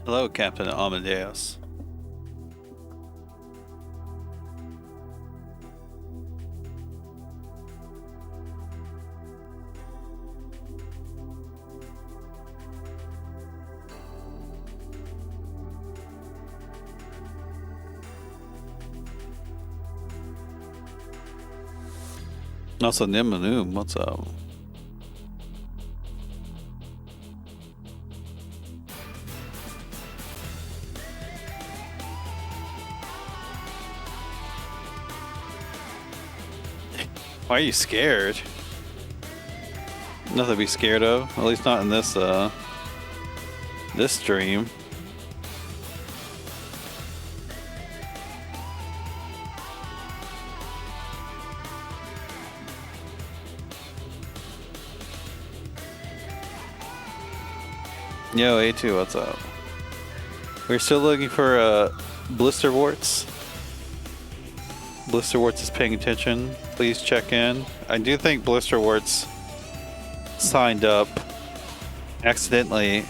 Hello, Captain Amadeus. Also, Nimanoom, what's up? Why are you scared? Nothing to be scared of. At least not in this this stream. Yo, Ayetu, what's up? We're still looking for blister warts. Blister warts is paying attention. Please check in. I do think blister warts signed up accidentally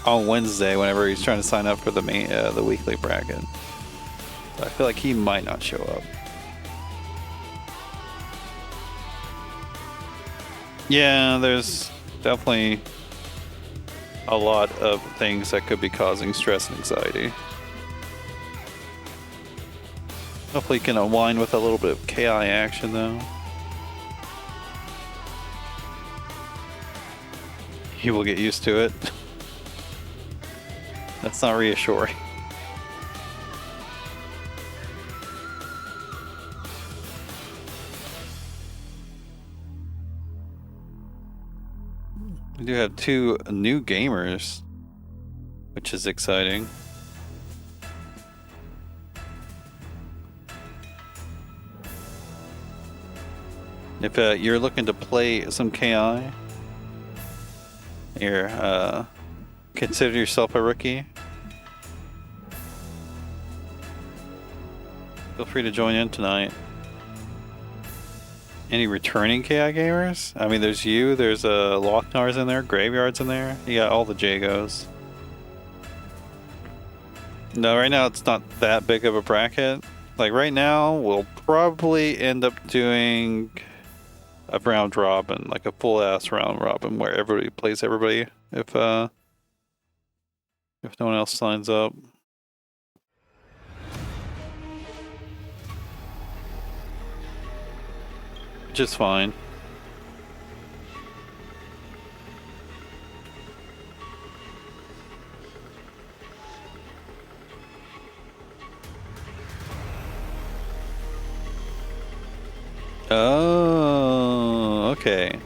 on Wednesday whenever he's trying to sign up for the main the weekly bracket. So I feel like he might not show up. Yeah, there's definitely a lot of things that could be causing stress and anxiety. Hopefully you can unwind with a little bit of KI action though. You will get used to it. That's not reassuring. We do have 2 new gamers, which is exciting. If you're looking to play some KI, here, consider yourself a rookie. Feel free to join in tonight. Any returning KI gamers? I mean, there's you, there's Loc-Nar's in there, Graveyard's in there. You got all the Jagos. No, right now it's not that big of a bracket. Like right now, we'll probably end up doing a round robin, like a full ass round robin where everybody plays everybody if no one else signs up. Which is fine. Oh, okay.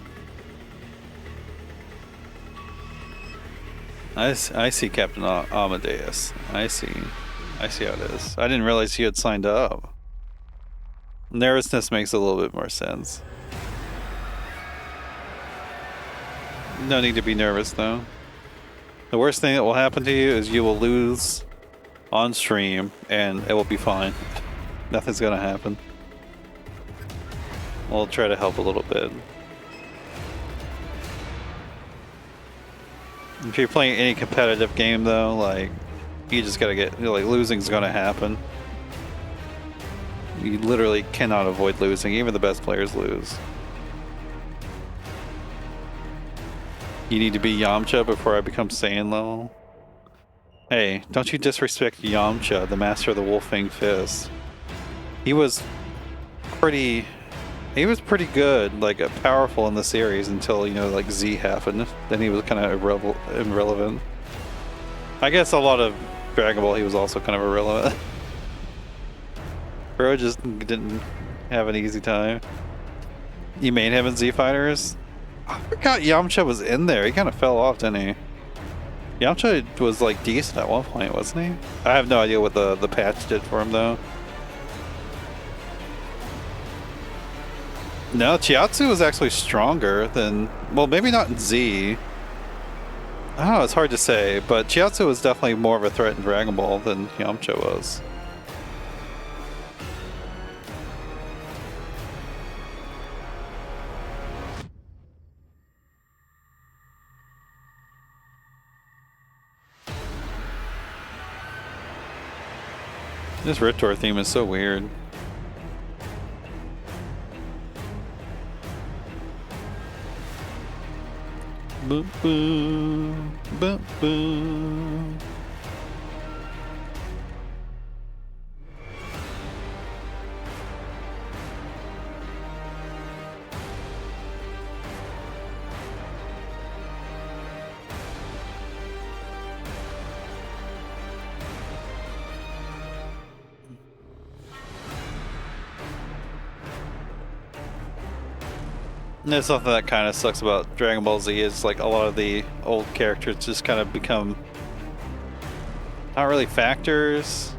I see Captain Amadeus. I see how it is. I didn't realize you had signed up. Nervousness makes a little bit more sense. No need to be nervous though. The worst thing that will happen to you is you will lose on stream and it will be fine. Nothing's gonna happen. We'll try to help a little bit. If you're playing any competitive game though, like, you just gotta get, like, losing's gonna happen. You literally cannot avoid losing, even the best players lose. You need to be Yamcha before I become Saiyan level. Hey, don't you disrespect Yamcha, the master of the Wolfang Fist. He was pretty good, like powerful in the series until, you know, like Z happened. Then he was kind of irrelevant. I guess a lot of Dragon Ball he was also kind of irrelevant. Bro just didn't have an easy time. You made him in Z Fighters? I forgot Yamcha was in there. He kind of fell off, didn't he? Yamcha was like decent at one point, wasn't he? I have no idea what the patch did for him though. No, Chiatsu was actually stronger than, well, maybe not in Z. I don't know, it's hard to say, but Chiatsu was definitely more of a threat in Dragon Ball than Yamcha was. This Ritor theme is so weird. Boop boom, boop boom. There's something that kind of sucks about Dragon Ball Z is like a lot of the old characters just kind of become not really factors.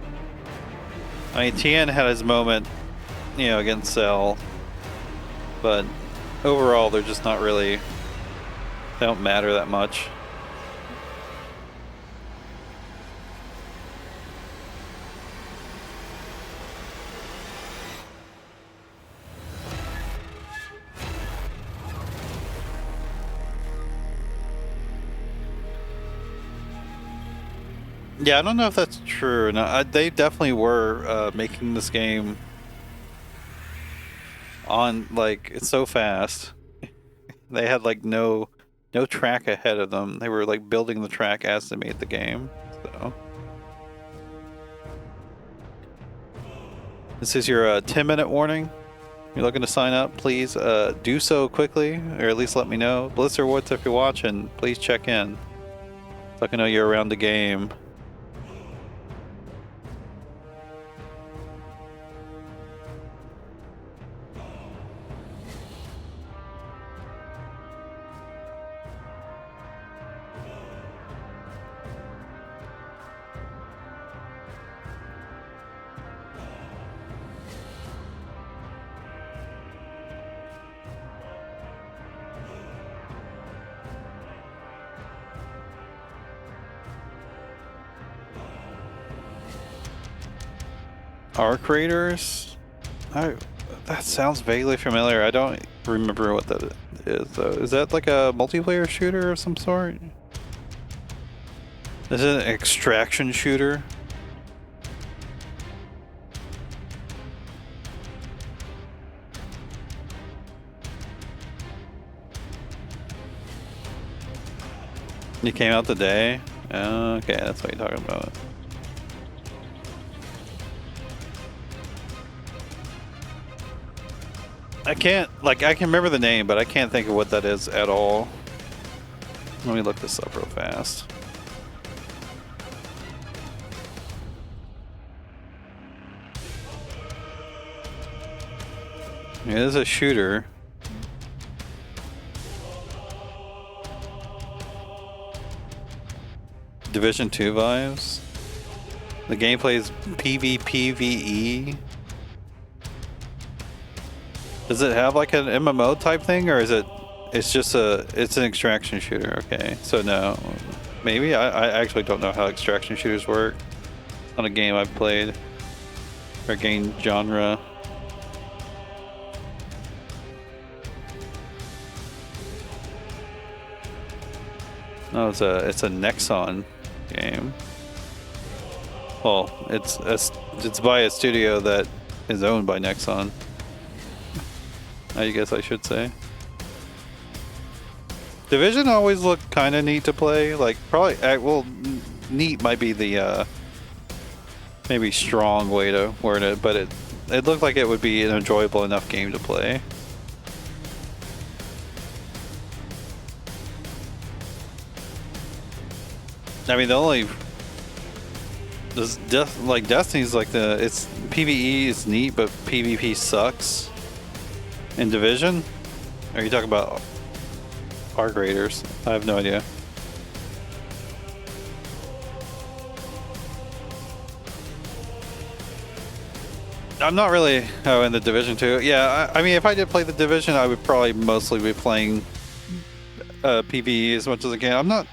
I mean, Tien had his moment, you know, against Cell, but overall they're just not really, they don't matter that much. Yeah, I don't know if that's true or not. They definitely were making this game on, like, it's so fast. They had like no track ahead of them. They were like building the track as they made the game. So this is your 10-minute warning. You're looking to sign up, please do so quickly, or at least let me know. Blizzard Woods, if you're watching, please check in so I can know you're around the game. Our creators? That sounds vaguely familiar. I don't remember what that is though. Is that like a multiplayer shooter of some sort? Is it an extraction shooter? You came out today? Okay, that's what you're talking about. I can't, like, I can remember the name, but I can't think of what that is at all. Let me look this up real fast. It is a shooter. Division 2 vibes. The gameplay is PvPvE. Does it have like an MMO type thing, or is it? It's just it's an extraction shooter. Okay, so no, maybe I actually don't know how extraction shooters work. It's not a game I've played or game genre. No, it's a Nexon game. Well, it's by a studio that is owned by Nexon. I guess I should say. Division always looked kind of neat to play. Like, probably, well, neat might be the maybe strong way to word it, but it looked like it would be an enjoyable enough game to play. I mean, the only Destiny's like it's PvE is neat, but PvP sucks. In Division? Are you talking about our graders? I have no idea. I'm not really in the Division 2. Yeah, I mean, if I did play the Division, I would probably mostly be playing PvE as much as I can. I'm not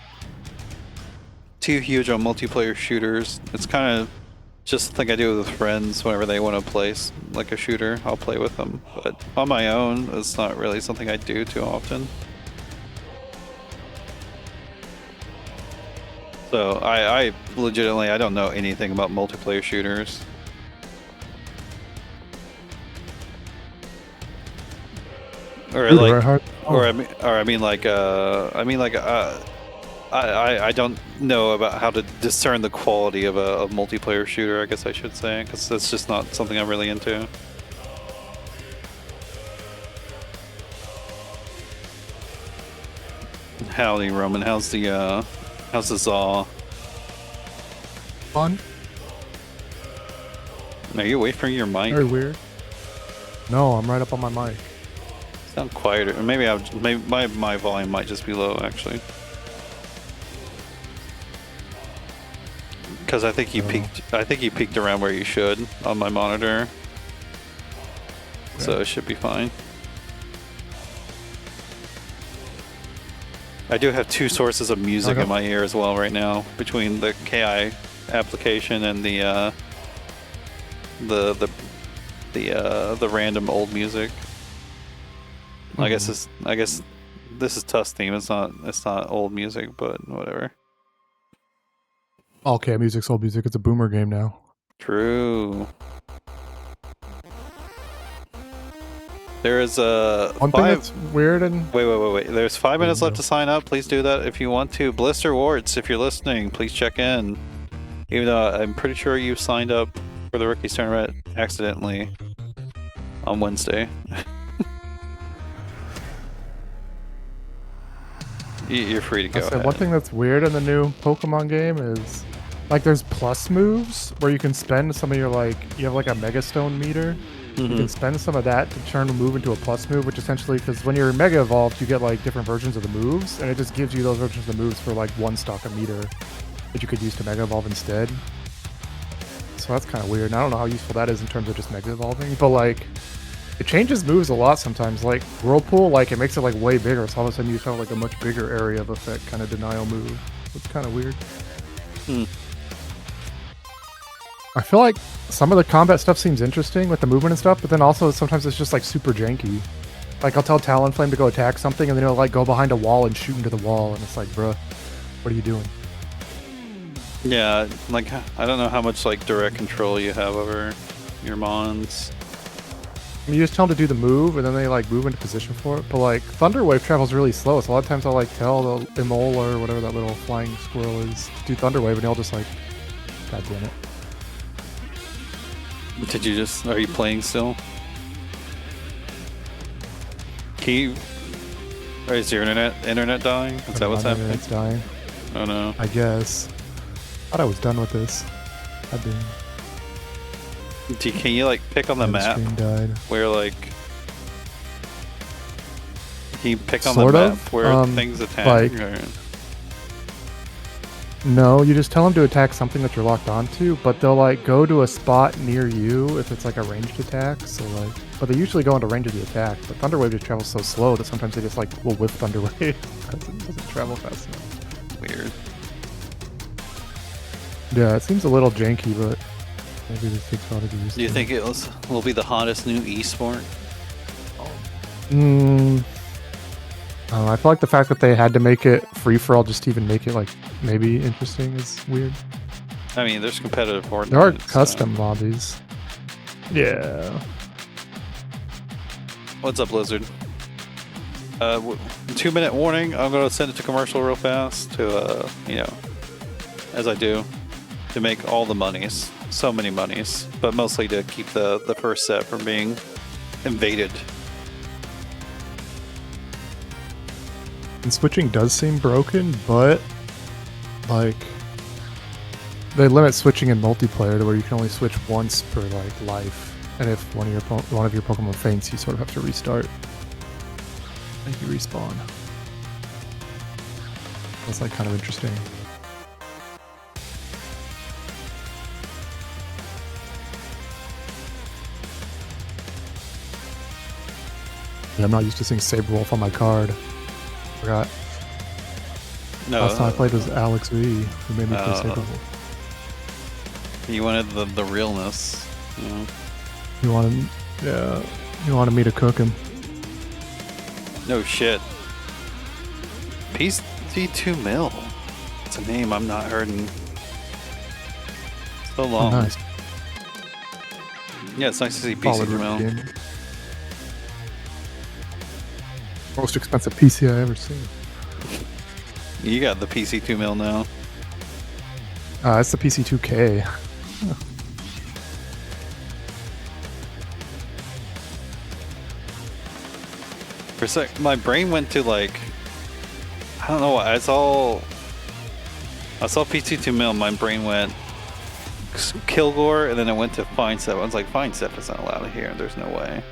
too huge on multiplayer shooters. It's kind of just a thing I do with friends whenever they want to play like a shooter. I'll play with them, but on my own, it's not really something I do too often. So I legitimately, I don't know anything about multiplayer shooters. Or Dude, like, right hard. I don't know about how to discern the quality of a multiplayer shooter, I guess I should say, because that's just not something I'm really into. Howdy, Roman. How's the Zaw? Fun. Are you away from your mic? Very weird. No, I'm right up on my mic. Sound quieter. Maybe my volume might just be low, actually. Because I think you peaked. I think you peaked around where you should on my monitor, so it should be fine. I do have two sources of music in my ear as well right now, between the KI application and the random old music. I guess this is Tuss theme. It's not old music, but whatever. Okay, music's old music. It's a boomer game now. True. There is a one thing that's weird and wait. There's 5 minutes left to sign up. Please do that if you want to. Blister Warts, if you're listening, please check in. Even though I'm pretty sure you signed up for the Rookies Tournament accidentally on Wednesday. You're free to go ahead. One thing that's weird in the new Pokemon game is, like, there's plus moves where you can spend some of your, like, you have like a Mega Stone meter. You can spend some of that to turn a move into a plus move, which essentially, because when you're Mega Evolved, you get like different versions of the moves, and it just gives you those versions of the moves for like one stock a meter that you could use to Mega Evolve instead. So that's kind of weird, and I don't know how useful that is in terms of just Mega Evolving, but like, it changes moves a lot sometimes. Like Whirlpool, like it makes it like way bigger, so all of a sudden you have like a much bigger area of effect kind of denial move. It's kind of weird. I feel like some of the combat stuff seems interesting with the movement and stuff, but then also sometimes it's just like super janky. Like I'll tell Talonflame to go attack something, and then he'll like go behind a wall and shoot into the wall, and it's like, bruh, what are you doing? Yeah, like I don't know how much like direct control you have over your mons. I mean, you just tell them to do the move, and then they like move into position for it. But like Thunder Wave travels really slow, so a lot of times I'll like tell the Imola or whatever that little flying squirrel is to do Thunder Wave, and he'll just like, God damn it. Did you just? Are you playing still? Or is your internet dying? Is that what's happening? It's dying. Oh no. I guess. Thought I was done with this. I've been. Can you like pick on the map where like? Can you pick on the map where things attack? Like, no, you just tell them to attack something that you're locked onto, but they'll like go to a spot near you if it's like a ranged attack. So like, but they usually go into range of the attack. But Thunderwave just travels so slow that sometimes they just like will whip Thunderwave. It doesn't travel fast enough. Weird. Yeah, it seems a little janky, but maybe this takes a while to get used to. Do you think it will be the hottest new esport? I feel like the fact that they had to make it free for all just to even make it like maybe interesting is weird. I mean, there's competitive Fortnite. There are custom lobbies. Yeah. What's up, Blizzard? 2-minute warning. I'm going to send it to commercial real fast to, as I do, to make all the monies. So many monies, but mostly to keep the first set from being invaded. And switching does seem broken, but like they limit switching in multiplayer to where you can only switch once per like life, and if one of your Pokemon faints, you sort of have to restart. Like you respawn. That's like kind of interesting. Yeah, I'm not used to seeing Saberwolf on my card. Forgot. No. Last time I played was Alex V, who made me play Saberwolf. You wanted the realness. You know? He wanted me to cook him. No shit. PC2 Mill. It's a name I'm not heard in so long. Oh, nice. Yeah, it's nice to see PC2 Mill. Most expensive PC I ever seen. You got the PC 2 mil now. It's the PC 2K. For a sec, my brain went to like, I don't know. I saw PC 2 mil. My brain went Kilgore, and then it went to Fine Step. I was like, Fine Step is not allowed here. There's no way.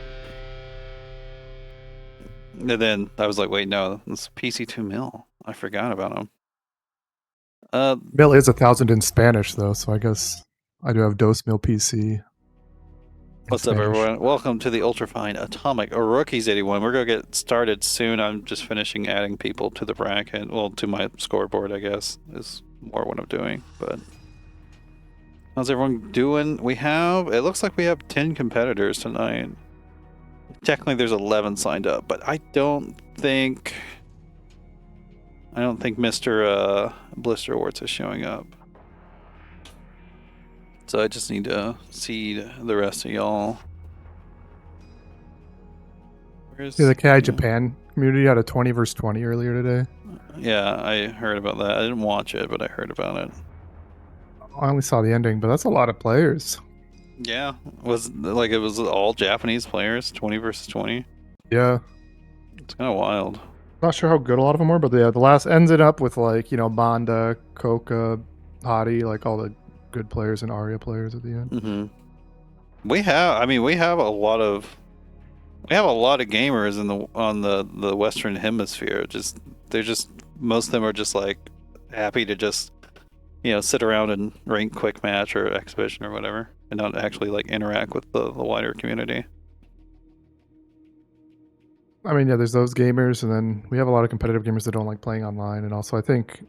And then I was like, wait, no, it's PC 2 mil. I forgot about him. Mil is 1,000 in Spanish though, so I guess I do have Dos Mil PC. What's up, everyone? Welcome to the Ultrafine Atomic Rookies 81. We're going to get started soon. I'm just finishing adding people to the bracket. Well, to my scoreboard, I guess, is more what I'm doing. But how's everyone doing? It looks like we have 10 competitors tonight. Technically, there's 11 signed up, but I don't think Mr. Blisterwarts is showing up. So I just need to seed the rest of y'all. The KI Japan community had a 20 versus 20 earlier today. Yeah, I heard about that. I didn't watch it, but I heard about it. I only saw the ending, but that's a lot of players. Yeah, it was all Japanese players, 20 versus 20. Yeah. It's kind of wild. Not sure how good a lot of them were, but yeah, the last ended up with like, Banda, Koka, Hadi, like all the good players and Arya players at the end. Mm-hmm. We have a lot of gamers on the Western Hemisphere. Most of them are just like happy to just sit around and rank quick match or exhibition or whatever, and not actually like interact with the wider community. I mean, yeah, there's those gamers, and then we have a lot of competitive gamers that don't like playing online, and also I think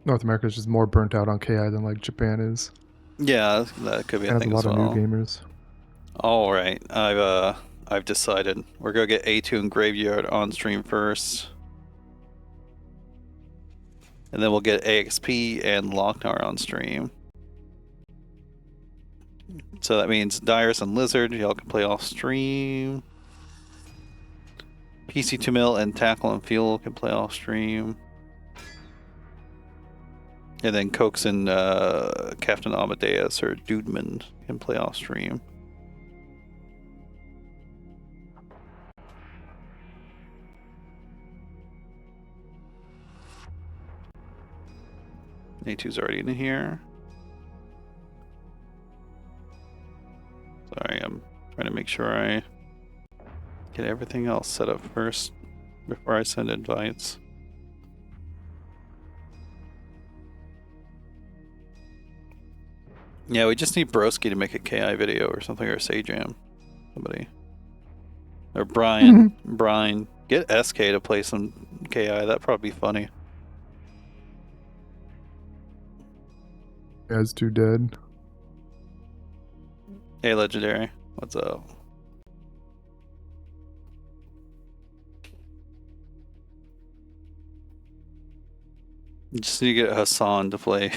North America is just more burnt out on KI than like Japan is. Yeah, that could be a thing as well. A lot of new gamers. All right, I've decided we're gonna get Ayetu and Graveyard on stream first, and then we'll get AXP and Loc-Nar on stream. So that means Dirus and Lizard, y'all can play off stream. PC 2 mil and tacklenfuel can play off stream. And then Cokes and Captain Amadeus or Dudeman can play off stream. A2's already in here. Sorry, I'm trying to make sure I get everything else set up first before I send invites. Yeah, we just need Broski to make a KI video or something, or a Sajam. Somebody. Or Brian. Brian. Get SK to play some KI. That'd probably be funny. Guy's too dead. Hey, Legendary. What's up? You just need to get Hassan to play.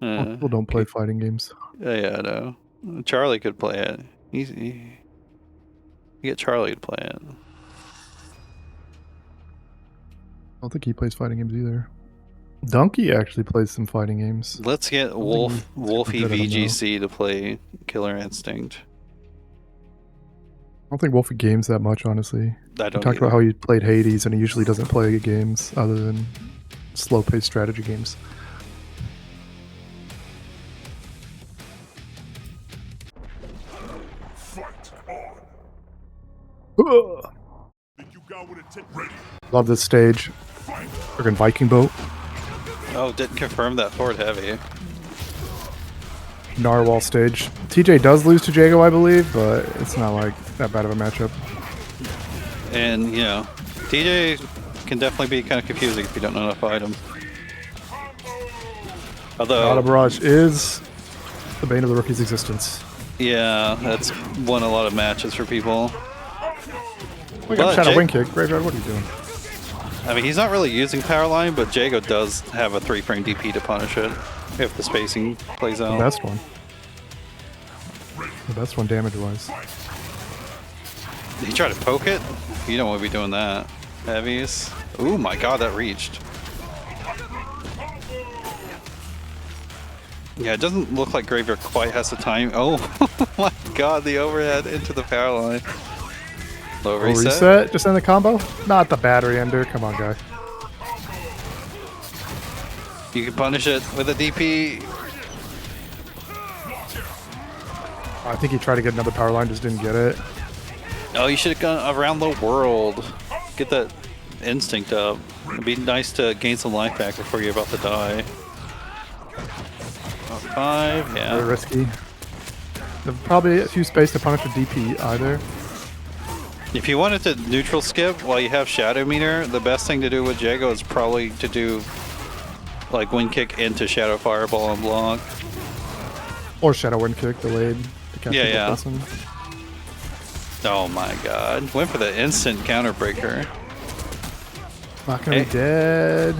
People don't play fighting games. Yeah, I know. Charlie could play it. You get Charlie to play it. I don't think he plays fighting games either. Donkey actually plays some fighting games. Let's get Wolfie VGC to play Killer Instinct. I don't think Wolfie games that much, honestly. I don't He talked either. about how he played Hades, and he usually doesn't play games other than slow-paced strategy games. Ugh. Love this stage. Friggin' Viking boat. Oh, didn't confirm that forward heavy. Narwhal stage. TJ does lose to Jago, I believe, but it's not like that bad of a matchup. And, TJ can definitely be kind of confusing if you don't know how to fight him. Although, Auto Barrage is the bane of the rookie's existence. Yeah, that's won a lot of matches for people. We got Shadow Wing Kick. Graveyard, what are you doing? I mean, he's not really using Powerline, but Jago does have a 3-frame DP to punish it if the spacing plays out. The best one. The best one damage-wise. He tried to poke it? You don't want to be doing that. Heavies. Oh my god, that reached. Yeah, it doesn't look like Graveyard quite has the time. Oh my god, the overhead into the power line. Low reset. Just in the combo? Not the battery ender. Come on, guy. You can punish it with a DP. I think he tried to get another power line, just didn't get it. Oh, you should have gone around the world. Get that instinct up. It'd be nice to gain some life back before you're about to die. 5, yeah. Very risky. There's probably too space to punish a DP either. If you wanted to neutral skip while you have Shadow Meter, the best thing to do with Jago is probably to do like Wind Kick into Shadow Fireball and block. Or Shadow Wind Kick delayed to catch Yeah. person. Oh my god. Went for the instant counter breaker. Not gonna be dead.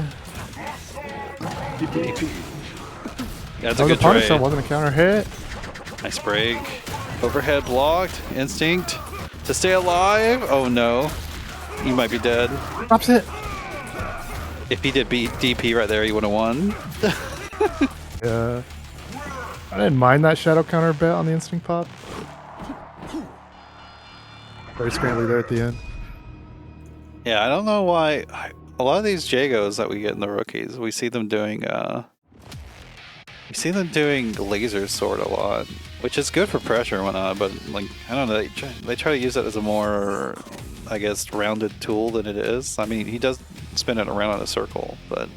That's a good trade. Wasn't a counter hit. Nice break. Overhead blocked. Instinct. To stay alive. Oh no. You might be dead. Drops it. If he did beat DP right there, he would have won. Yeah. I didn't mind that shadow counter bet on the instinct pop. Very scrambly there at the end. Yeah, I don't know why. A lot of these Jagos that we get in the rookies, we see them doing laser sword a lot, which is good for pressure and whatnot, but like, I don't know, they try to use it as a more, I guess, rounded tool than it is. I mean, he does spin it around in a circle, but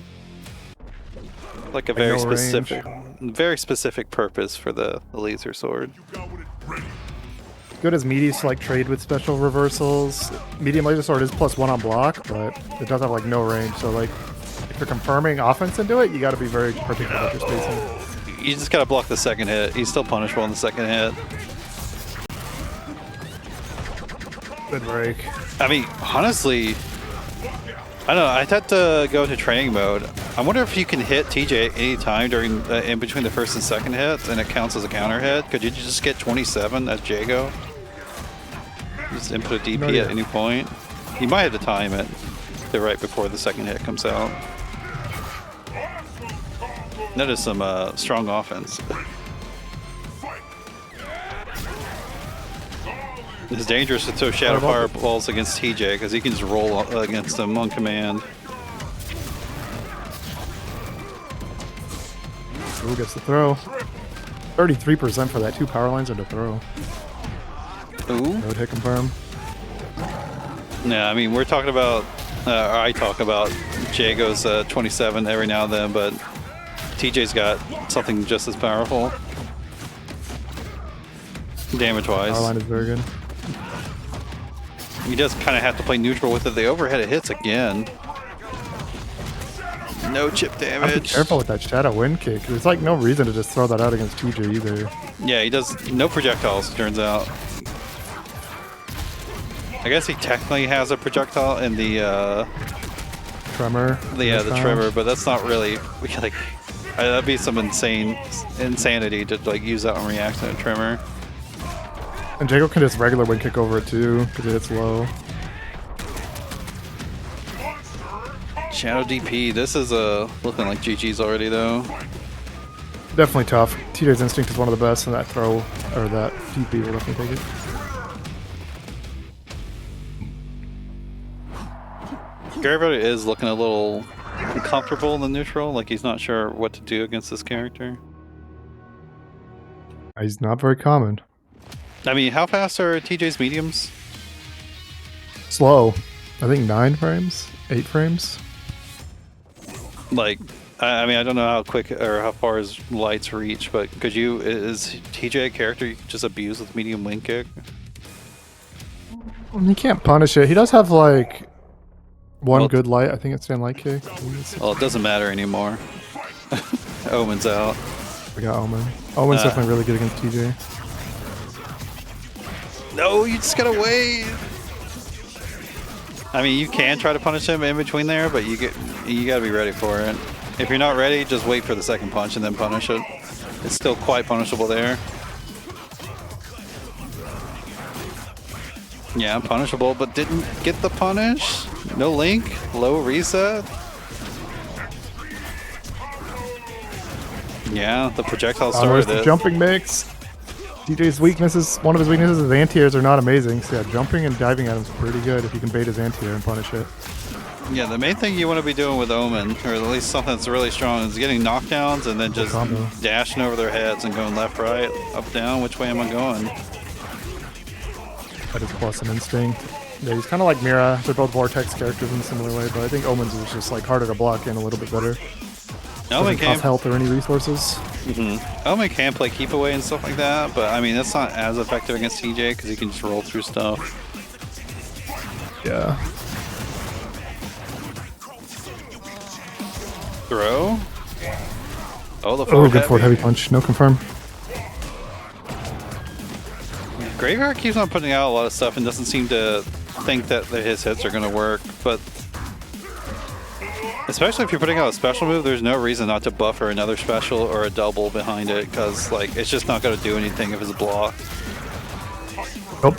like a very specific purpose for the laser sword. Good as meaty to like trade with special reversals. Medium laser sword is +1 on block, but it does have like no range. So like, if you're confirming offense into it, you got to be very particular with your spacing. You just gotta block the second hit. He's still punishable on the second hit. Good break. I mean, honestly, I don't know. I'd have to go into training mode. I wonder if you can hit TJ at any time during in between the first and second hits, and it counts as a counter hit. Could you just get 27 as Jago? Just input a DP at any point. You might have to time it to right before the second hit comes out. That is some strong offense. It's dangerous to throw Shadow Fireballs against TJ because he can just roll against them on command. Who gets the throw? 33% for that. 2 power lines and a throw. Ooh. No hit confirm. Yeah, I mean, we're talking about, or I talk about Jago's 27 every now and then, but TJ's got something just as powerful. Damage-wise. Power line is very good. He does kind of have to play neutral with it. The overhead it hits again. No chip damage. Be careful with that Shadow Wind Kick. There's like no reason to just throw that out against TJ either. Yeah, he does no projectiles, turns out. I guess he technically has a projectile in the Tremor. Yeah, the tremor, but that's not really like that'd be some insanity to like use that on reaction to tremor. And Jago can just regular Wind Kick over it too, because it hits low. Shadow DP, this is looking like GG's already though. Definitely tough. TJ's instinct is one of the best, and that throw, or that DP will definitely take it. Graveyard is looking a little uncomfortable in the neutral, like he's not sure what to do against this character. He's not very common. I mean, how fast are TJ's mediums? Slow. I think 9 frames? 8 frames? Like, I mean, I don't know how quick or how far his lights reach, but is TJ a character you can just abuse with medium Wind Kick? He can't punish it. He does have like one good light. I think it's Stand Light Kick. Well, it doesn't matter anymore. Omen's out. We got Omen. Omen's definitely really good against TJ. No, you just gotta wait. I mean, you can try to punish him in between there, but you gotta be ready for it. If you're not ready, just wait for the second punch and then punish it. It's still quite punishable there. Yeah, punishable, but didn't get the punish. No link, low reset. Yeah, the projectile Where's started the it. jumping mix? DJ's weaknesses, one of his weaknesses is anti-airs are not amazing. So yeah, jumping and diving at him is pretty good if you can bait his anti-air and punish it. Yeah, the main thing you want to be doing with Omen, or at least something that's really strong, is getting knockdowns and then just dashing over their heads and going left, right, up, down. Which way am I going? That is plus an instinct. Yeah, he's kind of like Mira. They're both Vortex characters in a similar way, but I think Omen's is just like harder to block and a little bit better. Omen Doesn't cost health or any resources. Omen can play keep away and stuff like that, but I mean that's not as effective against TJ because he can just roll through stuff. Yeah. Throw. Oh, the forward good forward heavy punch. No confirm. Graveyard keeps on putting out a lot of stuff and doesn't seem to think that his hits are going to work, but especially if you're putting out a special move, there's no reason not to buffer another special or a double behind it, because like it's just not going to do anything if it's blocked. Nope.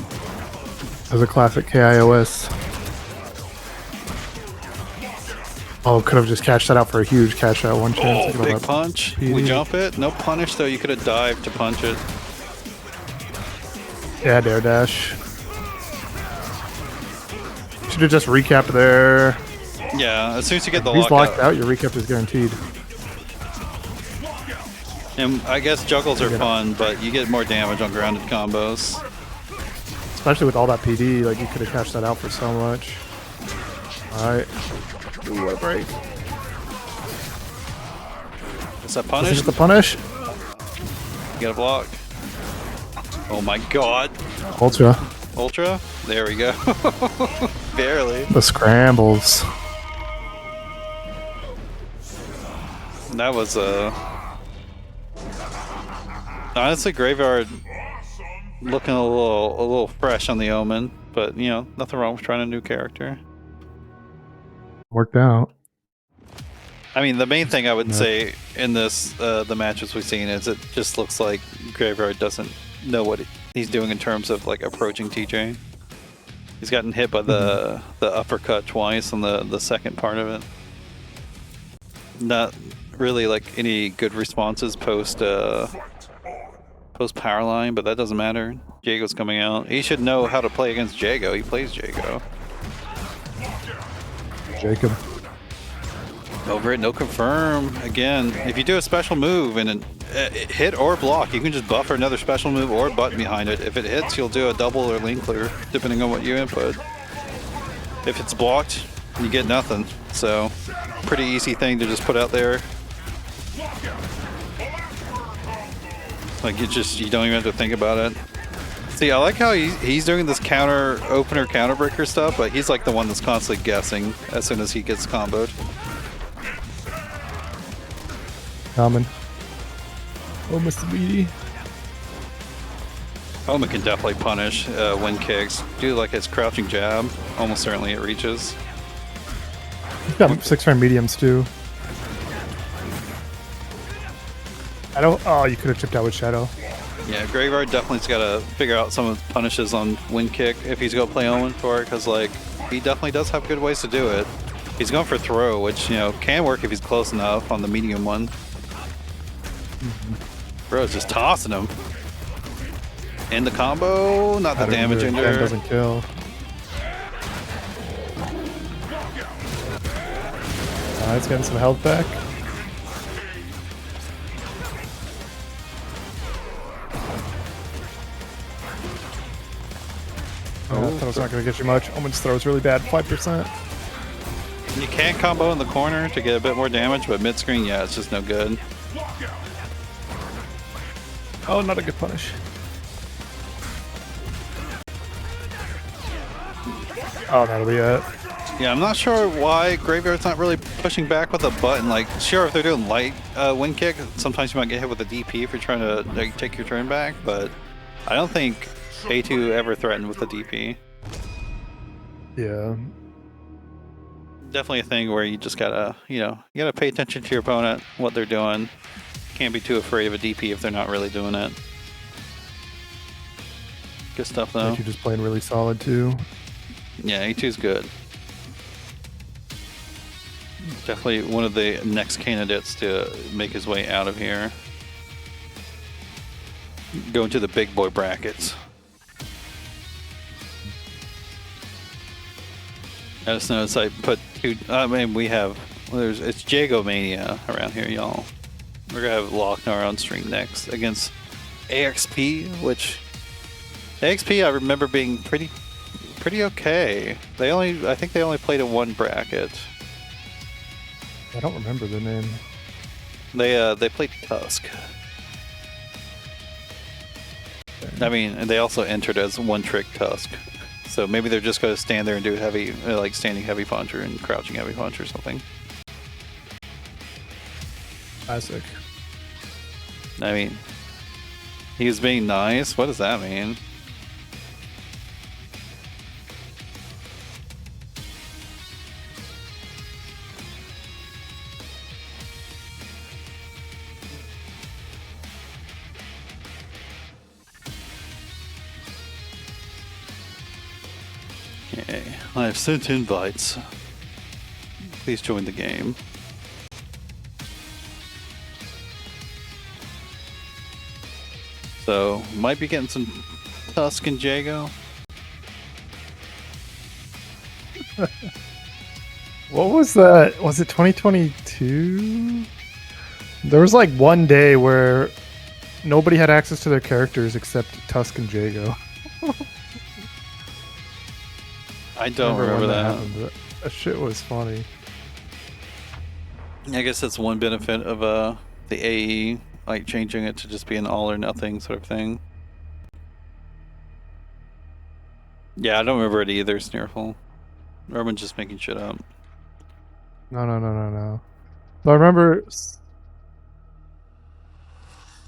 There's a classic KIOS. Oh, could have just cashed that out for a huge cash out. One chance. Oh, big punch. PD. We jump it. No punish though. You could have dived to punch it. Yeah, dare dash. Should have just recapped there. Yeah, as soon as you get the he's locked out, your recap is guaranteed. And I guess juggles are fun, but you get more damage on grounded combos. Especially with all that PD, like you could have cashed that out for so much. Alright. Ooh, what a break. Is that punish? Is the punish? You got a block. Oh my god. Ultra. Ultra? There we go. Barely. The scrambles. That was honestly Graveyard looking a little fresh on the Omen, but you know, nothing wrong with trying a new character. Worked out. I mean, the main thing I would say in this the matches we've seen is it just looks like Graveyard doesn't know what he's doing in terms of like approaching TJ. He's gotten hit by the uppercut twice on the second part of it. Not really like any good responses post power line, but that doesn't matter. Jago's coming out. He should know how to play against Jago. He plays Jago. Jacob. Over it, no confirm. Again, if you do a special move and it hit or block, you can just buffer another special move or button behind it. If it hits, you'll do a double or lane clear, depending on what you input. If it's blocked, you get nothing. So, pretty easy thing to just put out there. Like you don't even have to think about it. See, I like how he's doing this counter opener, counter breaker stuff, but he's like the one that's constantly guessing as soon as he gets comboed. Common. Oh, Mr. Beatty. Omen can definitely punish wind kicks. Do like his crouching jab. Almost certainly it reaches. He's got 6-frame mediums too. Oh, you could have chipped out with Shadow. Yeah, Graveyard definitely's got to figure out some of the punishes on wind kick if he's going to play Omen for it, because like he definitely does have good ways to do it. He's going for throw, which you know can work if he's close enough on the medium one. Bro's just tossing him. In the combo, not the damage ender. That doesn't kill. It's getting some health back. I thought it was not going to get you much. Omen's throw is really bad, 5%. You can combo in the corner to get a bit more damage, but mid-screen, yeah, it's just no good. Oh, not a good punish. Oh, that'll be it. Yeah, I'm not sure why Graveyard's not really pushing back with a button. Like, sure, if they're doing light wind kick, sometimes you might get hit with a DP if you're trying to like, take your turn back, but I don't think Ayetu ever threatened with a DP. Yeah. Definitely a thing where you just gotta, you know, you gotta pay attention to your opponent, what they're doing. Can't be too afraid of a DP if they're not really doing it. Good stuff though. Ayetu just playing really solid too. Yeah, Ayetu's good. Definitely one of the next candidates to make his way out of here. Go into the big boy brackets. I just noticed I put two. I mean, it's Jago Mania around here, y'all. We're gonna have Loc-Nar on stream next against AXP, which AXP I remember being pretty okay. I think they only played in one bracket. I don't remember the name. They played Tusk. I mean, they also entered as one trick Tusk. So maybe they're just going to stand there and do heavy, like standing heavy puncher and crouching heavy punch or something. Classic. I mean, he was being nice. What does that mean? Okay, I have sent invites. Please join the game. So, might be getting some Tusk and Jago. What was that? Was it 2022? There was like one day where nobody had access to their characters except Tusk and Jago. I don't remember that. Happened, but that shit was funny. I guess that's one benefit of the AE, like changing it to just be an all or nothing sort of thing. Yeah, I don't remember it either, Sneerful. Everyone's just making shit up. No. So I remember.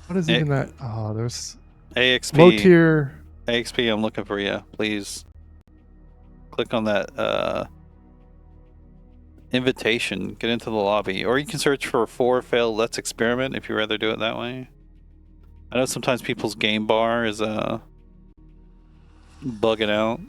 What is even that? Oh, there's AXP. low tier. AXP, I'm looking for you. Please click on that invitation. Get into the lobby, or you can search for 4 failed. Let's experiment if you rather do it that way. I know sometimes people's game bar is bugging out.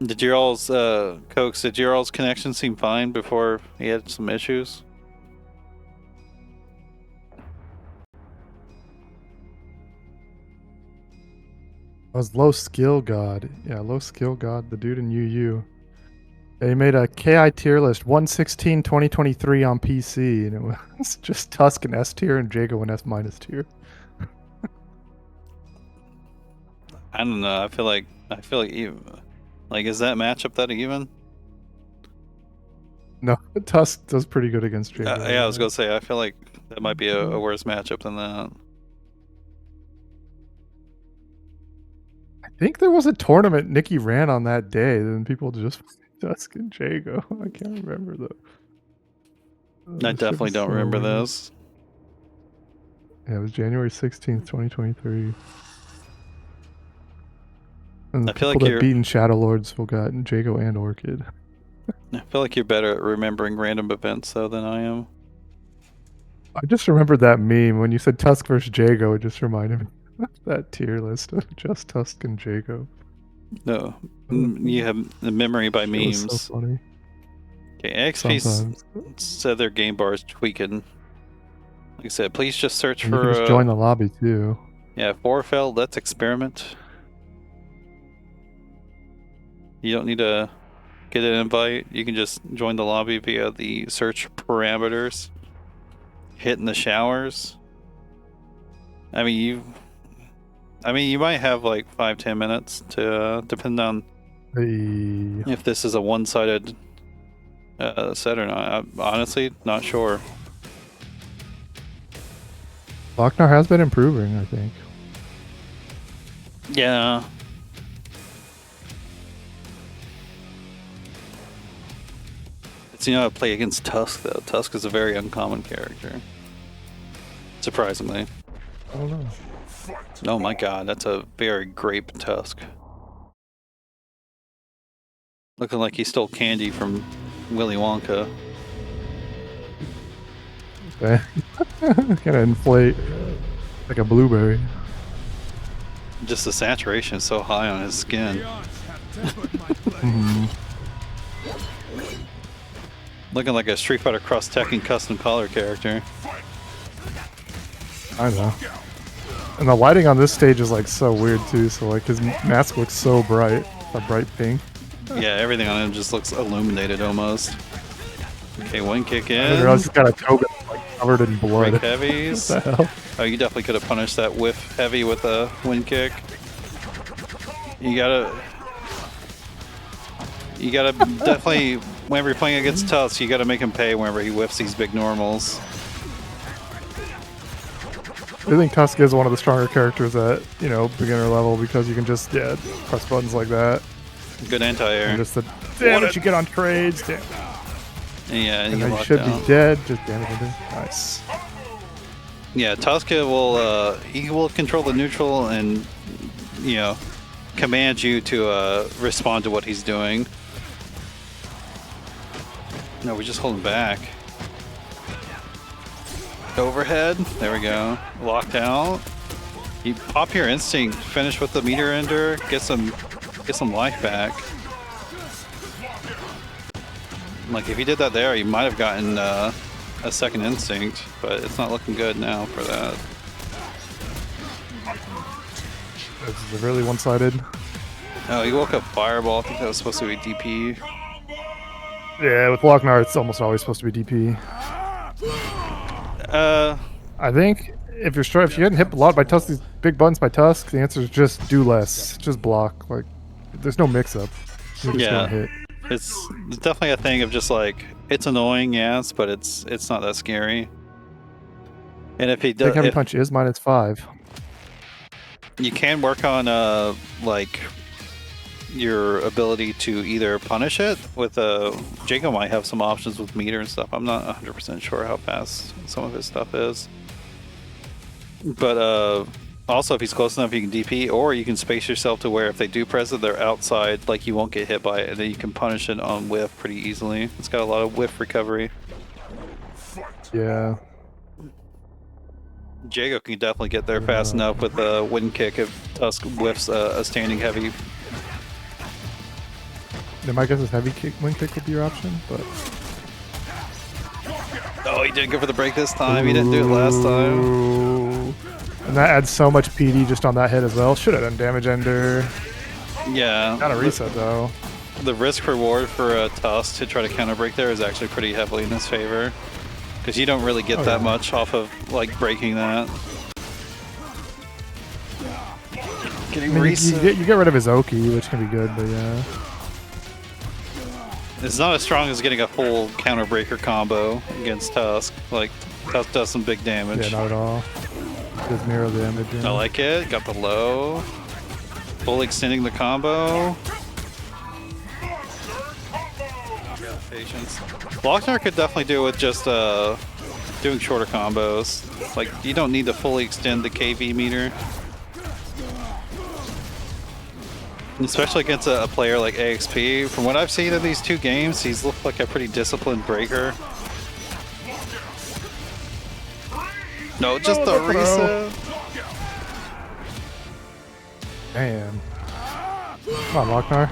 Did your all's Cokes? Did your all's connection seem fine before he had some issues? I was low skill god. Yeah, low skill god. The dude in UU. They made a KI tier list 116 2023 on PC, and it was just Tusk and S tier and Jago and S minus tier. I don't know. I feel like you. Like, is that matchup that even? No, Tusk does pretty good against Jago. Yeah, I was gonna say. I feel like that might be a worse matchup than that. I think there was a tournament Nikki ran on that day, then people just Tusk and Jago. I can't remember though. I definitely don't remember this. Yeah, it was January 16th, 2023. And the I feel like people that you're beaten Shadow Lords will got Jago and Orchid. I feel like you're better at remembering random events though than I am. I just remembered that meme when you said Tusk versus Jago. It just reminded me of that tier list of just Tusk and Jago. No, you have the memory by memes. So funny. Okay, XP said their game bar is tweaking. Like I said, please just search and for. You can just join the lobby too. Yeah, 4 failed. Let's experiment. You don't need to get an invite. You can just join the lobby via the search parameters. Hit in the showers. I mean, you might have like 5-10 minutes to depend on if this is a one-sided set or not. I'm honestly not sure. Loc-Nar has been improving, I think. Yeah. It's, you know, play against Tusk though. Tusk is a very uncommon character. Surprisingly. I don't know. Oh my god, that's a very grape tusk. Looking like he stole candy from Willy Wonka. Okay. Kind of inflate like a blueberry. Just the saturation is so high on his skin. Looking like a Street Fighter Cross Tekken custom color character. I know. And the lighting on this stage is like so weird too. So like his mask looks so bright, a bright pink. Yeah, everything on him just looks illuminated almost. Okay, one kick I in. didn't realize he's got a toga like covered in blood. Break heavies. What the hell? Oh, you definitely could have punished that whiff heavy with a wind kick. You gotta definitely, whenever you're playing against Tusk, you gotta make him pay whenever he whiffs these big normals. I think Tusk is one of the stronger characters at, you know, beginner level because you can just, yeah, press buttons like that. Good anti-air. And just the damage you get on trades. Damn. Yeah, And you then you lock should down. be dead. Just damage into. Nice. Yeah, Tuska will he will control the neutral and, you know, command you to respond to what he's doing. No, we're just holding back. Overhead. There we go. Locked out. You pop your instinct, finish with the meter ender, get some life back. Like if you did that there, you might have gotten a second instinct, but it's not looking good now for that. This is really one-sided. Oh, he woke up Fireball. I think that was supposed to be DP. Yeah, with Loc-Nar, it's almost always supposed to be DP. I think if you're getting hit a lot by Tusk, these big buttons by Tusk, the answer is just do less, just block. Like, there's no mix-up. You're just gonna hit. It's definitely a thing of just like it's annoying, yes, but it's not that scary. And if he I think does, heavy punch is -5. you can work on like your ability to either punish it with Jacob might have some options with meter and stuff. I'm not 100% sure how fast some of his stuff is, but also if he's close enough you can DP, or you can space yourself to where if they do press it they're outside, like you won't get hit by it, and then you can punish it on whiff pretty easily. It's got a lot of whiff recovery. Yeah. Jago can definitely get there fast enough with a wind kick if Tusk whiffs a standing heavy. Yeah, my guess is heavy kick, wind kick would be your option, but... Oh, he didn't go for the break this time. He didn't do it last time. Ooh. And that adds so much PD just on that hit as well. Should have done damage ender. Yeah. Got a reset though. The risk reward for Tusk to try to counter break there is actually pretty heavily in his favor, because you don't really get that much off of like breaking that. Getting reset. You get rid of his Oki, which can be good, but yeah. It's not as strong as getting a full counter breaker combo against Tusk. Like Tusk does some big damage. Yeah, not at all. Does mirror damage. Yeah. I like it. Got the low. Full extending the combo. Patience. Loc-Nar could definitely do with just doing shorter combos. Like you don't need to fully extend the KV meter. Especially against a player like AXP. From what I've seen in these two games, he's looked like a pretty disciplined breaker. No, just the reset. Man. Come on, Loc-Nar.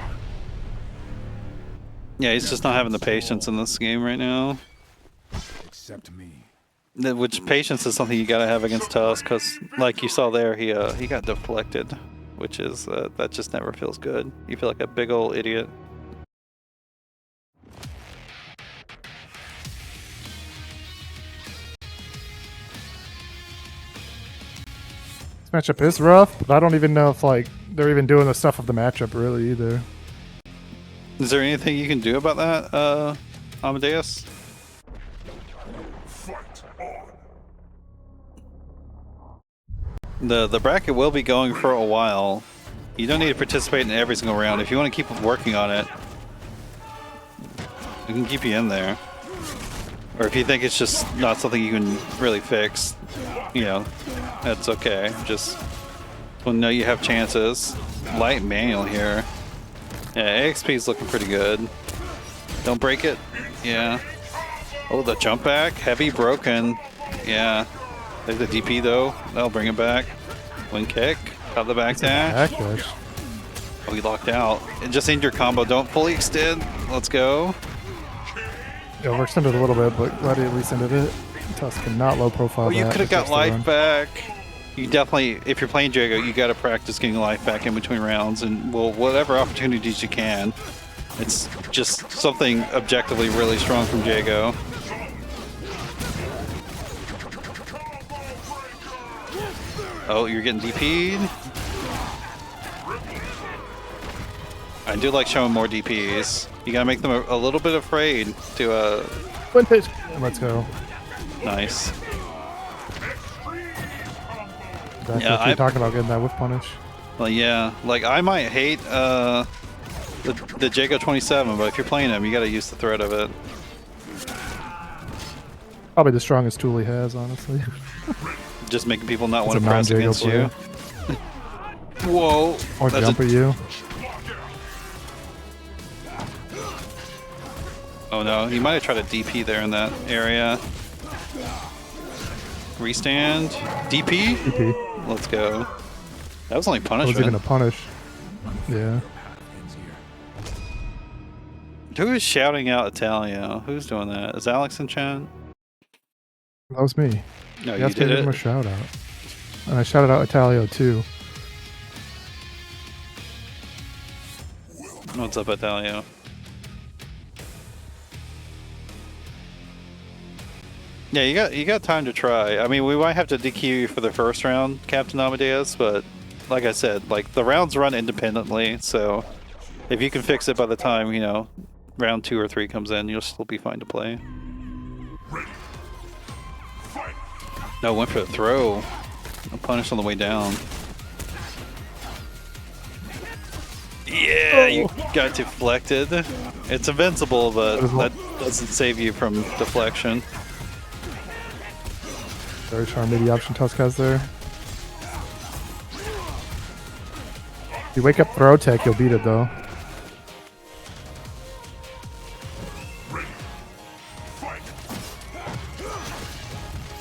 Yeah, he's just not having the patience in this game right now. Accept me. Which patience is something you gotta have against Tusk, because like you saw there, he got deflected, which is that just never feels good. You feel like a big old idiot. This matchup is rough, but I don't even know if like they're even doing the stuff of the matchup really either. Is there anything you can do about that, Amadeus? The bracket will be going for a while. You don't need to participate in every single round. If you want to keep working on it, we can keep you in there. Or if you think it's just not something you can really fix, you know, that's okay. Just well, know you have chances. Light manual here. Yeah, AXP is looking pretty good. Don't break it. Yeah. Oh, the jump back. Heavy broken. Yeah. There's the DP though. That'll bring it back. Wing kick. Got the back dash. Backdash. Oh, he locked out. And just end your combo. Don't fully extend. Let's go. Yeah, we're extended a little bit, but glad he at least ended it. Tusk cannot low profile. Well, you that could have with got just the life run. back. You definitely, if you're playing Jago, you got to practice getting life back in between rounds, and well, whatever opportunities you can. It's just something objectively really strong from Jago. Oh, you're getting DP'd. I do like showing more DPs. You gotta make them a little bit afraid to Vintage. Let's go. nice. That's Yeah, what you're talking about, getting that whiff punish. Well, yeah, like I might hate the Jago 27, but if you're playing him, you gotta use the threat of it. Probably the strongest tool he has, honestly. Just making people not It's want a to press non-Jago against player. you. Whoa. Or That's jump at you. Oh no, he might have tried a DP there in that area. Restand. DP? DP. Let's go. That was only That was punishment. even a punish. Yeah. Who is shouting out Italio? Who's doing that? Is Alex in chat? That was me. No, He you asked me did to give him a it. shout out. And I shouted out Italio too. What's up, Italio? Yeah, you got time to try. I mean, we might have to DQ you for the first round, Captain Amadeus, but like I said, like the rounds run independently, so if you can fix it by the time, you know, round 2 or 3 comes in, you'll still be fine to play. No, went for the throw. A punish on the way down. Yeah, you got deflected. It's invincible, but that doesn't save you from deflection. Very charm midi option Tusk has there. If you wake up throw tech, you'll beat it though.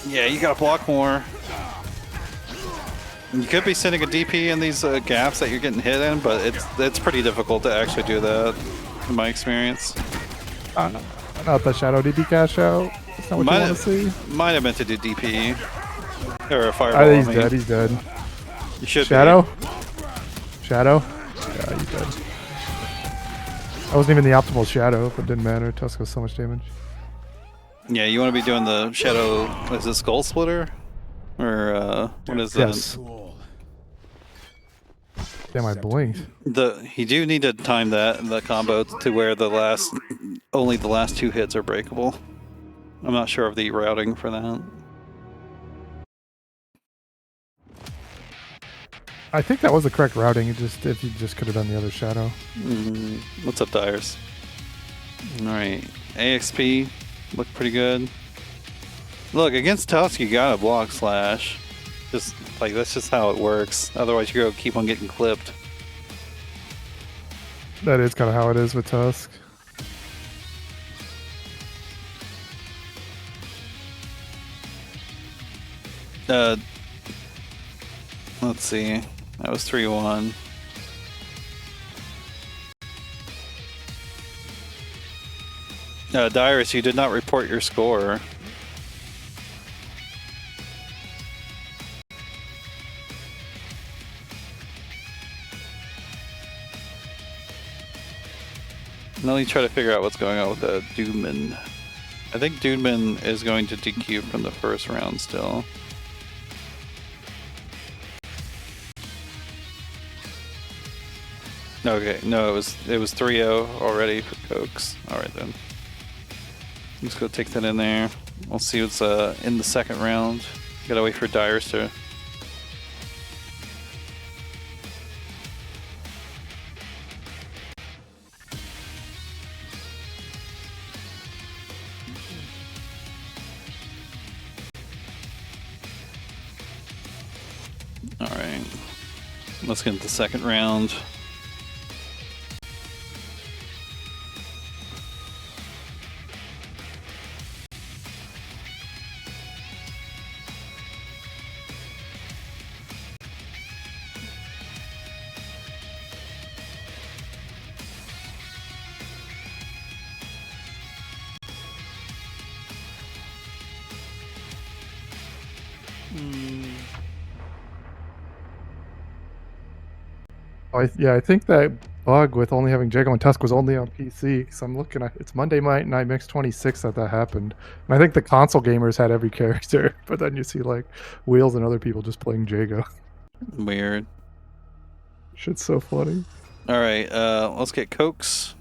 Yeah, you gotta block more. You could be sending a DP in these gaps that you're getting hit in, but it's pretty difficult to actually do that, in my experience. Not the shadow DP cash out. That's not what you want to see. Might have meant to do DP. Or a fireball. He's dead. He's dead. You should Shadow? Shadow? Yeah, he's dead. That wasn't even the optimal shadow, but it didn't matter. Tusk was so much damage. Yeah, you want to be doing the shadow. Is it Skull Splitter? Or what is Yes. Cool. Damn, I blinked. You do need to time the combo to where only the last 2 hits are breakable. I'm not sure of the routing for that. I think that was the correct routing. If you just could have done the other shadow. What's up, Dirus? Alright. AXP look pretty good. Look, against Tusk you gotta block slash. Just like that's just how it works. Otherwise you're gonna keep on getting clipped. That is kind of how it is with Tusk. Let's see. That was 3-1. Dirus, you did not report your score. Now you try to figure out what's going on with the Dudeman. I think Dudeman is going to DQ from the first round still. Okay, no, it was 3-0 already for Cokes. Alright then. Let's go take that in there. We'll see what's in the second round. Gotta wait for Dirus to... Alright. Let's get into the second round. I think that bug with only having Jago and Tusk was only on PC. Because I'm looking at it's Monday Night Mix 26 that happened, and I think the console gamers had every character, but then you see like Wheels and other people just playing Jago. Weird. Shit's so funny. All right, let's get Cokes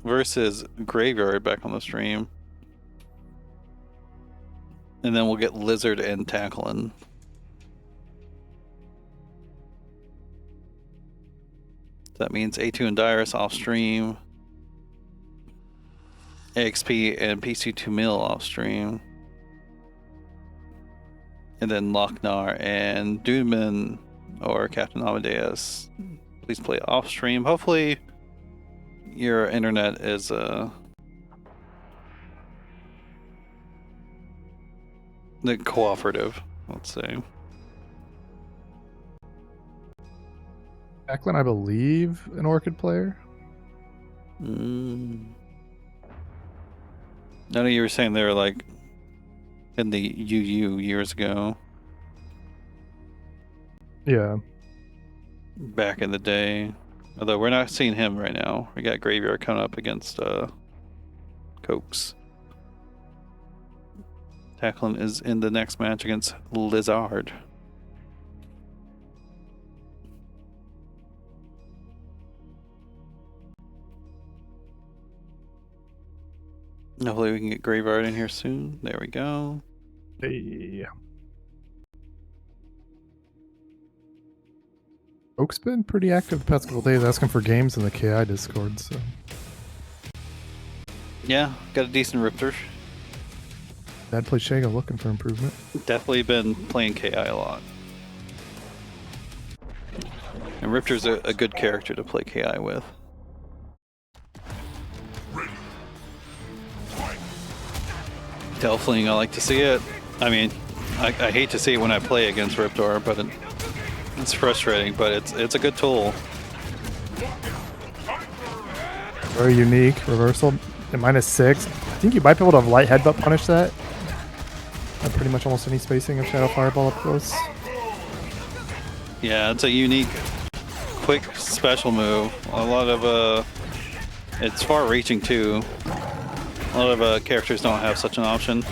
versus Graveyard back on the stream, and then we'll get Lizard and Tackling. That means Ayetu and Dirus off stream, AXP and PC2Mil off stream, and then Loc-Nar and Doodman or Captain Amadeus. Please play off stream. Hopefully, your internet is the cooperative. Let's say. Declan, I believe, an Orchid player. I know you were saying they were like in the UU years ago. Yeah. Back in the day. Although we're not seeing him right now. We got Graveyard coming up against Cokes. Tackling is in the next match against Lizard. Hopefully we can get Graveyard in here soon. There we go. Hey. Oak's been pretty active the past couple days asking for games in the KI Discord, so. Yeah, got a decent Riptor. Dad plays Shago looking for improvement. Definitely been playing KI a lot. And Riptor's a good character to play KI with. Delfling, I like to see it. I mean, I hate to see it when I play against Riptor, but it's frustrating, but it's a good tool. Very unique reversal at -6. I think you might be able to light headbutt punish that at pretty much almost any spacing of Shadow Fireball up close. Yeah, it's a unique, quick special move. A lot of it's far-reaching too. A lot of characters don't have such an option.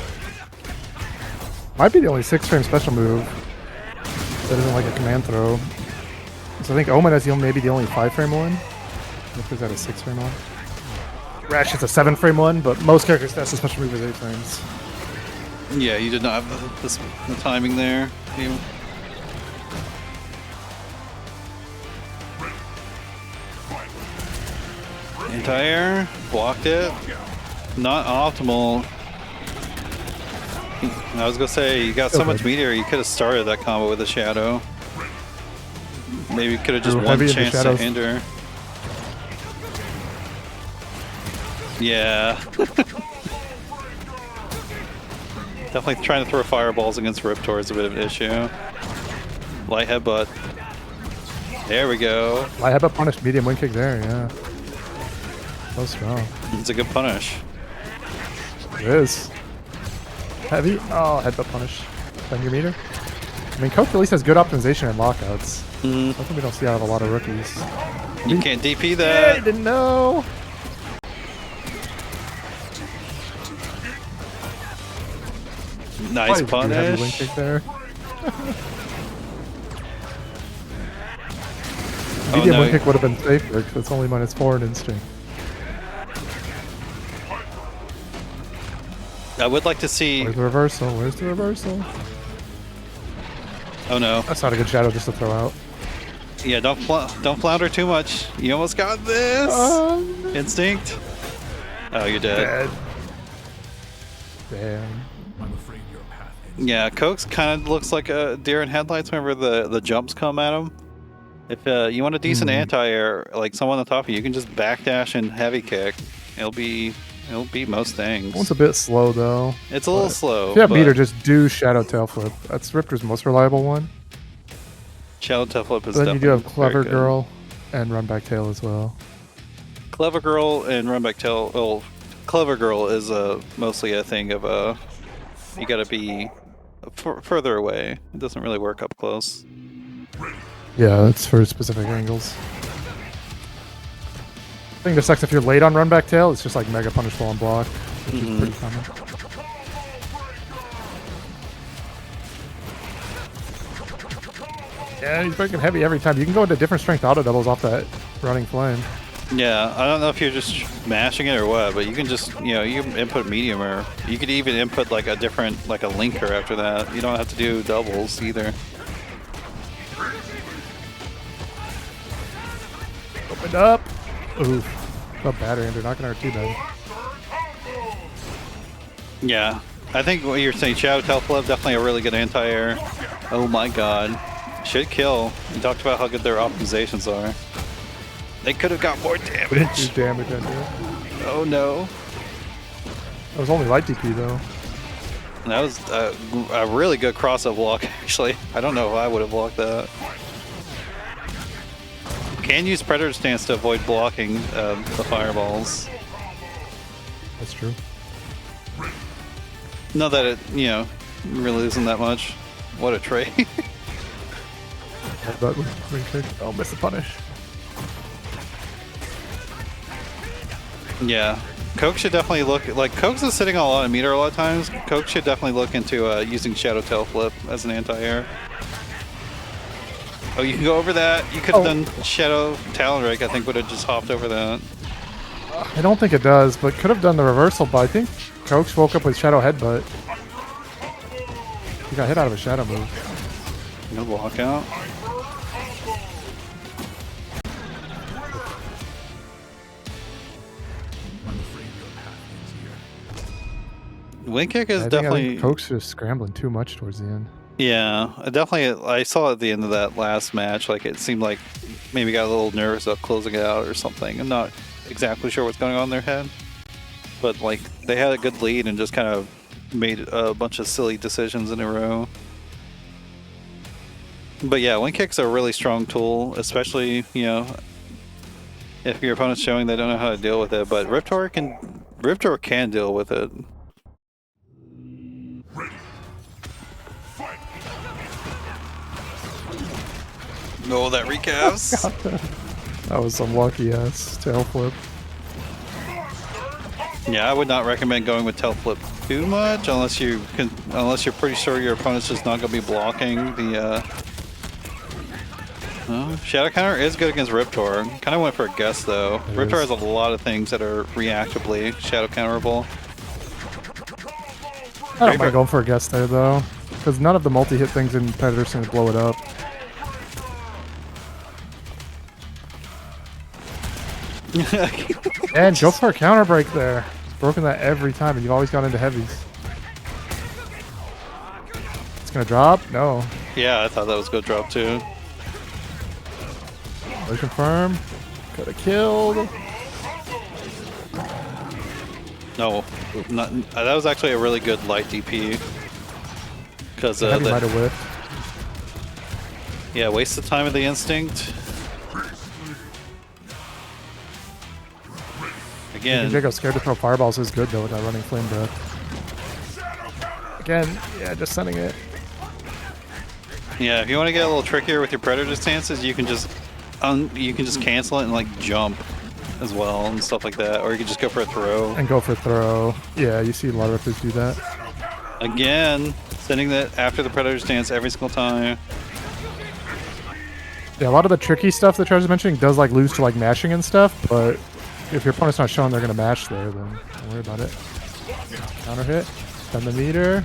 Might be the only 6-frame special move that isn't like a command throw. So I think Omen is maybe the only 5-frame one. If there's that a 6-frame one. Rash is a 7-frame one, but most characters that's a special move is 8 frames. Yeah, you did not have the timing there. Anti-air, blocked it. Not optimal. I was gonna say, you got so much meteor, you could have started that combo with a shadow. Maybe you could have just one chance to hinder. Yeah. Definitely trying to throw fireballs against Riptor is a bit of an issue. Light headbutt. There we go. Light headbutt punish, medium wing kick there, yeah. So strong. It's a good punish. It is. Heavy. Oh, headbutt punish. 10 meter. I mean, Coke at least has good optimization and lockouts. I think we don't see out of a lot of rookies. You can't DP that. I didn't know. Nice punish. Wing kick there. Medium wing kick would have been safer because it's only -4 in instinct. I would like to see. Where's the reversal? Where's the reversal? Oh no. That's not a good shadow just to throw out. Yeah, don't flounder too much. You almost got this. Instinct. Oh, you're dead. Damn. I'm afraid your path ends. Yeah, Coke's kind of looks like a deer in headlights whenever the jumps come at him. If you want a decent anti-air, like someone on top of you, you can just backdash and heavy kick. It'll beat most things. One's a bit slow though. It's a little slow. If you have but meter, just do Shadow Tail Flip. That's Riptor's most reliable one. Shadow Tail Flip is But then you do have definitely very Clever good. Girl and Run Back Tail as well. Clever Girl and Run Back Tail. Well, Clever Girl is mostly a thing of you gotta be further away. It doesn't really work up close. Yeah, that's for specific angles. I think that sucks if you're late on Run Back Tail. It's just like Mega Punishable on block, which is pretty common. Yeah, he's breaking heavy every time. You can go into different strength auto doubles off that running flame. Yeah, I don't know if you're just mashing it or what, but you can just, you can input medium, or you could even input like a different, like a linker after that. You don't have to do doubles either. Opened up. Oof. Got battery under, not gonna hurt too bad. Yeah, I think what you're saying, Shadow Tail Flip, definitely a really good anti-air. Oh my god. Should kill. We talked about how good their optimizations are. They could have got more Do damage. damage under it. Oh no. That was only light DP though. That was a really good cross-up block, actually. I don't know if I would have blocked that. Can use Predator Stance to avoid blocking the fireballs. That's true. Not that it, really isn't that much. What a trade. But oh, miss the punish. Yeah. Coke should definitely look, like, Coke's is sitting on a lot of meter a lot of times. Coke should definitely look into using Shadow Tail Flip as an anti-air. Oh, you can go over that. You could have done Shadow Talon Rake, I think would have just hopped over that. I don't think it does, but could have done the reversal, but I think Coach woke up with Shadow Headbutt. He got hit out of a Shadow move. No lockout. I'm afraid your path ends here. Wing kick is I definitely. think Coach's just scrambling too much towards the end. Yeah, definitely. I saw at the end of that last match, like it seemed like maybe got a little nervous about closing it out or something. I'm not exactly sure what's going on in their head, but like they had a good lead and just kind of made a bunch of silly decisions in a row. But yeah, wing kick's a really strong tool, especially if your opponent's showing they don't know how to deal with it. But Riptor can deal with it. No, that recast. That was some lucky ass tail flip. Yeah, I would not recommend going with tail flip too much unless you're pretty sure your opponent's just not going to be blocking the. Shadow counter is good against Riptor. Kind of went for a guess though. Riptor has a lot of things that are reactively shadow counterable. I don't mind going for a guess there though, because none of the multi-hit things in Predator seem to blow it up. And go for a counter break there. It's broken that every time, and you've always gone into heavies. It's gonna drop? No. Yeah, I thought that was good drop too. No confirm. Could have killed. No, that was actually a really good light DP. Because Heavy might have whiffed. yeah, waste the time of the instinct. Again, Jacob's scared to throw fireballs is good though with that running flame breath. Again, yeah, just sending it. yeah, if you want to get a little trickier with your predator stances, you can just cancel it and like jump as well and stuff like that, or you can just go for a throw. And go for throw. Yeah, you see a lot of rippers do that. Again, sending that after the predator stance every single time. Yeah, a lot of the tricky stuff that Trevor's mentioning does like lose to like mashing and stuff, but if your opponent's not showing they're gonna mash there, then don't worry about it. Counter hit. Spend the meter.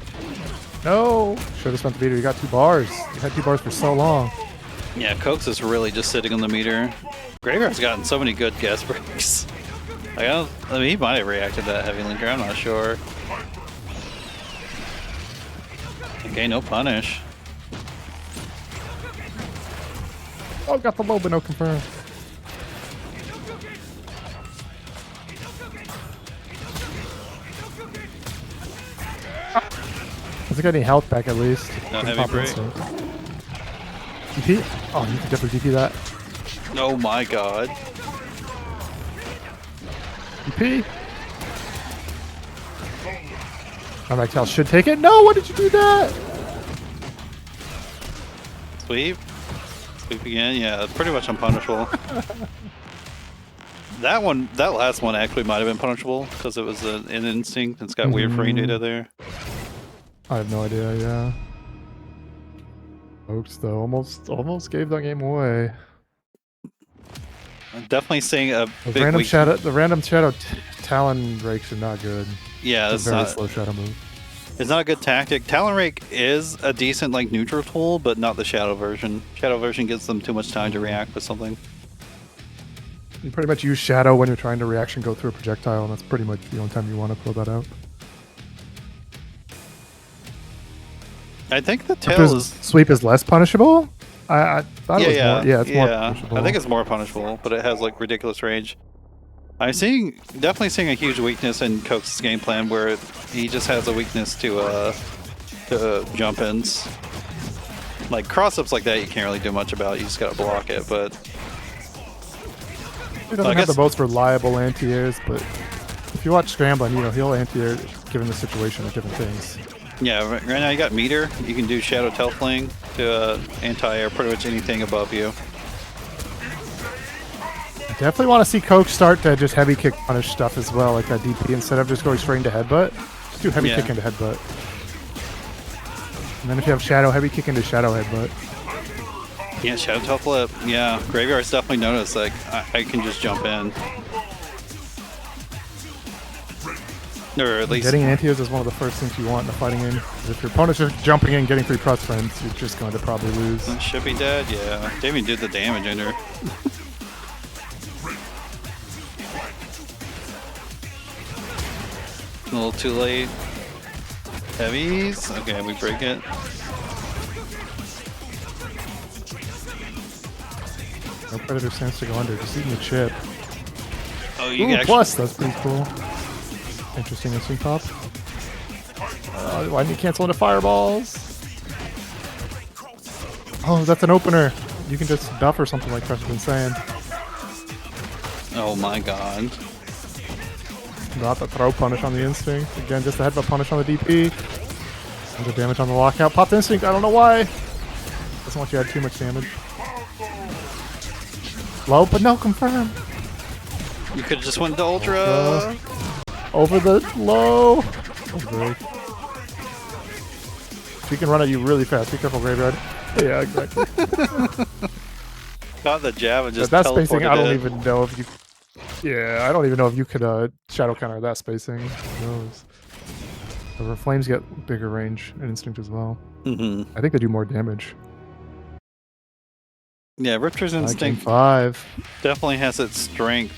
No! Should have spent the meter. You got 2 bars. You had 2 bars for so long. Yeah, Cokes is really just sitting on the meter. Graveyard's gotten so many good guest breaks. Like, I mean, he might have reacted to that heavy linker, I'm not sure. Okay, no punish. Oh, got the low, but no confirm. Does it got any health back at least? No Can heavy pop break. instant. DP? Oh, you can definitely DP that. Oh my god. DP? Cal should take it. No, why did you do that? Sweep. Sweep again. Yeah, that's pretty much unpunishable. That last one actually might have been punishable because it was an instinct. It's got weird frame data there. I have no idea, yeah. Folks, though, almost gave that game away. I'm definitely seeing a The big random weak- shadow, Talon rakes are not good. Yeah, It's it's a very not. slow shadow move. It's not a good tactic. Talon Rake is a decent like neutral tool, but not the Shadow version. Shadow version gives them too much time to react with something. You pretty much use shadow when you're trying to reaction go through a projectile, and that's pretty much the only time you want to pull that out. I think the tail is. Sweep is less punishable. I thought it was Yeah, more. Yeah, it's more punishable. I think it's more punishable, but it has like ridiculous range. I'm definitely seeing a huge weakness in Coke's game plan where he just has a weakness to jump ins. Like cross-ups like that, you can't really do much about. You just gotta block it. But He doesn't have the most reliable anti-airs, but if you watch Scrambling, he'll anti-air given the situation of different things. yeah, right now you got meter. You can do Shadow Tail Fling to anti-air pretty much anything above you. Definitely want to see Coke start to just heavy kick punish stuff as well, like that DP, instead of just going straight into headbutt. Just do heavy kick into headbutt. And then if you have shadow, heavy kick into shadow headbutt. Yeah, Shadow Tail Flip. Yeah, Graveyard's definitely noticed like I can just jump in. Or at least Getting anti-airs is one of the first things you want in a fighting game. 'Cause if your opponent's just jumping in, getting 3 plus frames, you're just going to probably lose. should be dead. Yeah, they even did the damage in her. A little too late. Heavies. Okay, we break it. No predator stands to go under, just eating the chip. Oh, you Ooh, can actually. plus, that's pretty cool. Interesting instant pop. Why didn't you cancel into fireballs? Oh, that's an opener. You can just duff or something like Crush's been saying. Oh my god. Not the throw punish on the instinct. Again, just the headbutt punish on the DP. And the damage on the lockout. Pop the instinct, I don't know why. Doesn't want you to add too much damage. Low, but no, confirm. You could have just went to Ultra. Over the low. Oh, great. She can run at you really fast. Be careful, Graveyard. Yeah, exactly. Got the jab and just That spacing, I don't teleported it. even know if you... Yeah, I don't even know if you could shadow counter that spacing. Who knows? However, flames get bigger range and instinct as well. Mm-hmm. I think they do more damage. Yeah, Riptor's instinct 5. definitely has its strength,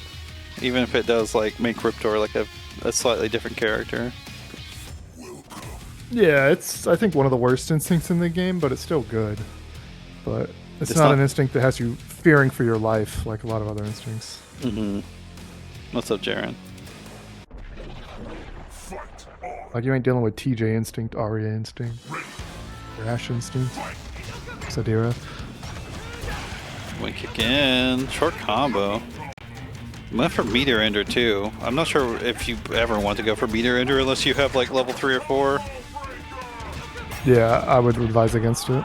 even if it does like make Riptor like a slightly different character. Yeah, it's I think one of the worst instincts in the game, but it's still good. But it's not an instinct that has you fearing for your life like a lot of other instincts. Mm-hmm. What's up, Jaren? Like you ain't dealing with TJ instinct, Arya instinct, Rash instinct, Sadira. We kick in. Short combo. Went for Meteor Ender too. I'm not sure if you ever want to go for Meteor Ender unless you have like level 3 or 4. Yeah, I would advise against it.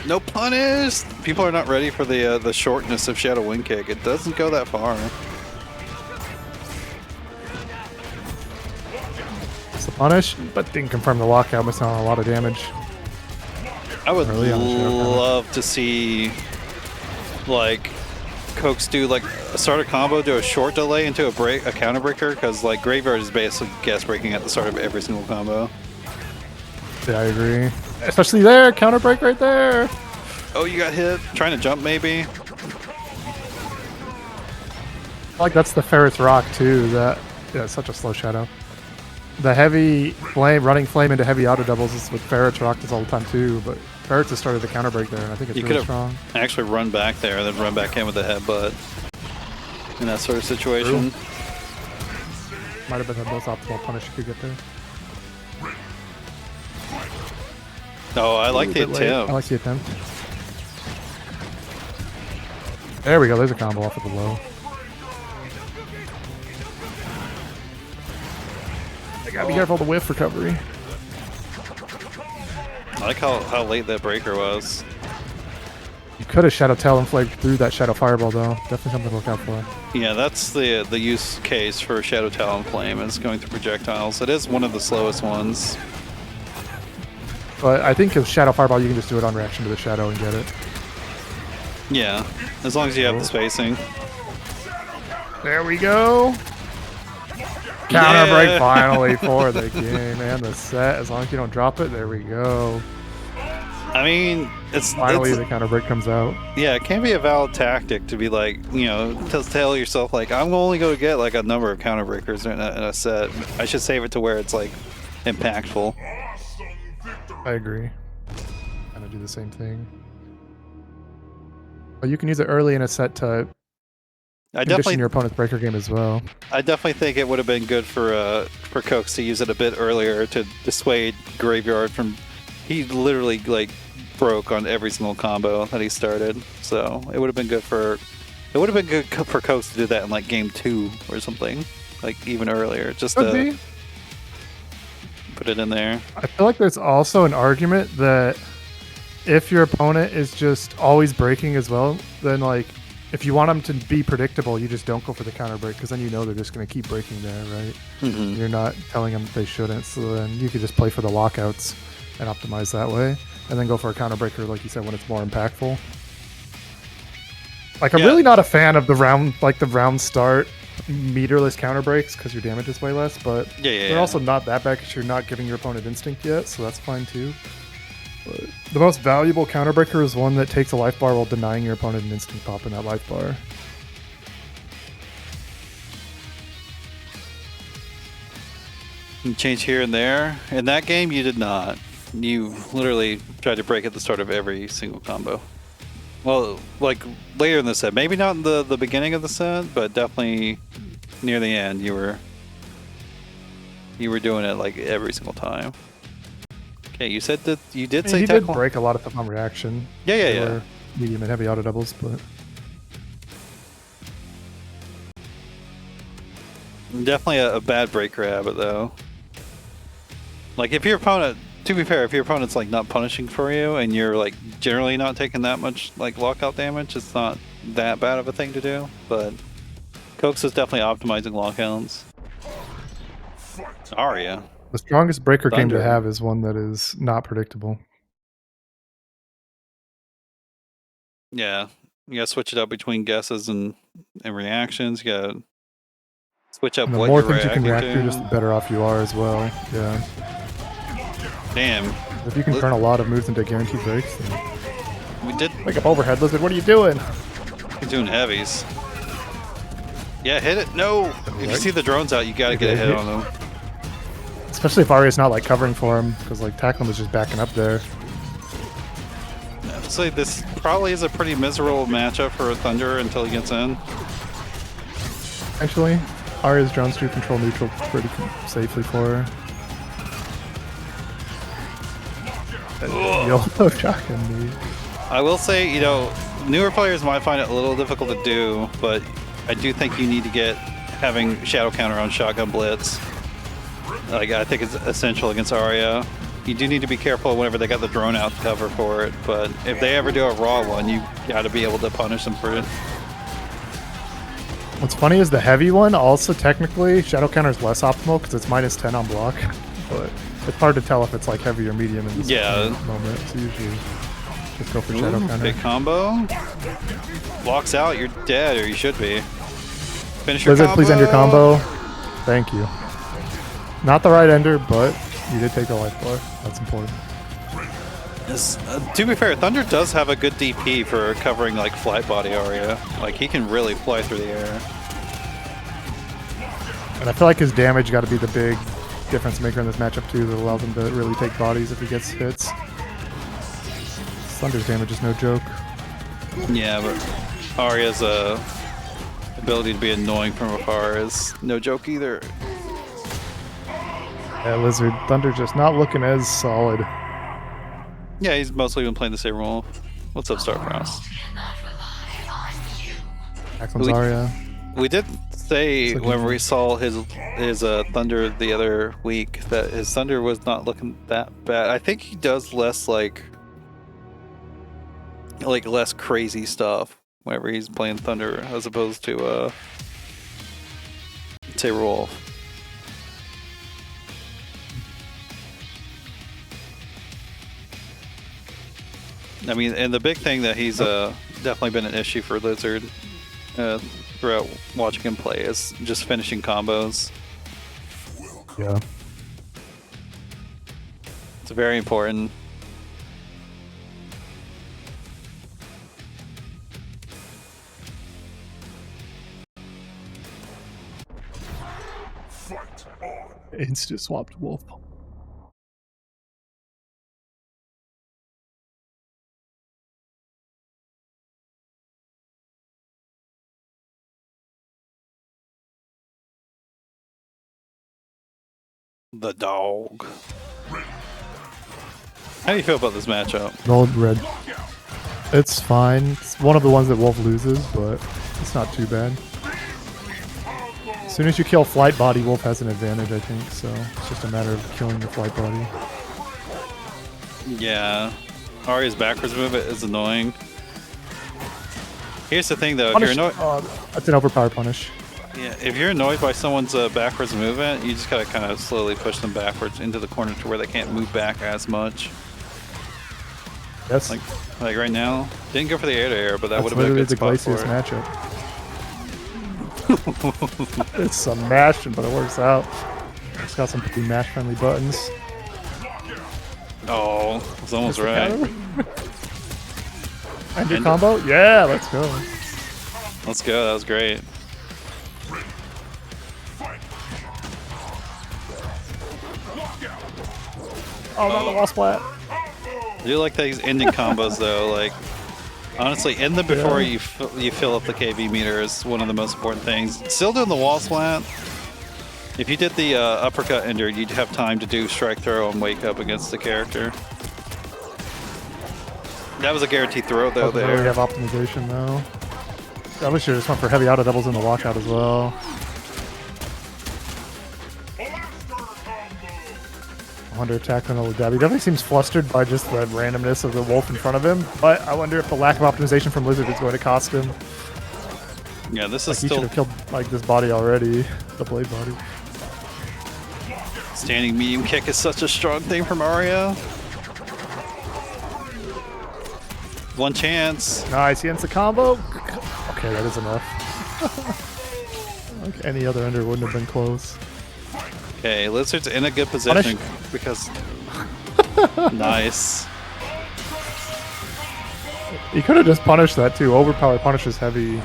No punish! People are not ready for the shortness of Shadow Wind Kick. It doesn't go that far. It's the punish, but didn't confirm the lockout, missing on a lot of damage. I would Early on the Shadow Counter. love to see like Cokes do like start a combo, do a short delay into a counter breaker, because like Graveyard is basically guest breaking at the start of every single combo. Yeah, I agree. Especially there, counter break right there. Oh, you got hit. Trying to jump maybe. Like that's the Ferris Rock too. That yeah, it's such a slow shadow. the heavy flame, running flame into heavy auto doubles is with Ferrets rocked this all the time too, but Ferrets has started the counter break there, and I think it's You really could've strong. actually run back there and then run back in with the headbutt in that sort of situation. Might have been the most optimal punish you could get there. Oh, I like the I attempt. like the attempt. There we go. There's a combo off of the low. I gotta be careful of the whiff recovery. I like how late that breaker was. You could have Shadow Talonflame through that Shadow Fireball though. Definitely something to look out for. Yeah, that's the use case for Shadow Talonflame is going through projectiles. It is one of the slowest ones. But I think with Shadow Fireball you can just do it on reaction to the Shadow and get it. Yeah, as long as you have the spacing. There we go. Counter break finally for the game and the set. As long as you don't drop it, there we go. I mean, Finally the counter break comes out. Yeah, it can be a valid tactic to be like, you know, to tell yourself like, I'm only going to get like a number of counter breakers in a set. I should save it to where it's like impactful. I agree. Kind of do the same thing. But you can use it early in a set to condition your opponent's breaker game as well. I definitely think it would have been good for Cokes to use it a bit earlier to dissuade Graveyard from. He literally like broke on every single combo that he started, so it would have been good for. It would have been good for Cokes to do that in like game 2 or something, like even earlier, just to put it in there. I feel like there's also an argument that if your opponent is just always breaking as well, then like if you want them to be predictable, you just don't go for the counter break because then you know they're just going to keep breaking there, right? Mm-hmm. You're not telling them that they shouldn't, so then you could just play for the lockouts and optimize that way, and then go for a counter breaker, like you said, when it's more impactful. Like I'm really not a fan of the round start meterless counter breaks because your damage is way less, but they're also not that bad because you're not giving your opponent instinct yet, so that's fine too. But the most valuable counter breaker is one that takes a life bar while denying your opponent an instant pop in that life bar. You change here and there. In that game, you did not. You literally tried to break at the start of every single combo. Well, like later in the set, maybe not in the beginning of the set, but definitely near the end, you were doing it like every single time. Okay, you said that you did say you did break a lot of stuff on reaction. Yeah. Medium and heavy auto doubles, but definitely a bad breaker habit though. Like if your opponent, to be fair, if your opponent's like not punishing for you and you're like generally not taking that much like lockout damage, it's not that bad of a thing to do. But Cokes is definitely optimizing lockouts. Arya. The strongest breaker game Thunder. to have is one that is not predictable. Yeah, you gotta switch it up between guesses and reactions. You gotta switch up And the what more you're things you can reacting react to, to. just the better off you are as well. Yeah. Damn. If you can turn a lot of moves into guaranteed breaks, then We did. wake up overhead lizard. What are you doing? He's doing heavies. Yeah, hit it. No. If you see the drones out, you gotta get a hit on them. Especially if Arya's not like covering for him, because like Tacklen was just backing up there. So this probably is a pretty miserable matchup for Thunder until he gets in. Actually, Arya's drones do control neutral pretty safely for her. YOLO shotgun me. I will say, you know, newer players might find it a little difficult to do, but I do think you need to get having shadow counter on shotgun blitz. Like I think it's essential against Arya. You do need to be careful whenever they got the drone out to cover for it, but if they ever do a raw one, you got to be able to punish them for it. What's funny is the heavy one also technically shadow counter is less optimal because it's -10 on block, but it's hard to tell if it's like heavy or medium in this moment. So usually just go for shadow counter. Big combo. Blocks out, you're dead, or you should be. Finish your Lizard, combo. please end your combo. Thank you. Not the right ender, but you did take a life bar. That's important. To be fair, Thunder does have a good DP for covering like flight body Arya. Like he can really fly through the air. And I feel like his damage got to be the big difference maker in this matchup too that allows him to really take bodies if he gets hits. Thunder's damage is no joke. Yeah, but Arya's ability to be annoying from afar is no joke either. Yeah, Lizard. Thunder just not looking as solid. Yeah, he's mostly been playing the same role. What's up, Starfrost? Axon's Arya. We did say Looking when good. we saw his Thunder the other week that his Thunder was not looking that bad. I think he does less like less crazy stuff whenever he's playing Thunder as opposed to say Rolf. I mean, and the big thing that he's definitely been an issue for Lizard throughout watching him play is just finishing combos. Yeah. It's very important. Insta swapped Wolf. The dog. How do you feel about this matchup? Gold, red. It's fine. It's one of the ones that Wolf loses, but it's not too bad. As soon as you kill Flight Body, Wolf has an advantage, I think, so it's just a matter of killing the Flight Body. Yeah. Arya's backwards movement is annoying. Here's the thing though, Punish. if you're annoyed, That's an overpowered punish. yeah, if you're annoyed by someone's backwards movement, you just gotta kind of slowly push them backwards into the corner to where they can't move back as much. Yes. Like right now, didn't go for the air, but that That's would have been a literally good the spot for Glacius it. matchup. It's some mashing, but it works out. It's got some pretty mash-friendly buttons. Oh, I was almost right. And your combo? Yeah, let's go. Let's go. That was great. Oh, not the wall splat. I do like these ending combos though. Like honestly, end them before you fill up the KV meter is one of the most important things. Still doing the wall slant. If you did the uppercut ender, you'd have time to do strike throw and wake up against the character. That was a guaranteed throw though. We There. have optimization though. I wish you just went for heavy auto doubles in the lockout as well. Under attack on the dab. He definitely seems flustered by just the randomness of the wolf in front of him, but I wonder if the lack of optimization from Lizard is going to cost him. Yeah, this Like is he should still have killed like this body already, the blade body. standing medium kick is such a strong thing from Arya. One chance. Nice, he ends the combo. Okay, that is enough. Like any other ender wouldn't have been close. Okay, Lizard's in a good position because nice. He could have just punished that too. Overpowered punishes heavy.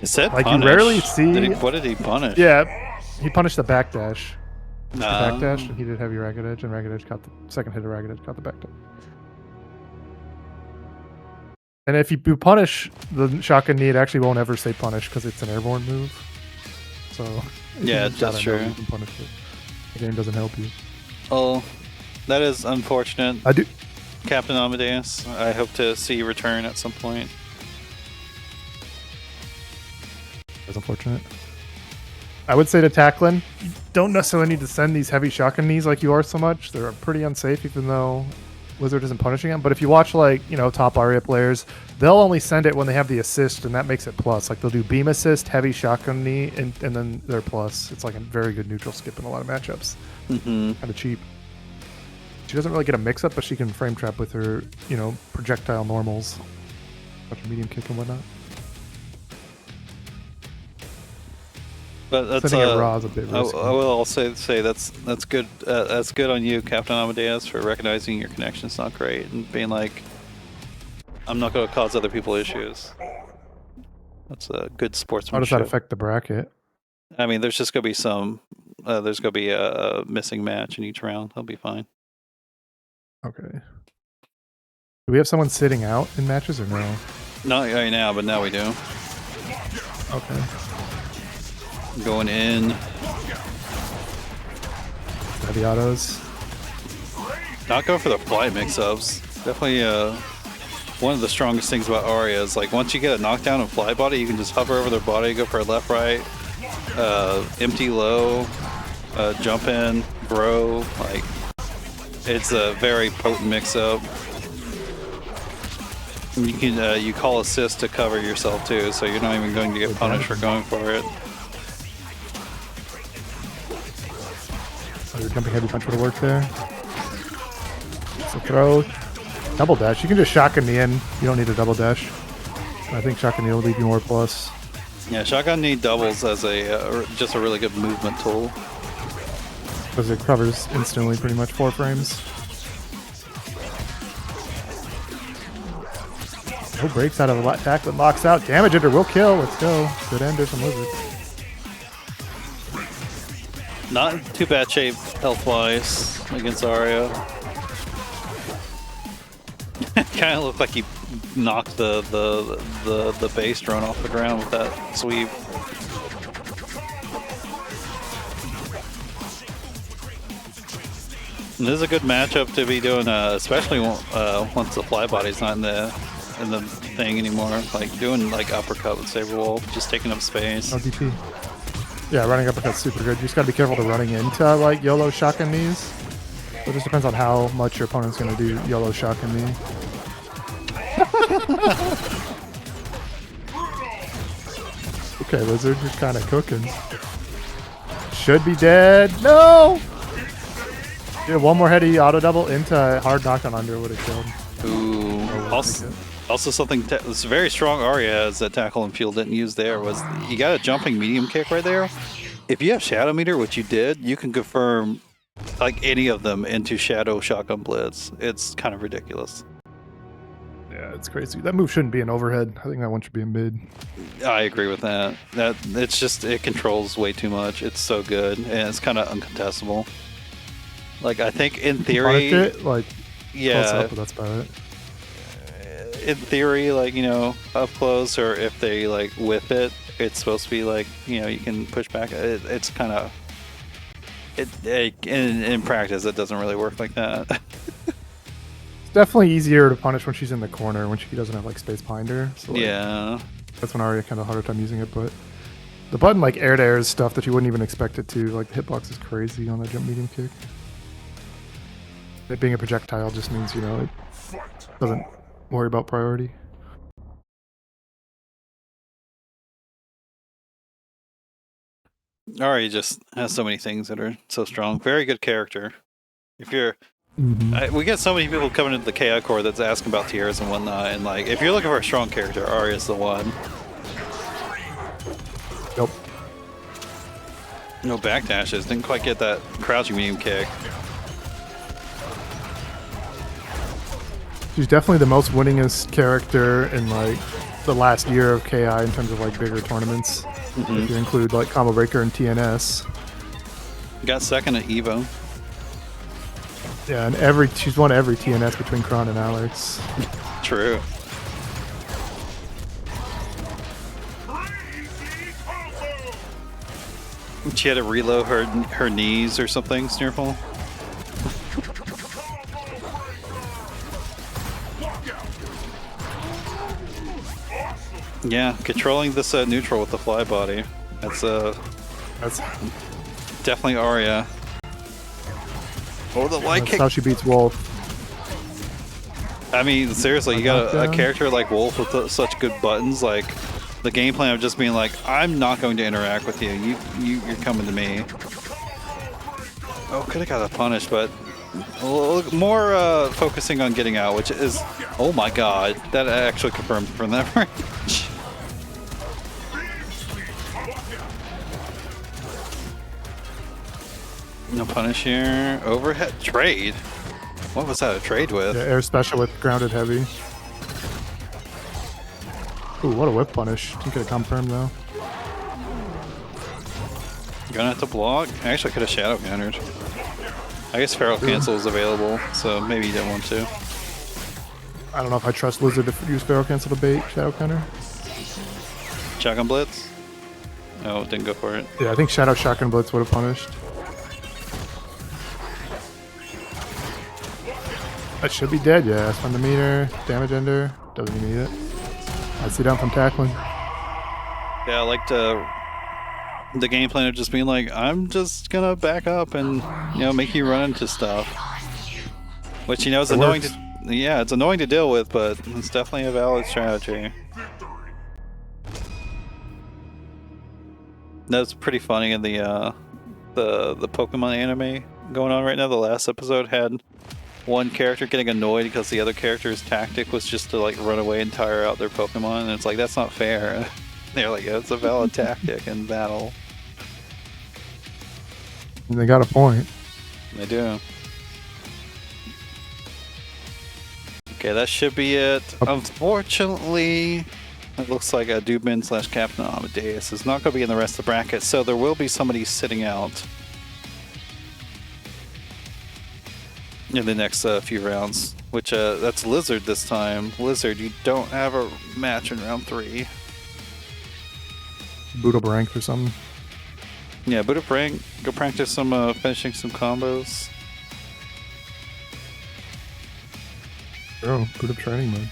It said Like, you punish. rarely see- What did he punish? Yeah, he punished the backdash. Nah. Backdash, and he did heavy ragged edge, and ragged edge caught the second hit of ragged edge, caught the backdash. And if you punish the shotgun knee, it actually won't ever say punish because it's an airborne move. So Yeah, you just gotta that's know true. you can punish it. The game doesn't help you. Oh, that is unfortunate. I do. Captain Amadeus, I hope to see you return at some point. That's unfortunate. I would say to Tacklin, you don't necessarily need to send these heavy shotgun knees like you are so much. They're pretty unsafe, even though Wizard isn't punishing them. But if you watch, like, you know, top Arya players, they'll only send it when they have the assist, and that makes it plus. Like, they'll do beam assist, heavy shotgun knee, and then they're plus. It's like a very good neutral skip in a lot of matchups. Mm-hmm. Kind of cheap. She doesn't really get a mix-up, but she can frame trap with her, you know, projectile normals. Bunch of medium kick and whatnot. But that's Sending it raw is a bit I risky. will also say that's good. That's good on you, Captain Amadeus, for recognizing your connection's not great and being like, I'm not going to cause other people issues. That's a good How sportsmanship. does that affect the bracket? I mean, there's just going to be some there's going to be a missing match in each round. He'll be fine. Okay. Do we have someone sitting out in matches or no? Not right now, but now we do. Okay. Going in. Heavy autos. Not go for the fly mix-ups. Definitely one of the strongest things about Arya is like once you get a knockdown and fly body, you can just hover over their body, go for a left, right, empty low, jump in, bro. Like it's a very potent mix-up. You can you call assist to cover yourself too, so you're not even going to get punished for going for it. Oh, your jumping heavy punch would have worked there. So throw, double dash. You can just shotgun me in. You don't need a double dash. I think shotgun knee will leave you more plus. Yeah, shotgun knee doubles as a just a really good movement tool. Because it covers instantly, pretty much 4 frames. No breaks out of the attack that locks out. Damage ender will kill. Let's go. Good ender from Lizard. Not in too bad shape health-wise against Arya. Kind of looked like he knocked the base drone off the ground with that sweep. And this is a good matchup to be doing, especially once the fly body's not in the thing anymore. Like doing like uppercut with Saberwolf, just taking up space. No DP. Yeah, running uppercut's super good. You just gotta be careful to running into like YOLO shotgun knees. It just depends on how much your opponent's gonna do YOLO shotgun knee. Okay, Lizard, you're kind of cooking. Should be dead. No! Yeah, one more heady auto double into hard knockdown under would have killed. Ooh. Also something that's very strong Arya has that Tackle and Fuel didn't use there was you got a jumping medium kick right there. If you have Shadow Meter, which you did, you can confirm like any of them into Shadow Shotgun Blitz. It's kind of ridiculous. Yeah, it's crazy. That move shouldn't be an overhead. I think that one should be a mid. I agree with that. It's just it controls way too much. It's so good and it's kind of uncontestable. Like I think in theory, it, like yeah, close up, but that's about it. In theory, like, you know, up close, or if they like whip it, it's supposed to be like, you know, you can push back. It's kind of in practice, it doesn't really work like that. It's definitely easier to punish when she's in the corner when she doesn't have like space behind her. So, like, yeah, that's when Arya kind of harder time using it. But the button like air to air is stuff that you wouldn't even expect it to. Like the hitbox is crazy on that jump medium kick. It being a projectile just means, you know, it doesn't worry about priority. Ari just has so many things that are so strong. Very good character. If you're, we get so many people coming into the KI core that's asking about tiers and whatnot, and like, if you're looking for a strong character, Arya's the one. Nope. No backdashes. Didn't quite get that crouching medium kick. She's definitely the most winningest character in like the last year of KI in terms of like bigger tournaments. If you include like Combo Breaker and TNS. Got second at Evo. Yeah, and she's won every TNS between Kron and Alex. True. She had to reload her knees or something, Sneerful. Yeah, controlling this neutral with the fly body. That's definitely Arya. Oh, the light That's kick. how she beats Wolf. I mean, seriously, you got a character like Wolf with such good buttons. Like the game plan of just being like, I'm not going to interact with you. You're coming to me. Oh, could have got a punish, but a little more focusing on getting out, which is, oh my god, that actually confirmed from that range. No punish here. Overhead trade. What was that a trade with? Yeah, air special with grounded heavy. Ooh, what a whip punish. Didn't get a confirm though. Gonna have to block. I actually could have shadow countered. I guess Feral Cancel is available, so maybe you didn't want to. I don't know if I trust Lizard to use Feral Cancel to bait Shadow Counter. Shotgun Blitz? Oh, didn't go for it. Yeah, I think Shadow Shotgun Blitz would have punished. That should be dead, yeah. Spend the meter, damage ender. Doesn't even need it. I see down from tackling. Yeah, I liked the game plan of just being like, I'm just gonna back up and make you run into stuff. Which is annoying to it's annoying to deal with, but it's definitely a valid strategy. That's pretty funny in the Pokemon anime going on right now. The last episode had one character getting annoyed because the other character's tactic was just to like run away and tire out their Pokemon, and it's like, that's not fair. They're like, yeah, it's a valid tactic in battle. And they got a point. They do. Okay, that should be it. Unfortunately, it looks like a Dubin / Captain Amadeus is not going to be in the rest of the bracket, so there will be somebody sitting out in the next few rounds, which that's Lizard this time. Lizard, you don't have a match in round 3. Boot up rank or something. Yeah, boot up rank. Go practice some finishing some combos. Oh, boot up training mode.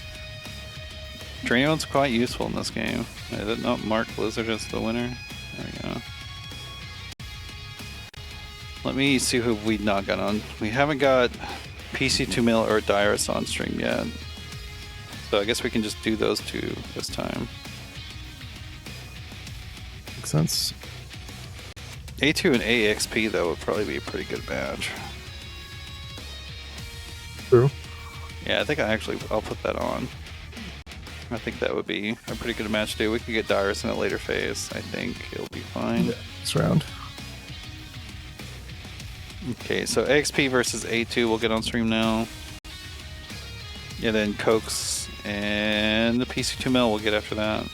Training mode's quite useful in this game. I did not mark Lizard as the winner. There we go. Let me see who we've not got on. We haven't got PC2Mil or Dirus on stream yet. So I guess we can just do those two this time. Makes sense. Ayetu and AXP though would probably be a pretty good match. True. Yeah, I think I'll put that on. I think that would be a pretty good match to do. We could get Dirus in a later phase. I think it'll be fine. Yeah, this round. Okay, so AXP versus Ayetu will get on stream now. And then Cokes and the PC2Mil will get after that.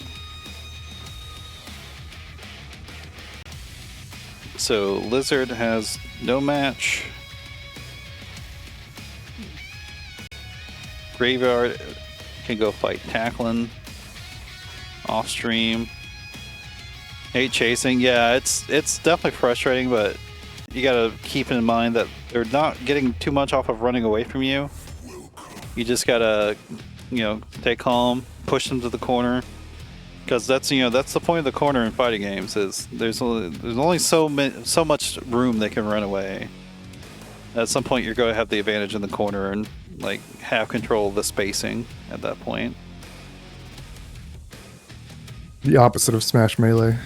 So Lizard has no match. Graveyard can go fight Tackling off stream. Hate chasing, yeah, it's definitely frustrating, but you gotta keep in mind that they're not getting too much off of running away from you. You just gotta, stay calm, push them to the corner, because that's the point of the corner in fighting games. Is there's only so much room they can run away. At some point, you're going to have the advantage in the corner and like have control of the spacing at that point. The opposite of Smash Melee.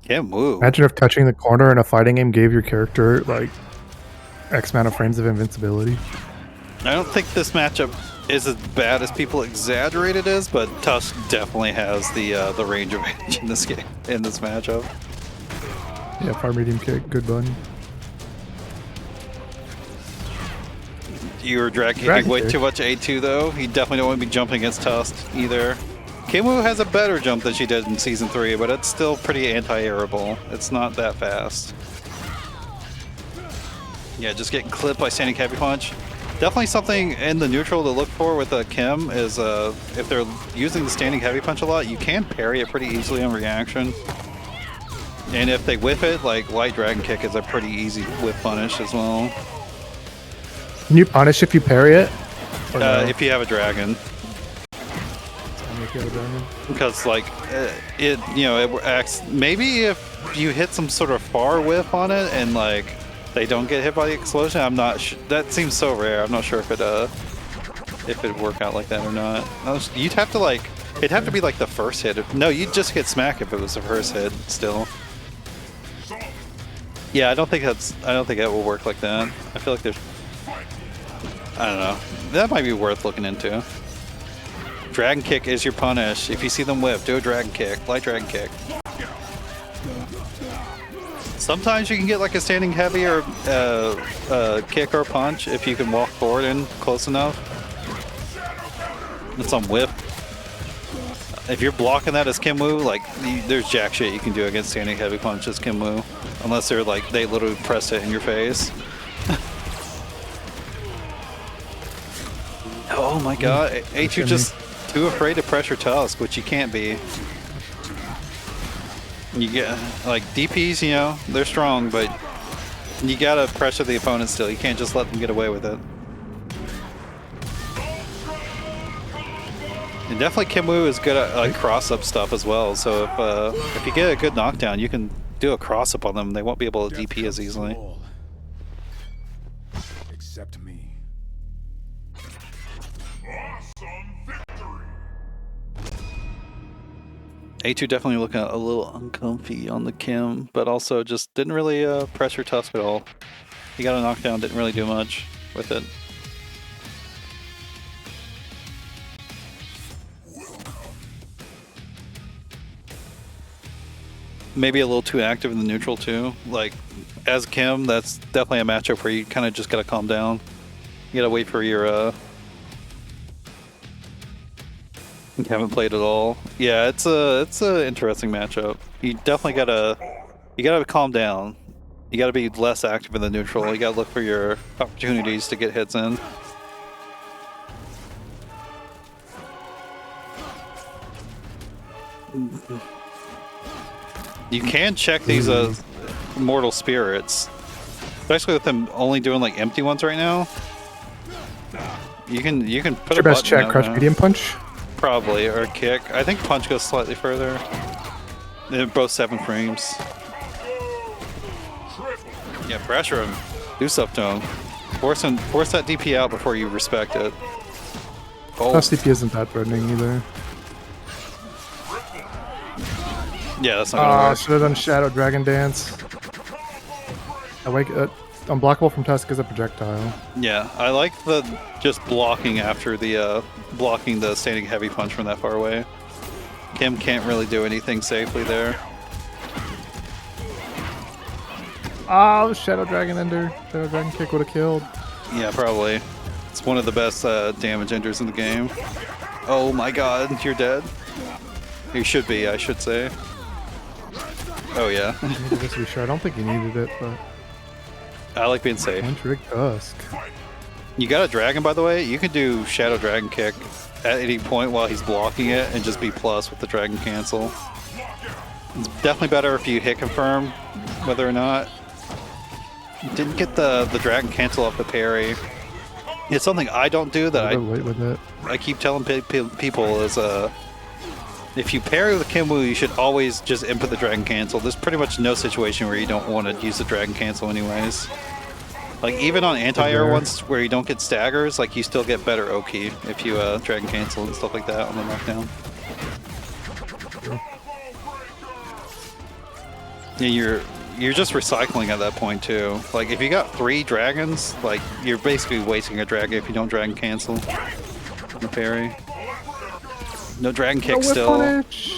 Can't move. Imagine if touching the corner in a fighting game gave your character like X amount of frames of invincibility. I don't think this matchup is as bad as people exaggerate it is, but Tusk definitely has the range advantage in this game, in this matchup. Yeah, fire medium kick, good button. You were drag kicking way too much A2 though. You definitely don't want to be jumping against Tusk either. Kimu has a better jump than she did in Season 3, but it's still pretty anti-airable. It's not that fast. Yeah, just getting clipped by standing heavy punch. Definitely something in the neutral to look for with Kim is if they're using the standing heavy punch a lot, you can parry it pretty easily on reaction. And if they whiff it, like light dragon kick is a pretty easy whiff punish as well. Can you punish if you parry it? Or no? If you have a dragon. Because like it acts, maybe if you hit some sort of far whiff on it and like they don't get hit by the explosion, I'm not sure. That seems so rare. I'm not sure if it'd work out like that or not. You'd have to like, it'd have to be like the first hit. No, you'd just get smacked if it was the first hit still. Yeah, I don't think it will work like that. I feel like there's, I don't know. That might be worth looking into. Dragon kick is your punish. If you see them whip, do a dragon kick, light dragon kick. Sometimes you can get like a standing heavy or kick or punch if you can walk forward in close enough. It's on whip. If you're blocking that as Kimwoo, like there's jack shit you can do against standing heavy punch as Kimwoo, unless they're like they literally press it in your face. Oh my god, Ayetu just too afraid to pressure Tusk, which you can't be. You get like DPs, you know, they're strong, but you gotta pressure the opponent still. You can't just let them get away with it. And definitely Kimwoo is good at like cross-up stuff as well. So if you get a good knockdown, you can do a cross-up on them. They won't be able to DP as easily. Except me. Ayetu definitely looking a little uncomfy on the Kim, but also just didn't really pressure Tusk at all. He got a knockdown, didn't really do much with it. Maybe a little too active in the neutral too. Like as Kim, that's definitely a matchup where you kind of just gotta calm down. You gotta wait for your You haven't played at all. Yeah, it's a interesting matchup. You definitely gotta calm down. You gotta be less active in the neutral. You gotta look for your opportunities to get hits in. You can check these mortal spirits, especially with them only doing like empty ones right now. You can put Your a best button check, out crush now. medium punch. Probably, or kick. I think punch goes slightly further. They're both 7 frames. Yeah, pressure him. Do stuff to him. Force that DP out before you respect it. Oh, Plus DP isn't that threatening either. yeah, that's not gonna work. Should have done Shadow Dragon Dance. Unblockable from Tusk is a projectile. Yeah, I like the just blocking after the blocking the standing heavy punch from that far away. Kim can't really do anything safely there. Oh, Shadow Dragon Ender. Shadow Dragon Kick would have killed. Yeah, probably. It's one of the best damage enders in the game. Oh my god, you're dead. You should be, I should say. Oh yeah. Just to be sure, I don't think he needed it, but I like being safe. one trick Tusk. You got a dragon, by the way. You can do Shadow Dragon Kick at any point while he's blocking it and just be plus with the Dragon Cancel. It's definitely better if you hit confirm whether or not. Didn't get the Dragon Cancel off the parry. It's something I don't do that Wait with it. I keep telling people is if you parry with Kimwoo, you should always just input the Dragon Cancel. There's pretty much no situation where you don't want to use the Dragon Cancel anyways. Like even on anti-air ones where you don't get staggers, like you still get better Oki if you Dragon Cancel and stuff like that on the knockdown. Yeah, you're just recycling at that point too. Like if you got 3 dragons, like you're basically wasting a dragon if you don't Dragon Cancel the parry. No Dragon Kick still. Punish.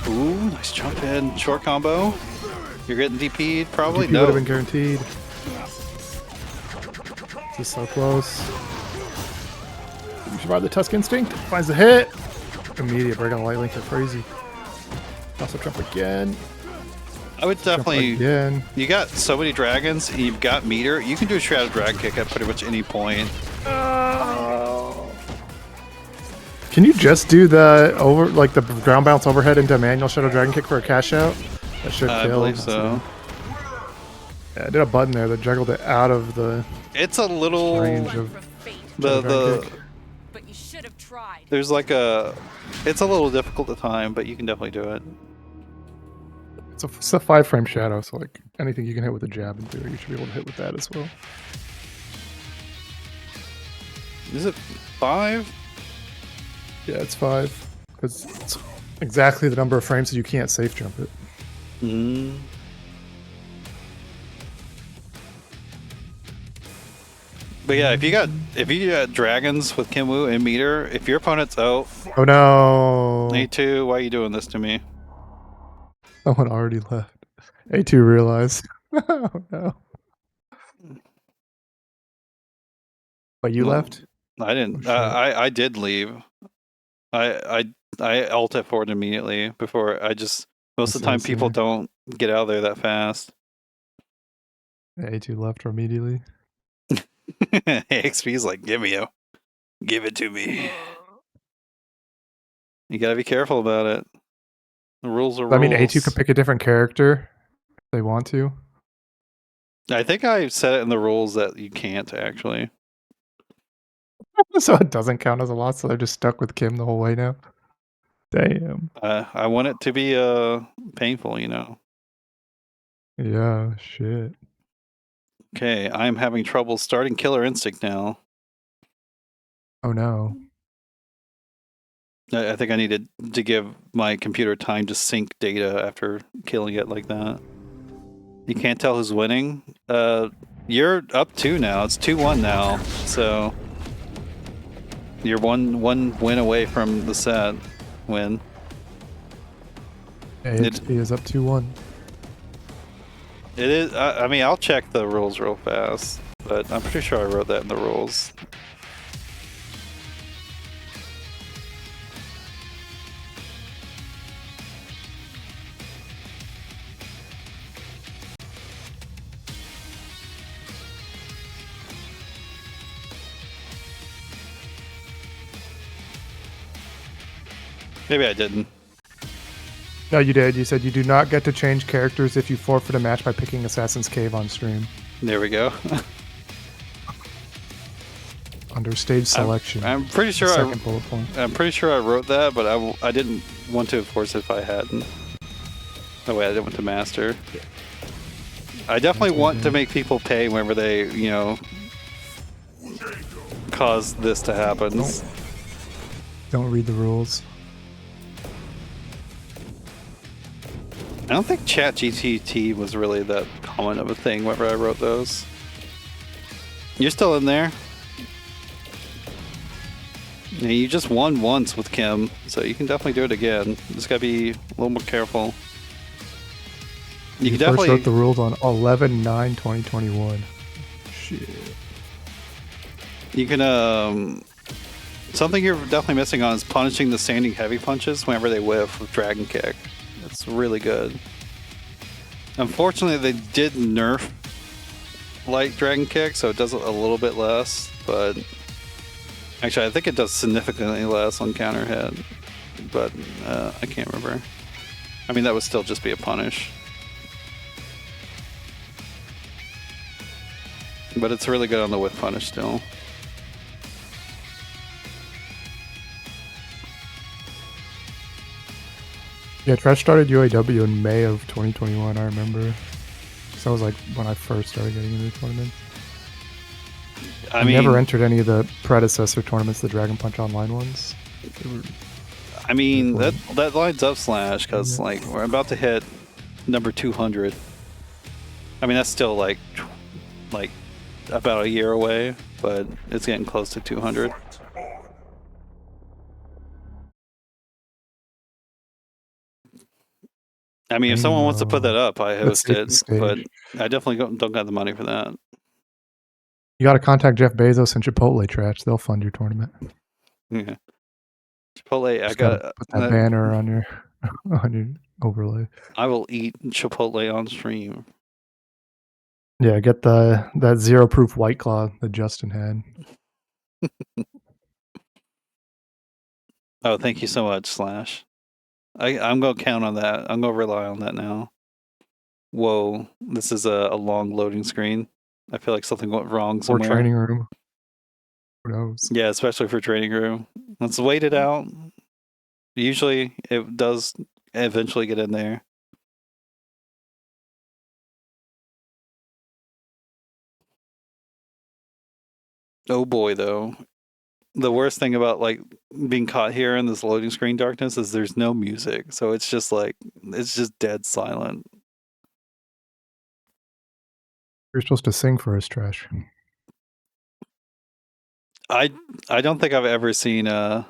Ooh, nice jump in. Short combo. You're getting DP'd probably? DP No. would have been guaranteed. This is so close. You survive the Tusk Instinct. Finds the hit. Immediate break on the light link are crazy. Also jump again. I would definitely. Again. You got so many dragons, and you've got meter. You can do a Shadow Dragon Kick at pretty much any point. Can you just do the ground bounce overhead into manual Shadow Dragon Kick for a cash out? That should kill. I believe so. Yeah, I did a button there that juggled it out of the It's a little. range of The Dragon Kick. But you should have tried. there's like a. It's a little difficult to time, but you can definitely do it. It's a 5-frame shadow, so like anything you can hit with a jab in theory, you should be able to hit with that as well. Is it 5? Yeah, it's 5 because it's exactly the number of frames that you can't safe jump it. Mm. But yeah, if you got dragons with Kimwoo and meter, if your opponent's Oh no! A2, why are you doing this to me? Someone already left. A2 realized. Oh no. But you No, left? I didn't. Oh, shit. I did leave. I alt F4'd immediately before. Most of the time people don't get out of there that fast. Ayetu left immediately. XP's like, give it to me. You gotta be careful about it. The rules are rules. I mean, Ayetu could pick a different character if they want to. I think I set it in the rules that you can't actually. So it doesn't count as a loss, so they're just stuck with Kim the whole way now. Damn. I want it to be painful, you know. Yeah, shit. Okay, I'm having trouble starting Killer Instinct now. Oh no. I think I needed to give my computer time to sync data after killing it like that. You can't tell who's winning. You're up 2 now. It's 2-1 now. So you're one win away from the set win. AXP is up 2-1. It is. I mean, I'll check the rules real fast, but I'm pretty sure I wrote that in the rules. Maybe I didn't. No, you did. You said you do not get to change characters if you forfeit a match by picking Assassin's Cave on stream. There we go. Under stage selection. I'm pretty sure Second bullet point. I'm pretty sure I wrote that, but I didn't want to enforce it if I hadn't. No way, I didn't want to master. I definitely want to make people pay whenever they, you know, cause this to happen. Don't read the rules. I don't think ChatGPT was really that common of a thing whenever I wrote those. You're still in there. Yeah, you just won once with Kim, so you can definitely do it again. Just gotta be a little more careful. You can definitely first wrote the rules on 11/9/2021. Shit. You can something you're definitely missing on is punishing the standing heavy punches whenever they whiff with Dragon Kick. It's really good. Unfortunately, they did nerf light Dragon Kick, so it does a little bit less, but actually I think it does significantly less on counter hit, but I can't remember. I mean, that would still just be a punish. But it's really good on the whiff punish still. Yeah, Trash started UAW in May of 2021, I remember. So that was like when I first started getting into the tournament. I never entered any of the predecessor tournaments, the Dragon Punch Online ones. I mean, that lines up Slash, because like we're about to hit number 200. I mean, that's still like about a year away, but it's getting close to 200. I mean, if someone wants to put that up, I host it, but I definitely don't got the money for that. You got to contact Jeff Bezos and Chipotle Trash. They'll fund your tournament. Yeah. Chipotle, I got to put that banner on your overlay. I will eat Chipotle on stream. Yeah, get that zero proof White Claw that Justin had. Oh, thank you so much, Slash. I'm going to count on that. I'm going to rely on that now. Whoa, this is a long loading screen. I feel like something went wrong somewhere. Or training room. Who knows? Yeah, especially for training room. Let's wait it out. Usually it does eventually get in there. Oh boy, though. The worst thing about like being caught here in this loading screen darkness is there's no music. So it's just like, it's just dead silent. You're supposed to sing for us, Trash. I don't think I've ever seen I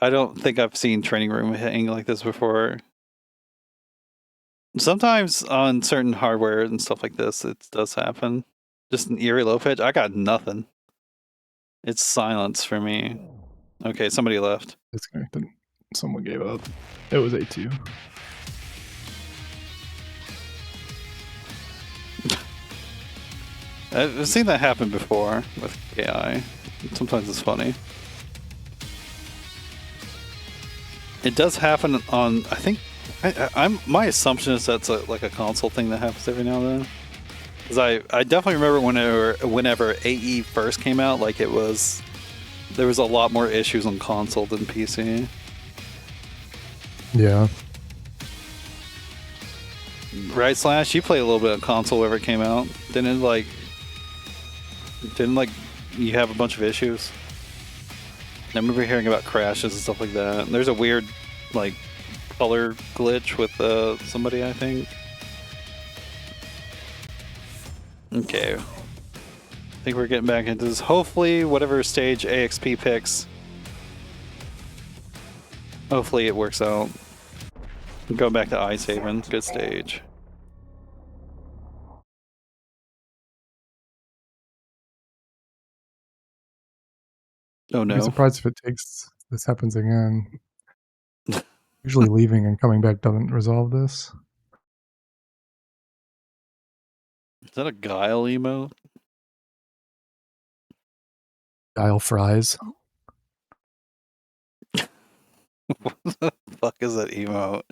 don't think I've seen training room hitting like this before. Sometimes on certain hardware and stuff like this, it does happen. Just an eerie low pitch. I got nothing. It's silence for me. Okay, somebody left. Disconnected. Someone gave up. It was Ayetu. I've seen that happen before with AI. Sometimes it's funny. It does happen on. I think. I'm. My assumption is that's like a console thing that happens every now and then. Because I definitely remember whenever AE first came out, like there was a lot more issues on console than PC. Yeah. Right, Slash? You played a little bit of console whenever it came out. Didn't you have a bunch of issues? I remember hearing about crashes and stuff like that. And there's a weird like color glitch with somebody, I think. Okay. I think we're getting back into this. Hopefully, whatever stage AXP picks, hopefully it works out. Going back to Ice Haven. Good stage. Oh I'd be no. surprised if it takes this happens again. Usually leaving and coming back doesn't resolve this. Is that a Guile emote? Dial fries. What the fuck is that emote?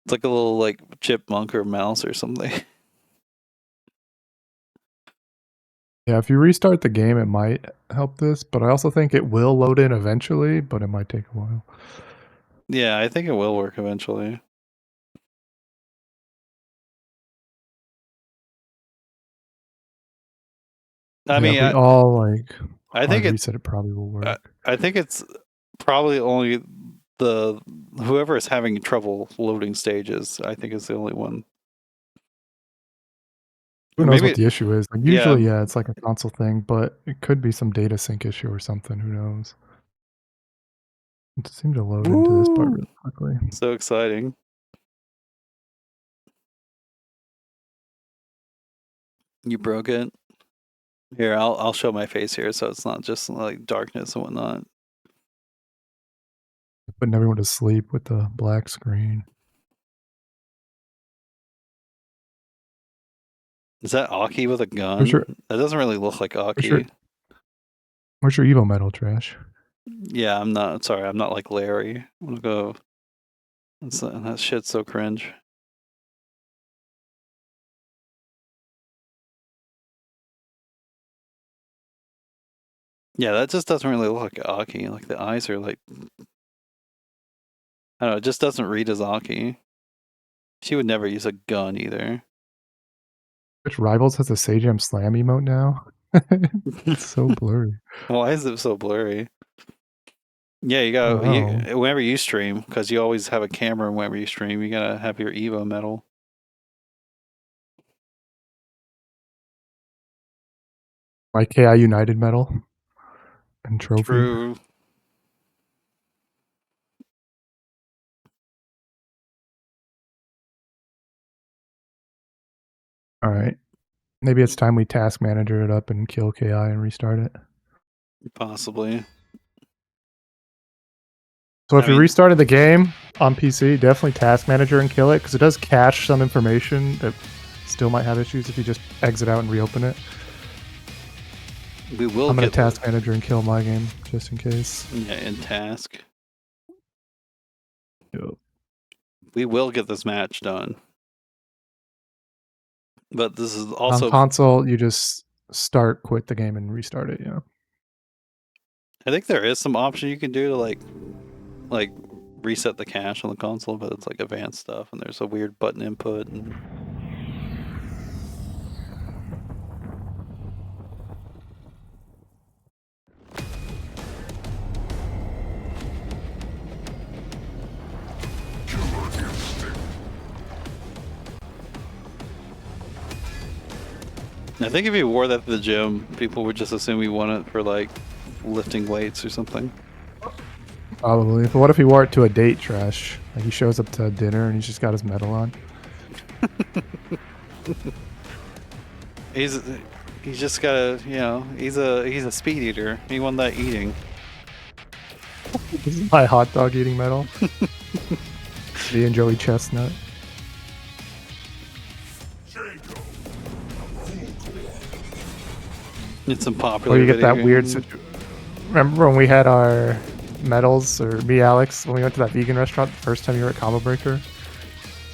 It's like a little like chipmunk or mouse or something. Yeah, if you restart the game, it might help this, but I also think it will load in eventually, but it might take a while. Yeah, I think it will work eventually. I mean, if we all like I think reset, it probably will work. I think it's probably only the whoever is having trouble loading stages. I think is the only one. Who knows what the issue is? Like usually, yeah, it's like a console thing, but it could be some data sync issue or something. Who knows? It seemed to load into this part really quickly. So exciting. You broke it. Here, I'll show my face here, so it's not just like darkness and whatnot. Putting everyone to sleep with the black screen. Is that Aki with a gun? That doesn't really look like Aki. Where's your Evo medal, Trash? Yeah, I'm not. Sorry, I'm not like Larry. I'm gonna go. That shit's so cringe. Yeah, that just doesn't really look like Aki. Like the eyes are like, I don't know. It just doesn't read as Aki. She would never use a gun either. Which Rivals has a Sajam Slam emote now? It's so blurry. Why is it so blurry? Yeah, you gotta, whenever you stream, because you always have a camera whenever you stream, you gotta have your Evo medal. My KI United medal and trophy. True. All right. Maybe it's time we task manager it up and kill KI and restart it. Possibly. So if you restarted the game on PC, definitely task manager and kill it, because it does cache some information that still might have issues if you just exit out and reopen it. We will. I'm gonna task manager and kill my game just in case. Yeah, in task. Yep. We will get this match done. But this is also on console. You just quit the game and restart it. Yeah. I think there is some option you can do to like reset the cache on the console, but it's like advanced stuff, and there's a weird button input. And I think if you wore that to the gym, people would just assume you won it for like lifting weights or something. Probably. But what if he wore it to a date, Trash? Like he shows up to dinner and he's just got his medal on. He's just gotta, he's a speed eater. He won that eating. This is my hot dog eating medal. Me and Joey Chestnut. It's some popular. Or you get video that weird. game. Remember when we had our medals, or me, Alex, when we went to that vegan restaurant the first time you were at Combo Breaker?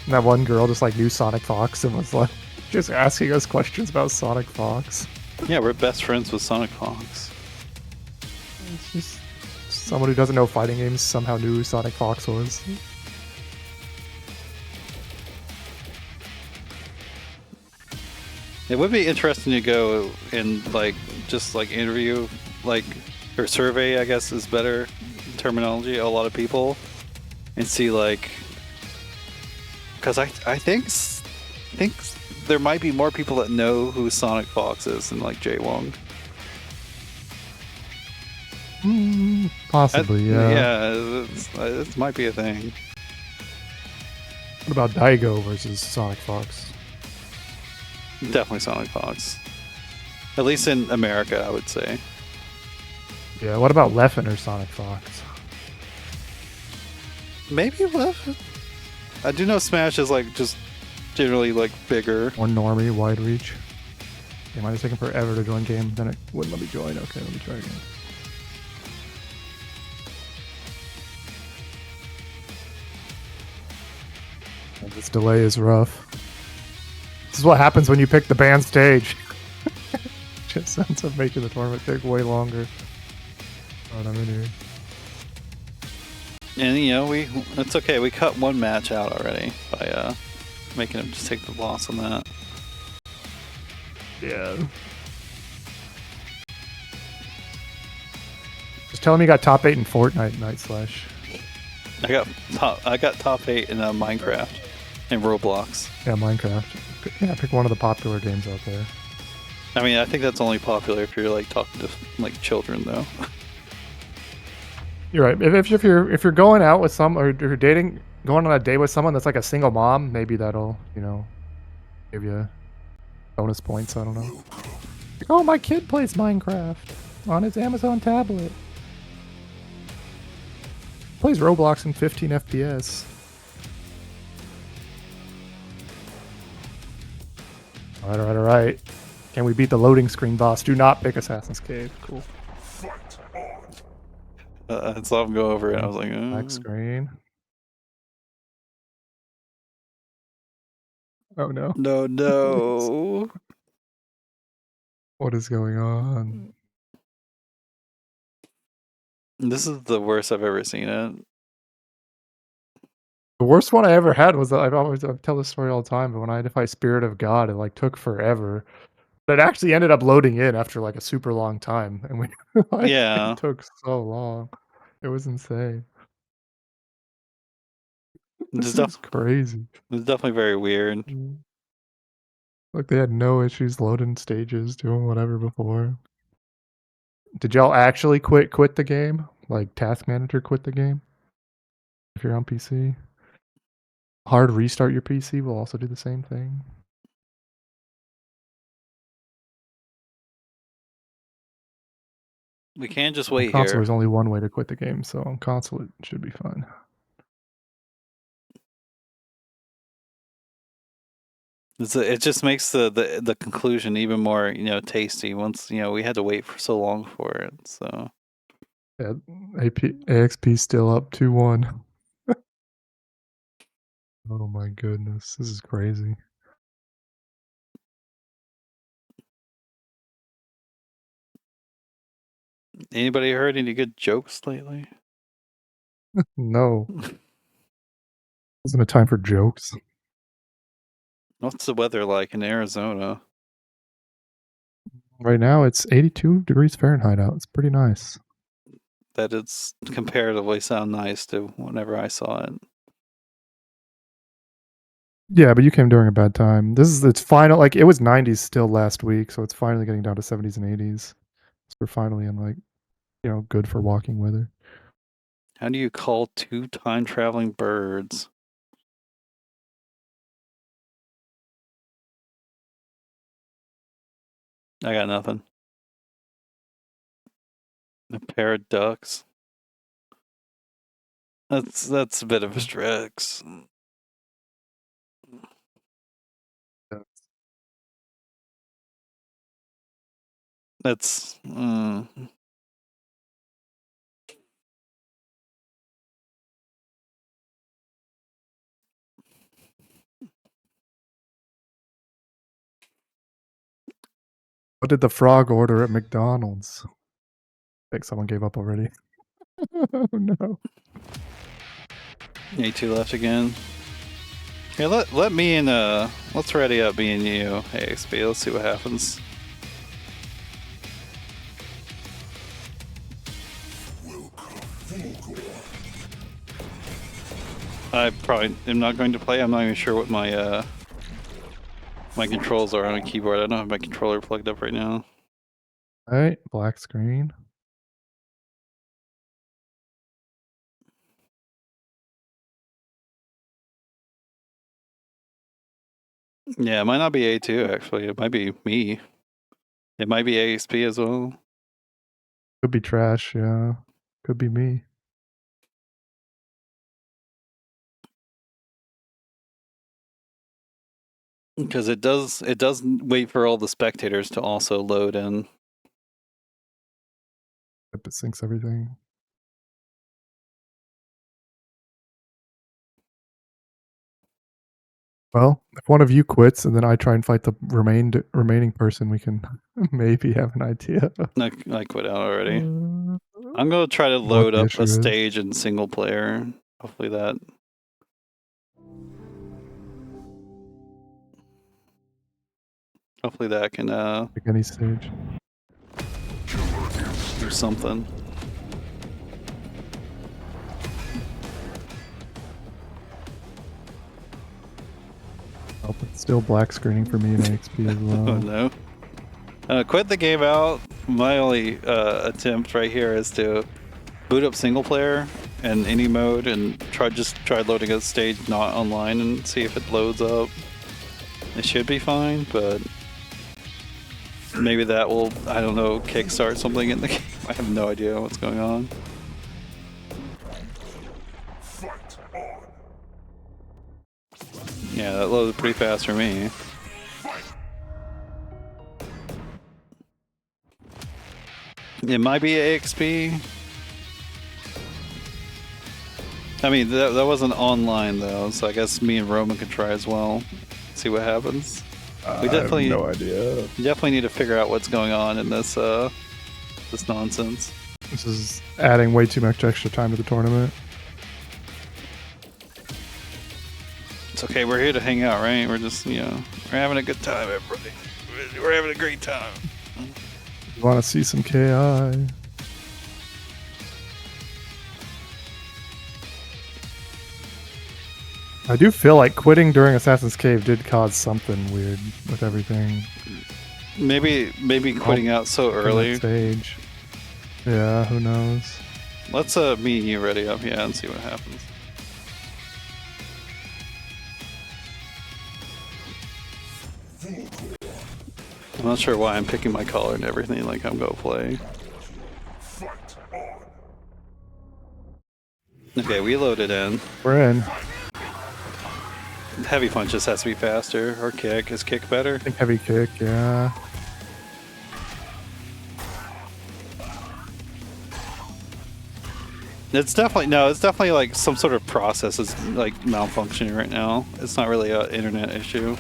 And that one girl just like knew Sonic Fox and was like just asking us questions about Sonic Fox. Yeah, we're best friends with Sonic Fox. It's just someone who doesn't know fighting games somehow knew who Sonic Fox was. It would be interesting to go and like just like interview like or survey, I guess is better terminology, a lot of people and see like, because I think there might be more people that know who Sonic Fox is than like Jay Wong. Possibly, yeah. Yeah, it might be a thing. What about Daigo versus Sonic Fox? Definitely Sonic Fox. At least in America, I would say. Yeah, what about Leffen or Sonic Fox? Maybe left. I do know Smash is like just generally like bigger. Or normie, wide reach? It might have taken forever to join game, then it wouldn't let me join. Okay, let me try again. This delay is rough. This is what happens when you pick the banned stage. Just ends up making the tournament take way longer. Alright, I'm in here. And it's okay. We cut one match out already by making him just take the loss on that. Yeah. Just tell him you got top 8 in Fortnite, Night Slash. I got top 8 in Minecraft and Roblox. Yeah, Minecraft. Yeah, pick one of the popular games out there. I mean, I think that's only popular if you're like talking to like children, though. You're right. If you're going out with some, or if you're going on a date with someone that's like a single mom, maybe that'll give you bonus points. I don't know. Like, oh, my kid plays Minecraft on his Amazon tablet. Plays Roblox in 15 FPS. All right. Can we beat the loading screen boss? Do not pick Assassin's Cave. Cool. I saw him go over it. I was like, Black screen. Oh no. No. What is going on? This is the worst I've ever seen it. The worst one I ever had was I tell this story all the time, but when I had to fight Spirit of God, it like took forever. But it actually ended up loading in after like a super long time, and Yeah. it took so long. It was insane. This is crazy. It's definitely very weird. Like they had no issues loading stages, doing whatever before. Did y'all actually quit the game? Like Task Manager quit the game? If you're on PC? Hard restart your PC will also do the same thing. We can't just On wait console, here. there's only one way to quit the game, so on console it should be fine. It just makes the conclusion even more tasty once we had to wait for so long for it. So Yeah, AXP still up 2-1. Oh my goodness, this is crazy. anybody heard any good jokes lately? No, wasn't a time for jokes. What's the weather like in Arizona? Right now it's 82 degrees Fahrenheit out. It's pretty nice. That it's comparatively sound nice to whenever I saw it. Yeah, but you came during a bad time. It's final. Like it was 90s still last week, so it's finally getting down to 70s and 80s. So we're finally in like good for walking weather. How do you call two time traveling birds? I got nothing. A pair of ducks. That's a bit of a stretch. That's What did the frog order at McDonald's? I think someone gave up already. Oh no. A2 left again. Yeah, let me and let's ready up me and you. Hey XP, let's see what happens. I probably am not going to play. I'm not even sure what my my controls are on a keyboard. I don't have my controller plugged up right now. Alright, black screen. Yeah, it might not be A2 actually. It might be me. It might be AXP as well. Could be trash, yeah. Could be me. Because it does wait for all the spectators to also load in. It syncs everything. Well, if one of you quits and then I try and fight the remaining person, we can maybe have an idea. I quit out already. I'm I'm gonna try to what load the up issue a is. stage in single player. Hopefully that. Hopefully that can Pick any stage. do something. Oh, but still black screening for me and XP as well. Oh no. Quit the game out. My only attempt right here is to boot up single player in any mode and try loading a stage not online and see if it loads up. It should be fine, but maybe that will, I don't know, kickstart something in the game. I have no idea what's going on. Yeah, that loaded pretty fast for me. It might be AXP. I mean, that wasn't online though, so I guess me and Roman can try as well. See what happens. We definitely I have no idea. You definitely need to figure out what's going on in this this nonsense. This is adding way too much extra time to the tournament. It's okay, we're here to hang out, right? We're just, we're having a good time, everybody. We're having a great time. You want to see some KI? I do feel like quitting during Assassin's Cave did cause something weird with everything. Maybe quitting out so on that early. stage. Yeah, who knows? Let's me and you ready up, and see what happens. I'm not sure why I'm picking my color and everything like I'm gonna play. Okay, we loaded in. We're in. Heavy punch just has to be faster, or kick. Is kick better? I think heavy kick, yeah. It's definitely like some sort of process is like malfunctioning right now. It's not really an internet issue.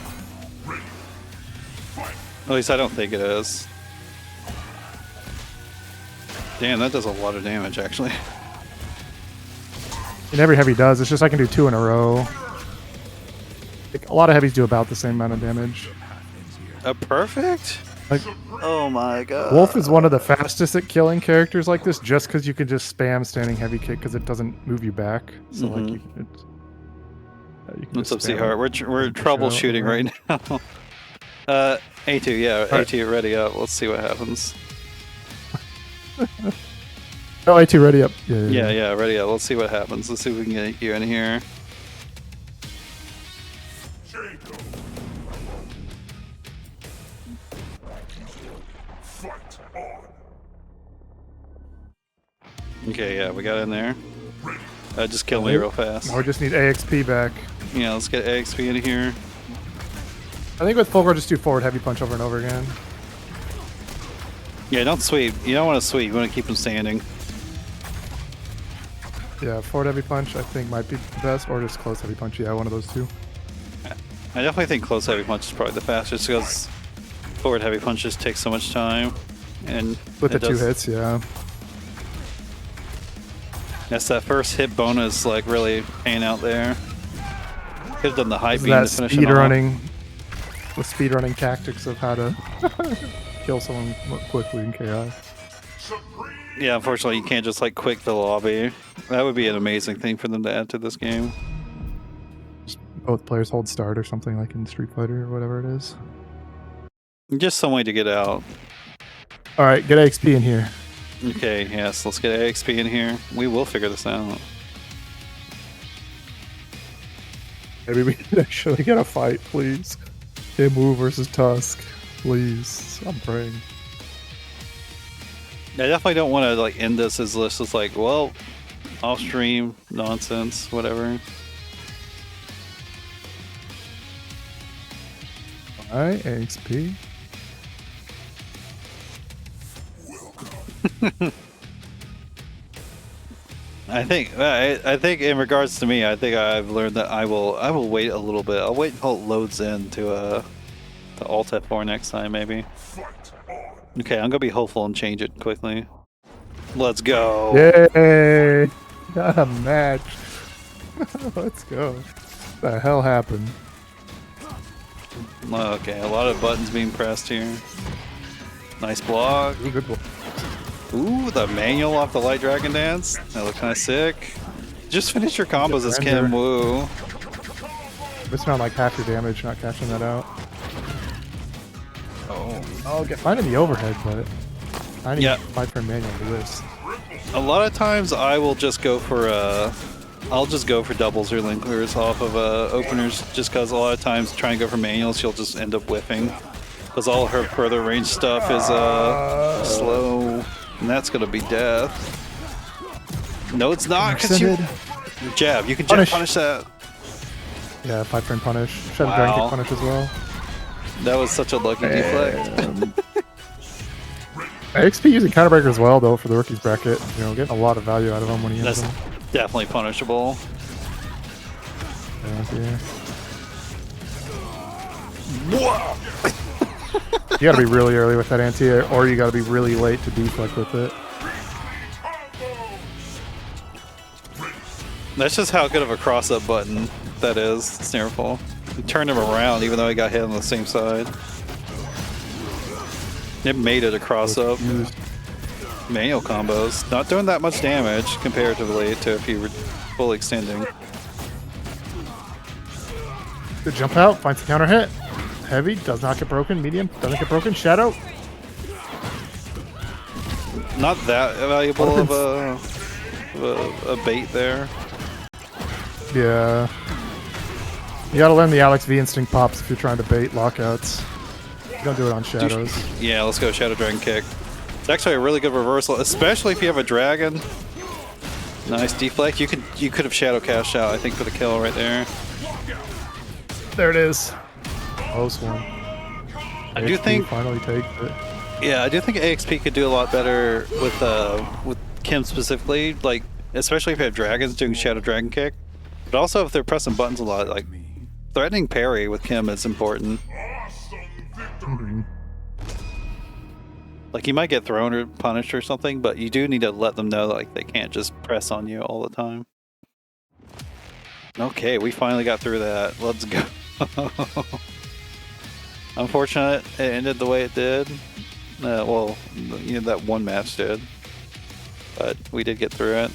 At least I don't think it is. Damn, that does a lot of damage actually. And every heavy does. It's just I can do 2 in a row. Like, a lot of heavies do about the same amount of damage. A perfect? Like, Oh my god. Wolf is one of the fastest at killing characters like this, just because you can just spam standing heavy kick because it doesn't move you back. So like you can What's up, just spam Seahart? it. We're troubleshooting right now. A2, yeah, All right. A2 ready up. Let's see what happens. Oh, A2 ready up. Yeah. Yeah, ready up. Let's see what happens. Let's see if we can get you in here. Okay, yeah, we got in there. Just kill me real fast. Now we just need AXP back. Yeah, let's get AXP in here. I think with Fulgor, just do forward heavy punch over and over again. Yeah, don't sweep. You don't want to sweep. You want to keep him standing. Yeah, forward heavy punch I think might be the best, or just close heavy punch. Yeah, one of those two. I definitely think close heavy punch is probably the fastest because forward heavy punches take so much time. And with the 2 hits, yeah. Yes, that first hit bonus like really paying out there. Could have done the high beam That to finish speed it off. running, the speed running tactics of how to kill someone quickly in chaos. Yeah, unfortunately, you can't just like quick the lobby. That would be an amazing thing for them to add to this game. Both players hold start or something like in Street Fighter or whatever it is. Just some way to get out. All right, get XP in here. Okay, yes, let's get AXP in here. We will figure this out. Maybe we can actually get a fight, please. Imu versus Tusk, please. I'm praying. I definitely don't want to like end this as list as like, well, off stream nonsense, whatever. All right, XP. I think in regards to me, I think I've learned that I will wait a little bit. I'll wait until it loads in to Alt F4 next time maybe. Okay, I'm gonna be hopeful and change it quickly. Let's go. Yay! Got a match. Let's go. What the hell happened? Okay, a lot of buttons being pressed here. Nice block. Ooh, good one. Ooh, the manual off the Light Dragon Dance. That looked kind of sick. Just finish your combos as Kim Woo. Missing on like half your damage, not cashing that out. Oh, get finding the overhead, but I need to fight for manual to this. A lot of times I will just go for I'll just go for doubles or linklers off of openers, just because a lot of times trying to go for manuals, she'll just end up whiffing. Because all her further range stuff is slow, and that's gonna be death. No, it's not, because you jab. You can punish that. Yeah, 5-turn punish. Shadow Dragon Kick punish as well. That was such a lucky deflect. XP using counterbreaker as well, though, for the rookies bracket. You know, getting a lot of value out of them when he ends them. Definitely punishable. Yeah. Whoa! You gotta be really early with that anti-air, or you gotta be really late to deflect with it. That's just how good of a cross-up button that is, Snareful. You turned him around even though he got hit on the same side. It made it a cross-up. Manual combos. Not doing that much damage comparatively to if you were fully extending. Good jump out, finds the counter hit. Heavy, does not get broken. Medium, doesn't get broken. Shadow. Not that valuable of a bait there. Yeah. You gotta learn the Alex V instinct pops if you're trying to bait lockouts. You don't do it on shadows. Yeah, let's go Shadow Dragon Kick. It's actually a really good reversal, especially if you have a dragon. Nice deflect. You could have Shadow cashed out, I think, for the kill right there. There it is. Close one. I do think finally takes it. Yeah, I do think AXP could do a lot better with Kim specifically, like especially if you have dragons doing Shadow Dragon Kick. But also if they're pressing buttons a lot, like threatening parry with Kim is important. Like you might get thrown or punished or something, but you do need to let them know like they can't just press on you all the time. Okay, we finally got through that. Let's go. Unfortunate it ended the way it did. Well, you know, that one match did. But we did get through it.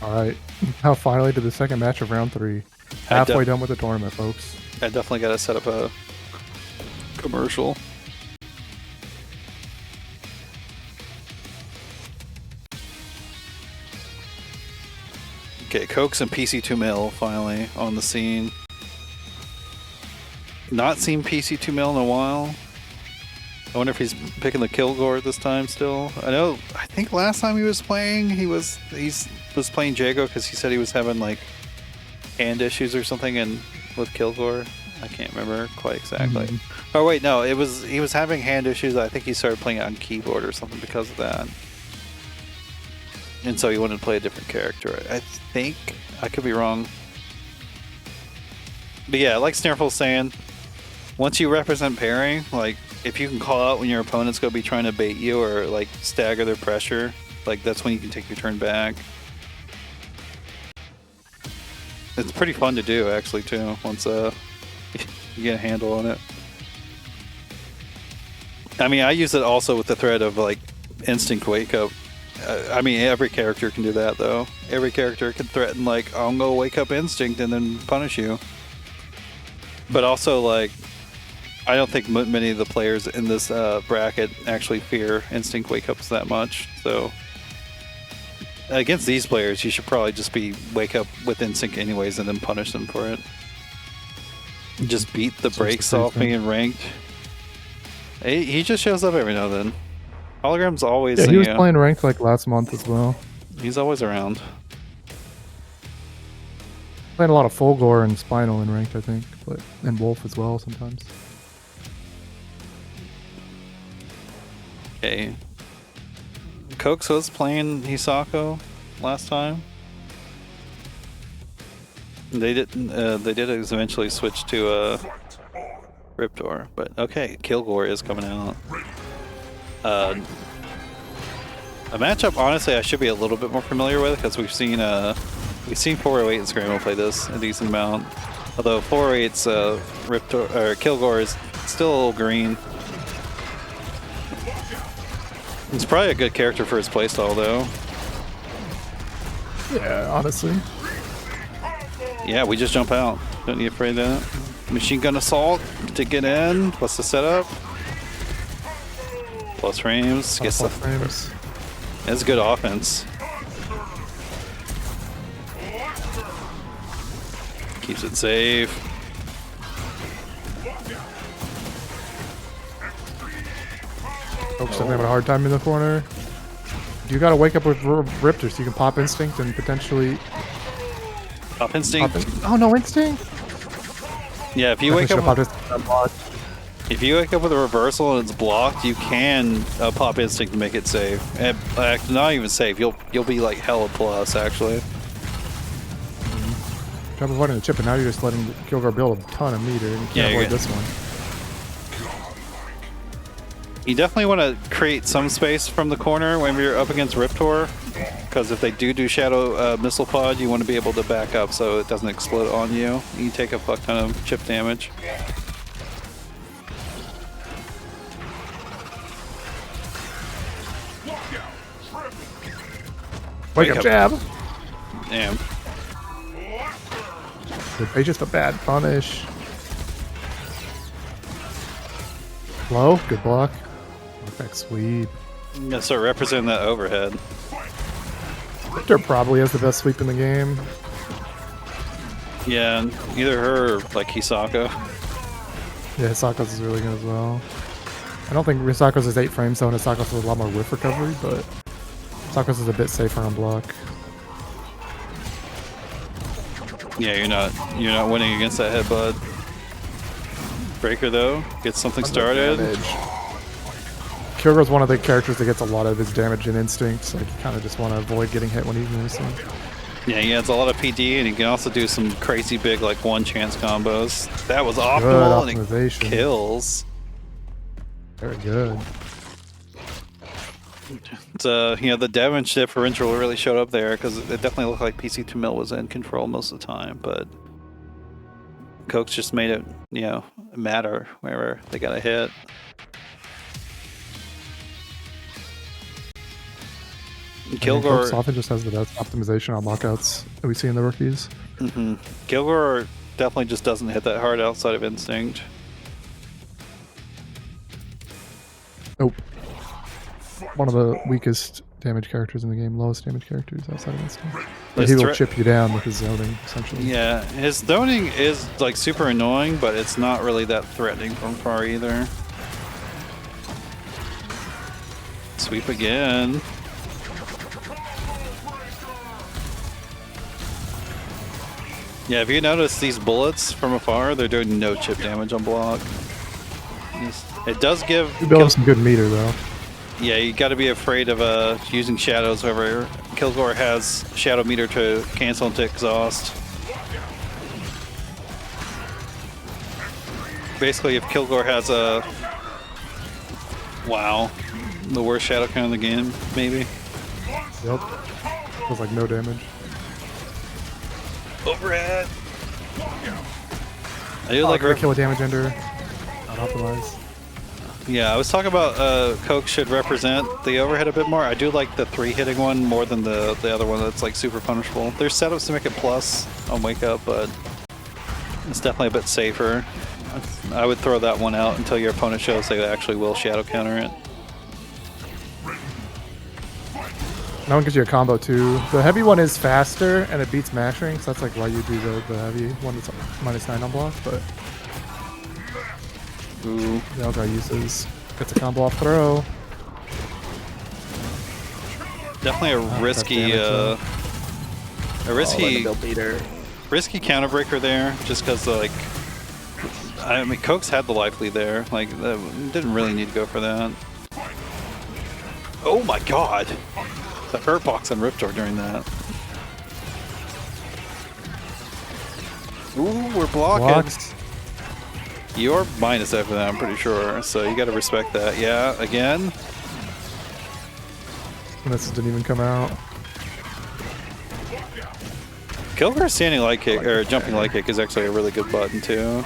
Alright, now finally to the second match of round 3. Halfway done with the tournament, folks. I definitely got to set up a commercial. Okay, Cokes and PC2 Mill finally on the scene. not seen PC2 Mill in a while. I wonder if he's picking the Kilgore this time still. I think last time he was playing, he was playing Jago because he said he was having like hand issues or something and with Kilgore. I can't remember quite exactly. Oh wait, no, he was having hand issues. I think he started playing it on keyboard or something because of that. And so he wanted to play a different character. I think. I could be wrong. But yeah, like Snareful's saying, once you represent pairing, like if you can call out when your opponent's going to be trying to bait you or like stagger their pressure, like that's when you can take your turn back. It's pretty fun to do actually too, once you get a handle on it. I mean, I use it also with the threat of like instinct wake up. I mean, every character can do that though. Every character can threaten like, I'm gonna wake up instinct and then punish you. But also like, I don't think many of the players in this bracket actually fear instinct wake ups that much. So against these players, you should probably just be wake up with instinct anyways and then punish them for it. Just beat the brakes off me in ranked. He just shows up every now and then. Hologram's always. Yeah, he was playing ranked like last month as well. He's always around. Playing a lot of Fulgore and Spinal in ranked, I think, but and Wolf as well sometimes. Okay. Cokes was playing Hisako last time. They didn't. They did eventually switch to Riptor, but okay, Kilgore is coming out. A matchup, honestly, I should be a little bit more familiar with because we've seen 408 and Scramble play this a decent amount. Although 408's Riptor or Kilgore is still a little green. He's probably a good character for his playstyle, though. Yeah, honestly. Yeah, we just jump out. Don't need afraid of that. Machine gun assault to get in. What's the setup? Plus frames. Gets the frames. That's good offense. Keeps it safe. Folks definitely having a hard time in the corner. You gotta wake up with Riptor so you can pop instinct and potentially. Pop instinct. Oh no, instinct! Yeah, if you wake up. With, if you wake up with a reversal and it's blocked, you can pop instinct to make it safe. And not even safe. You'll be like hella plus actually. Try avoiding the chip, and now you're just letting Kilgore build a ton of meter, and you can't avoid this one. You definitely want to create some space from the corner whenever you're up against Riptor, because if they do Shadow Missile Pod, you want to be able to back up so it doesn't explode on you. You take a fuck ton of chip damage. Wake up jab! Damn. Good patience, but bad punish. Low, good block. Perfect sweep. Yeah, so representing that overhead. Victor probably has the best sweep in the game. Yeah, either her or like Hisako. Yeah, Hisako's is really good as well. I don't think Hisako's is 8 frames though, and Hisako's is a lot more whiff recovery, but Hisako's is a bit safer on block. Yeah, you're not winning against that headbutt. Breaker though gets something started. Kilgore's one of the characters that gets a lot of his damage in instincts. Like you kind of just want to avoid getting hit when he's missing. Yeah, he adds a lot of PD, and he can also do some crazy big like one chance combos. That was optimal, and it kills. Very good. It's, the damage differential really showed up there because it definitely looked like PC2 Mill was in control most of the time, but Cokes just made it, matter wherever they got a hit. Kilgore Cokes often just has the best optimization on lockouts that we see in the rookies. Kilgore definitely just doesn't hit that hard outside of instinct. Nope. one of the weakest damage characters in the game, lowest damage characters outside of Winston. But His he will threat- chip you down with his zoning, essentially. Yeah, his zoning is like super annoying, but it's not really that threatening from far either. Sweep again. Yeah, if you notice these bullets from afar, they're doing no chip damage on block. It does give... You build some good meter, though. Yeah, you got to be afraid of using shadows whenever Kilgore has shadow meter to cancel into exhaust. Basically, if Kilgore has a... Wow. The worst shadow count in the game, maybe. Yep. Feels like no damage. Overhead. I do Oh, like great kill with damage ender. Not optimized. Yeah, I was talking about Coke should represent the overhead a bit more. I do like the 3-hitting one more than the other one that's like super punishable. There's setups to make it plus on Wake Up, but it's definitely a bit safer. I would throw that one out until your opponent shows they actually will shadow counter it. That one gives you a combo too. The heavy one is faster and it beats mashing, so that's like why you do the heavy one that's -9 on block, but Ooh. the other guy uses gets a combo off throw. Definitely a risky damage, risky counter breaker there, just because like I mean Coke's had the life lead there, like didn't really need to go for that. Oh my god, the hurt box on Riptor during that. Ooh, we're blocking. Blocks. You're minus after that, I'm pretty sure, so you got to respect that. Yeah, again. And this didn't even come out. Kilgore's standing light kick or jumping light kick is actually a really good button too.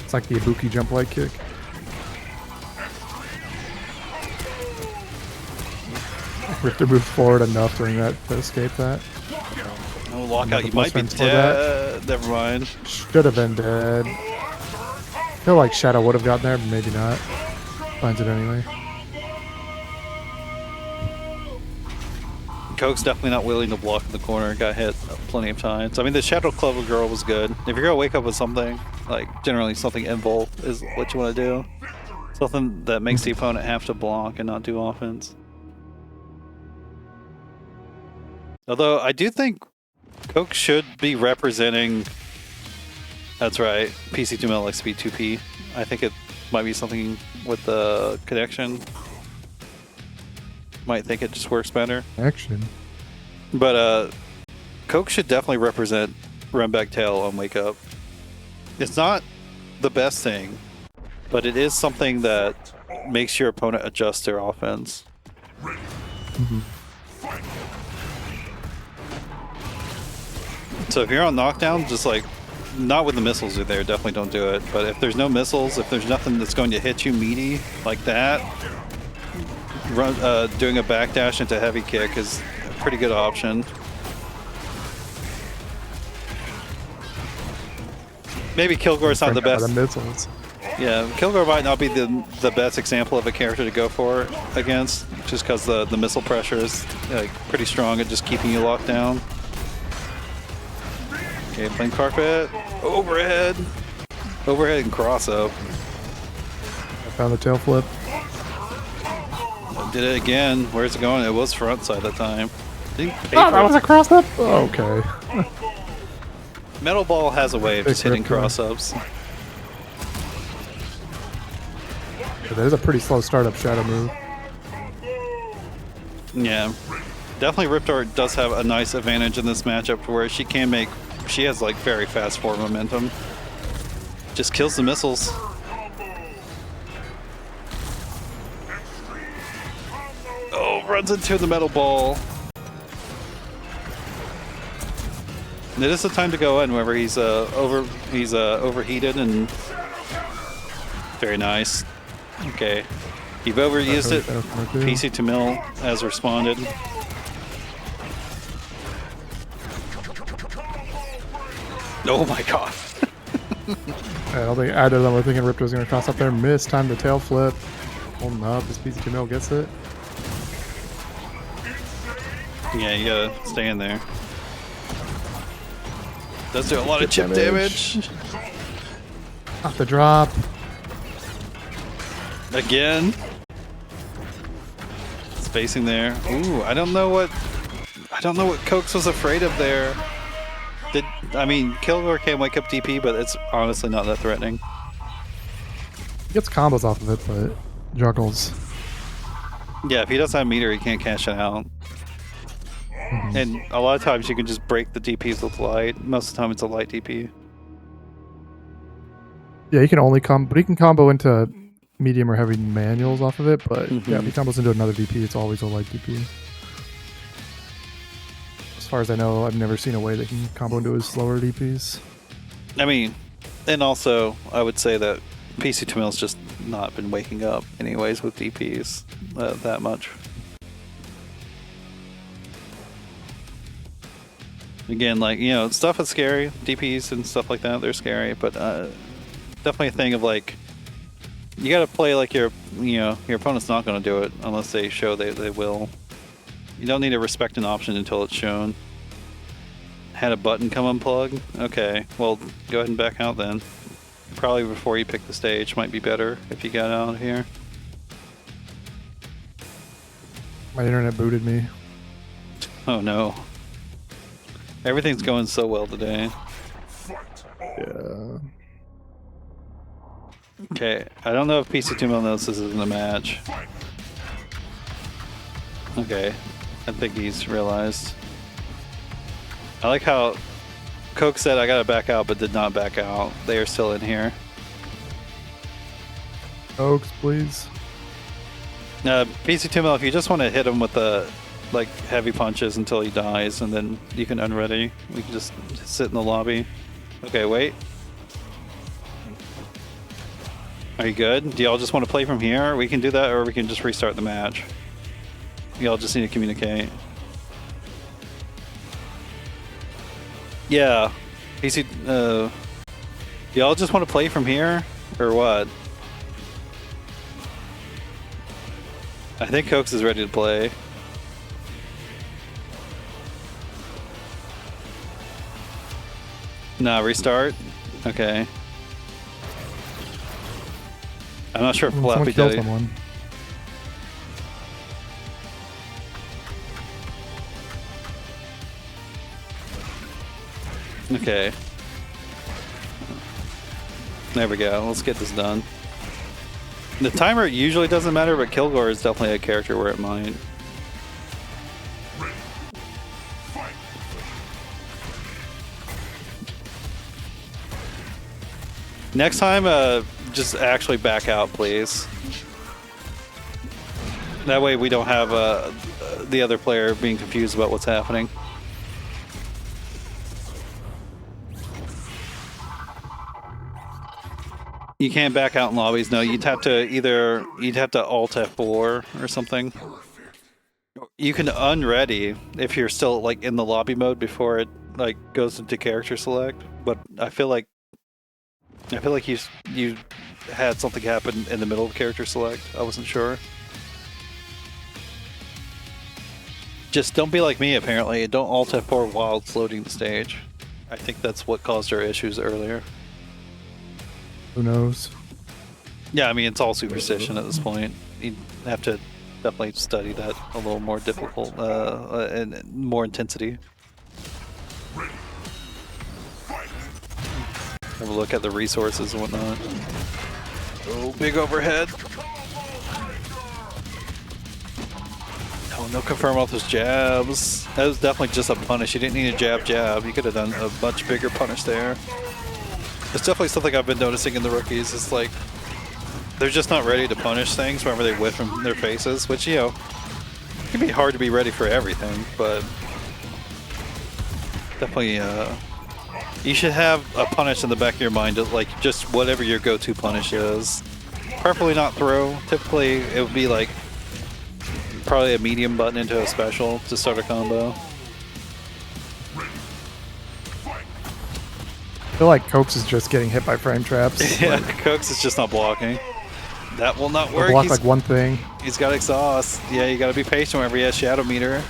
It's like the Ibuki jump light kick. Rifter moved forward enough during that to escape that. Oh, lockout, you plus might be wins for that. dead. Never mind. Should have been dead. I feel like Shadow would have gotten there, but maybe not. Finds it anyway. Coke's definitely not willing to block in the corner. Got hit plenty of times. I mean, the Shadow Clover Girl was good. If you're gonna wake up with something, like generally something invul is what you want to do. Something that makes the opponent have to block and not do offense. Although I do think Coke should be representing. That's right. PC2Mil likes to be 2P. I think it might be something with the connection. Might think it just works better. Action. But Coke should definitely represent Run Back Tail on Wake Up. It's not the best thing, but it is something that makes your opponent adjust their offense. Mm-hmm. So if you're on knockdown, just like, not when the missiles are there, definitely don't do it. But if there's no missiles, if there's nothing that's going to hit you meaty like that, doing a backdash into heavy kick is a pretty good option. Maybe Kilgore's not the best. The missiles. Yeah, Kilgore might not be the best example of a character to go for against, just because the missile pressure is like pretty strong at just keeping you locked down. Okay, plane carpet, overhead and cross up. I found the tail flip. Did it again. Where's it going? It was front side that time. Oh, that was a cross up? Oh, okay. Metal Ball has a way of just hitting Big rip, cross-ups. That is a pretty slow startup shadow move. Yeah. Definitely Riptor does have a nice advantage in this matchup to where she has like very fast forward momentum. Just kills the missiles. Oh, runs into the Metal Ball. And it is the time to go in whenever he's overheated and very nice. Okay. You've overused it. PC2Mil has responded. Oh my god. I don't think either of them were thinking Riptor was going to cross up there. Missed time to tail flip. Holding up. This piece of Camille gets it. Yeah, you gotta stay in there. Does do a lot of Chip chip damage. Off the drop. Again. Spacing there. Ooh, I don't know what Cokes was afraid of there. I mean, Kilgore can wake up DP, but it's honestly not that threatening. He gets combos off of it, but juggles. Yeah, if he doesn't have meter, he can't cash it out. And a lot of times you can just break the DPs with light. Most of the time it's a light DP. Yeah, he can only but he can combo into medium or heavy manuals off of it, but yeah, if he combos into another DP, it's always a light DP. As far as I know, I've never seen a way that can combo into his slower DPs. I mean, and also I would say that PC Tamil's just not been waking up anyways with DPs that much. Again, like, you know, stuff is scary. DPs and stuff like that, they're scary, but definitely a thing of like, you gotta play like your opponent's not gonna do it unless they show they will. You don't need to respect an option until it's shown. Had a button come unplug? Okay, well, go ahead and back out then. Probably before you pick the stage might be better if you got out of here. My internet booted me. Oh no. Everything's going so well today. Yeah. Okay, I don't know if PC2 knows this isn't a match. Okay, I think he's realized. I like how Coke said I gotta back out, but did not back out. They are still in here. Oaks, please. PC2 if you just want to hit him with the like heavy punches until he dies, and then you can unready. We can just sit in the lobby. Okay, wait. Are you good? Do y'all just want to play from here? We can do that, or we can just restart the match. Y'all just need to communicate. Yeah. PC, y'all just want to play from here? Or what? I think Cokes is ready to play. Nah, restart? Okay. I'm not sure if Flappy Someone did. kill someone. Okay. There we go. Let's get this done. The timer usually doesn't matter, but Kilgore is definitely a character where it might. Next time, just actually back out, please. That way we don't have the other player being confused about what's happening. You can't back out in lobbies. No, you'd have to Alt F4 or something. You can unready if you're still like in the lobby mode before it like goes into character select. But I feel like you had something happen in the middle of character select. I wasn't sure. Just don't be like me. Apparently, don't Alt F4 while it's loading the stage. I think that's what caused our issues earlier. Who knows? Yeah, I mean, it's all superstition at this point. You have to definitely study that a little more difficult and more intensity. Have a look at the resources and whatnot. Oh, big overhead. Oh, no confirm off those jabs. That was definitely just a punish. You didn't need a jab. You could have done a much bigger punish there. It's definitely something I've been noticing in the rookies. It's like they're just not ready to punish things whenever they whiff from their faces, which, you know, it can be hard to be ready for everything, but definitely you should have a punish in the back of your mind, like just whatever your go-to punish is. Preferably not throw. Typically it would be like probably a medium button into a special to start a combo. I feel like Cokes is just getting hit by frame traps. Yeah, Cokes is just not blocking. That will not He'll work. block like one thing. He's got exhaust. Yeah, you gotta be patient whenever he has shadow meter.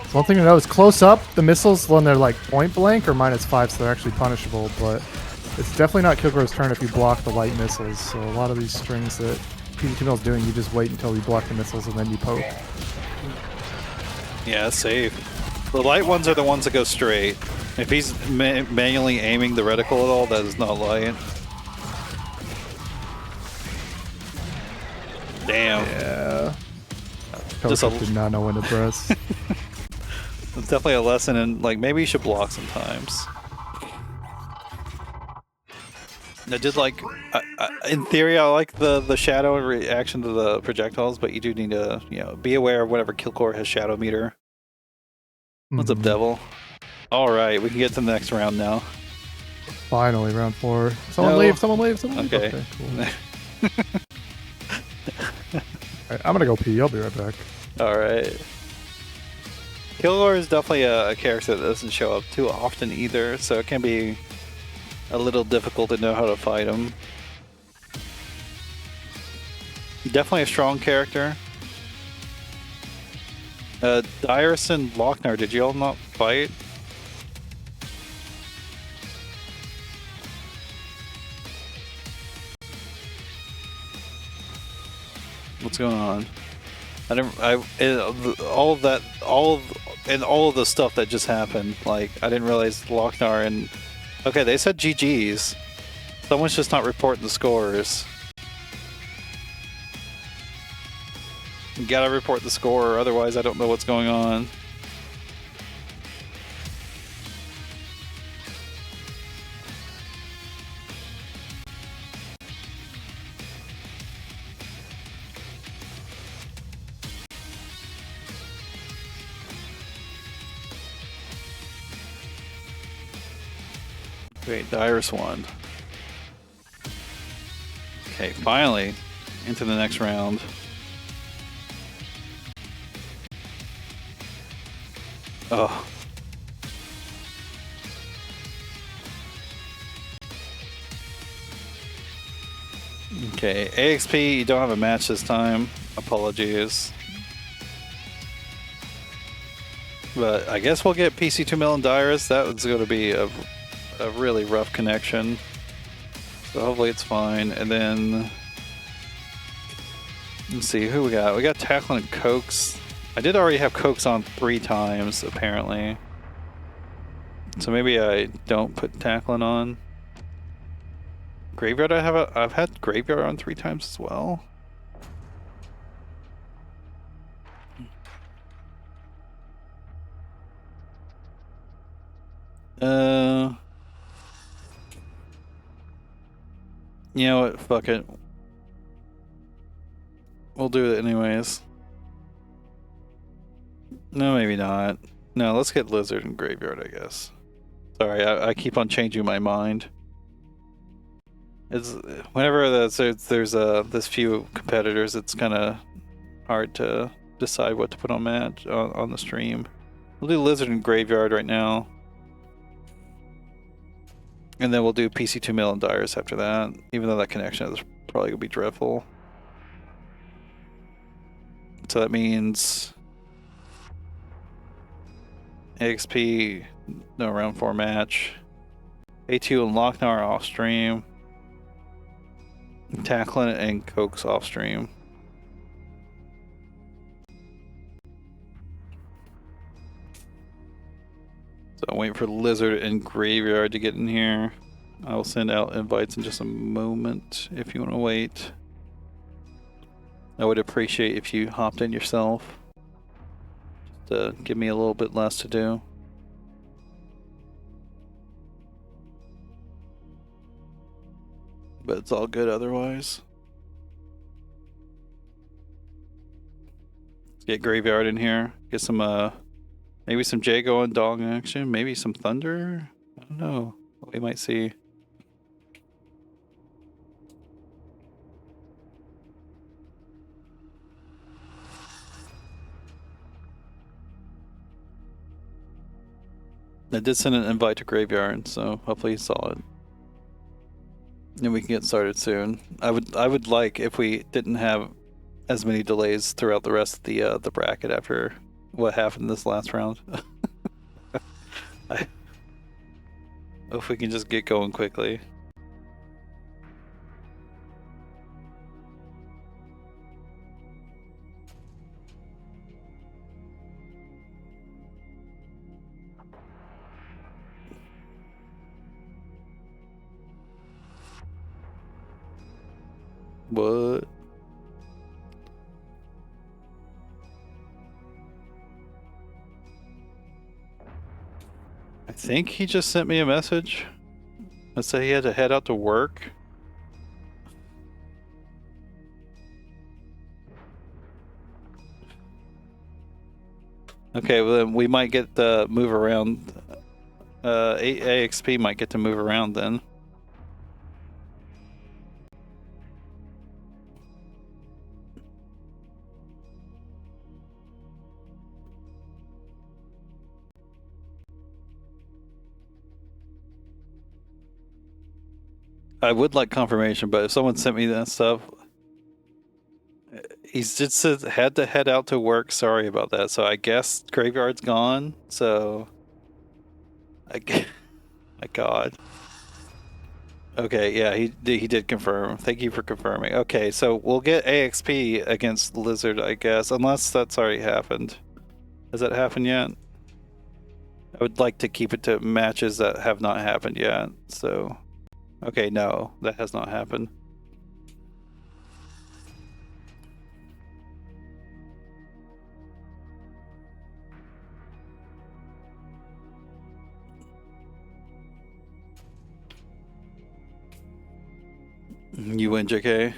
So one thing to know is close up, the missiles when they're like point blank are -5, so they're actually punishable, but it's definitely not Kilgore's turn if you block the light missiles. So a lot of these strings that PC2 is doing, you just wait until you block the missiles and then you poke. Yeah, safe. The light ones are the ones that go straight. If he's manually aiming the reticle at all, that is not light. Damn. Yeah. Just Coach did not know when to press. It's definitely a lesson in, like, maybe you should block sometimes. I did like, in theory, I like the shadow reaction to the projectiles, but you do need to, you know, be aware of whenever Killcore has shadow meter. What's up, Devil? All right, we can get to the next round now. Finally, round 4. Someone leave, someone leave, someone leave. Okay. Cool. Alright, I'm gonna go pee. I'll be right back. All right. Killcore is definitely a character that doesn't show up too often either, so it can be a little difficult to know how to fight him. Definitely a strong character. Dirus and Loc-Nar, did you all not fight? What's going on? All of the stuff that just happened, like, I didn't realize Loc-Nar and... Okay, they said GG's. Someone's just not reporting the scores. You gotta report the score, otherwise I don't know what's going on. Wait, Dirus won. Okay, finally into the next round. Oh. Okay, AXP, you don't have a match this time. Apologies. But I guess we'll get PC2 and Dirus. That was going to be a really rough connection. So hopefully it's fine. And then... Let's see, who we got? We got Tackling and Cokes. I did already have Cokes on 3 times, apparently. So maybe I don't put Tackling on. Graveyard, I've had Graveyard on 3 times as well. You know what? Fuck it. We'll do it anyways. No, maybe not. No, let's get Lizard and Graveyard, I guess. Sorry, I keep on changing my mind. It's whenever there's this few competitors, it's kind of hard to decide what to put on match on the stream. We'll do Lizard and Graveyard right now. And then we'll do PC2 and Dirus after that, even though that connection is probably going to be dreadful. So that means AXP, no round 4 match. Ayetu and Loc-Nar off stream. Tackling and Cokes off stream. So I'm waiting for Lizard and Graveyard to get in here. I will send out invites in just a moment if you want to wait. I would appreciate if you hopped in yourself. Just to give me a little bit less to do. But it's all good otherwise. Let's get Graveyard in here. Get some maybe some Jago and Dog action. Maybe some Thunder. I don't know. We might see. I did send an invite to Graveyard, so hopefully you saw it. And we can get started soon. I would like if we didn't have as many delays throughout the rest of the bracket after what happened this last round. I hope we can just get going quickly. What? I think he just sent me a message. Let's say he had to head out to work. Okay, well then we might get the move around. AXP might get to move around then. I would like confirmation, but if someone sent me that stuff, he's just said had to head out to work. Sorry about that. So I guess graveyard's gone. So my God. Okay, yeah, he did confirm. Thank you for confirming. Okay, so we'll get AXP against Lizard, I guess, unless that's already happened. Has that happened yet? I would like to keep it to matches that have not happened yet. So. Okay, no, that has not happened. You win, JK.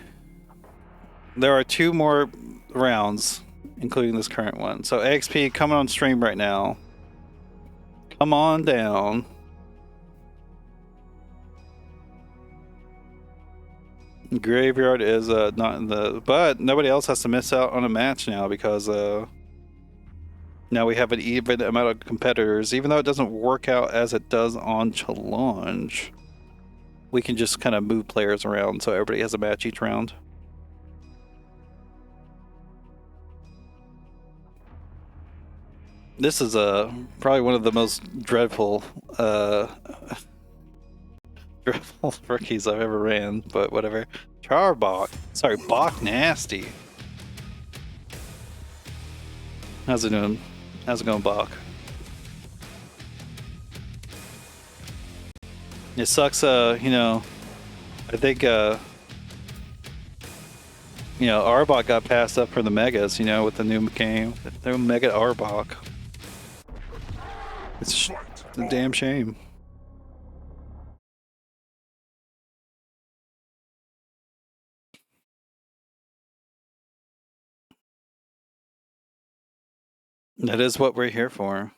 There are 2 more rounds, including this current one. So AXP coming on stream right now. Come on down. Graveyard is not in the, but nobody else has to miss out on a match now because now we have an even amount of competitors. Even though it doesn't work out as it does on Challenge, we can just kind of move players around so everybody has a match each round. This is probably one of the most dreadful rookies I've ever ran, but whatever. Charbach. Sorry, Bach Nasty. How's it doing? How's it going, Bach? It sucks, you know, I think, you know, Arbok got passed up for the Megas, you know, with the new game. The new Mega Arbok. It's a damn shame. That is what we're here for.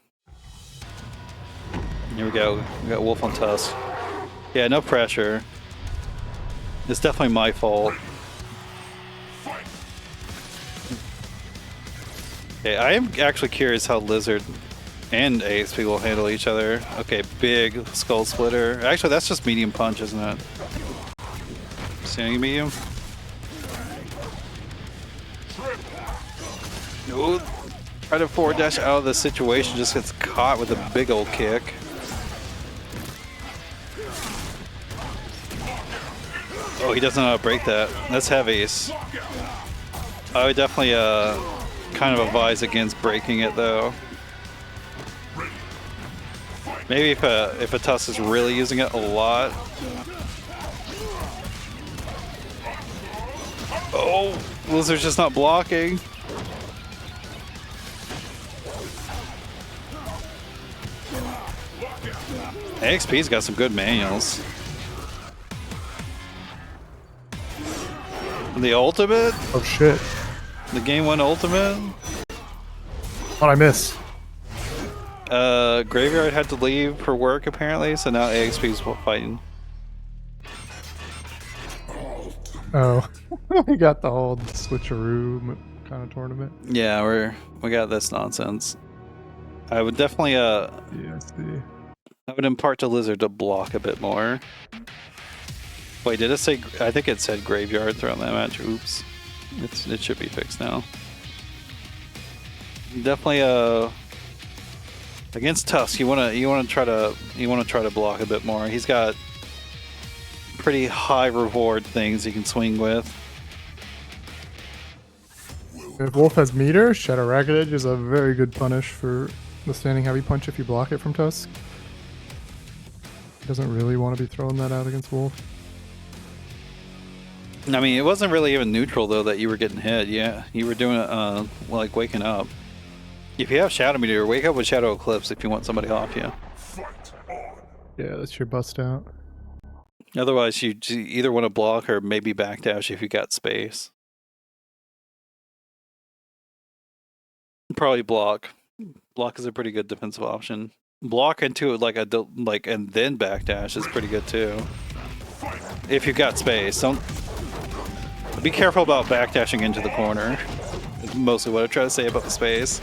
Here we go. We got Wolf on Tusk. Yeah, no pressure. It's definitely my fault. Okay, I am actually curious how Lizard and AXP will handle each other. Okay, big skull splitter. Actually, that's just medium punch, isn't it? Standing medium. Ooh. Try to forward dash out of the situation, just gets caught with a big old kick. Oh, he doesn't know how to break that. That's heavies. I would definitely kind of advise against breaking it though. Maybe if a Tusk is really using it a lot. Oh, Lizard's just not blocking. AXP's got some good manuals. The ultimate? Oh shit. The game 1 ultimate? What'd I miss? Graveyard had to leave for work apparently, so now AXP's fighting. Oh, we got the whole switcheroo kind of tournament. Yeah, we got this nonsense. I would definitely Yeah, I see. I would impart to Lizard to block a bit more. Wait, did it say? I think it said graveyard throughout that match. Oops. It should be fixed now. Definitely against Tusk, you wanna try to block a bit more. He's got pretty high reward things he can swing with. If Wolf has meter, Shadow Ragged Edge is a very good punish for the standing heavy punch if you block it from Tusk. Doesn't really want to be throwing that out against Wolf. I mean, it wasn't really even neutral though that you were getting hit. Yeah, you were doing it like waking up. If you have Shadow Meteor, wake up with Shadow Eclipse if you want somebody off you. Yeah, that's your bust out. Otherwise, you either want to block or maybe backdash if you got space. Probably block. Block is a pretty good defensive option. Block into it like and then backdash is pretty good too. If you've got space, don't be careful about backdashing into the corner. Is mostly what I try to say about the space.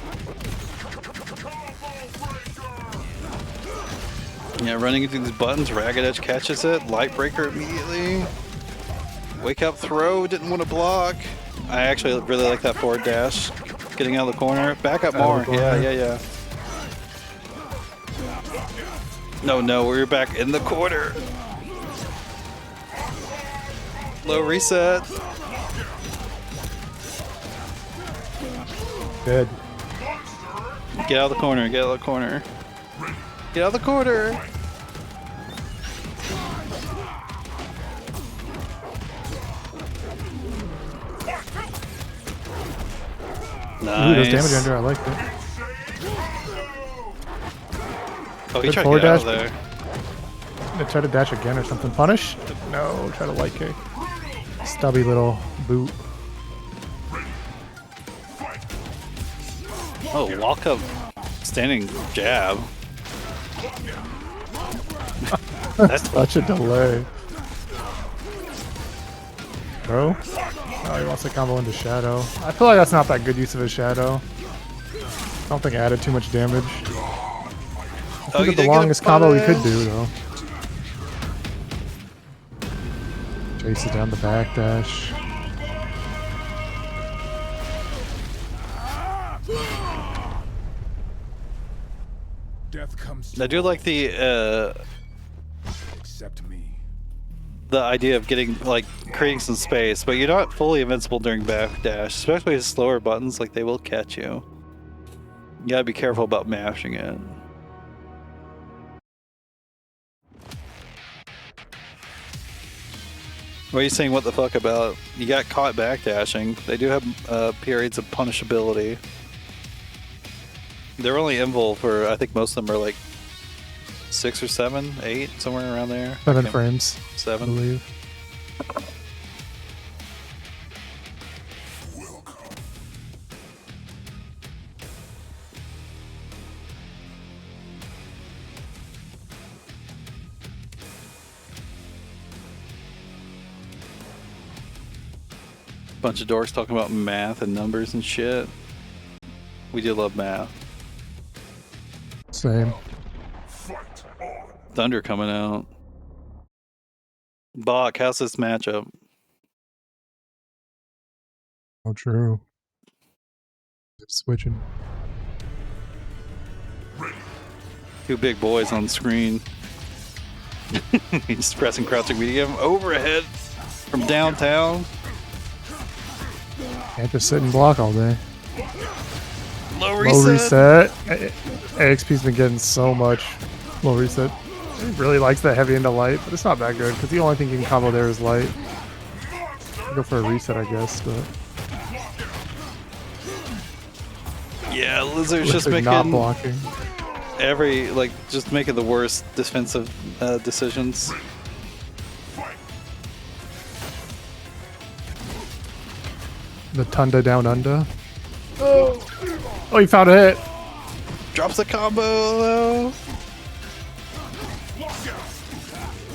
Yeah, running into these buttons, Ragged Edge catches it, Light Breaker immediately. Wake up throw, didn't want to block. I actually really like that forward dash. Getting out of the corner, back up more. Yeah. No, we're back in the corner. Low reset. Good. Get out of the corner, get out of the corner. Get out of the corner! Nice. Ooh, those damage under, I like it. Oh, he Good tried to forward get out of dash. there. They try to dash again or something. Punish? No, try to light kick. Stubby little boot. Oh, walk up, standing jab. That's Such a delay. Throw? Oh, he wants to combo into Shadow. I feel like that's not that good use of his Shadow. I don't think it added too much damage. I think it's the longest combo we could do, though. Chases down the backdash. Death comes I do like the except me. idea of getting creating some space, but you're not fully invincible during backdash, especially with slower buttons. Like they will catch you. You gotta be careful about mashing it. What are you saying? What the fuck about? You got caught backdashing. They do have periods of punishability. They're only invul for, I think most of them are like 6 or 7, 8, somewhere around there. 7 frames. 7. I believe. Bunch of dorks talking about math and numbers and shit. We do love math. Same. Thunder coming out. Bach, how's this matchup? Oh, true. Switching. Two big boys on screen. He's pressing crouching medium overhead from downtown. Can't just sit and block all day. Low Low reset. reset. AXP's been getting so much low reset. He really likes that heavy into light, but it's not that good because the only thing you can combo there is light. Go for a reset, I guess, but Yeah, Lizard's just Lizard making not blocking. just making the worst defensive decisions. The Tunda down under. Oh, he found a hit. Drops a combo though.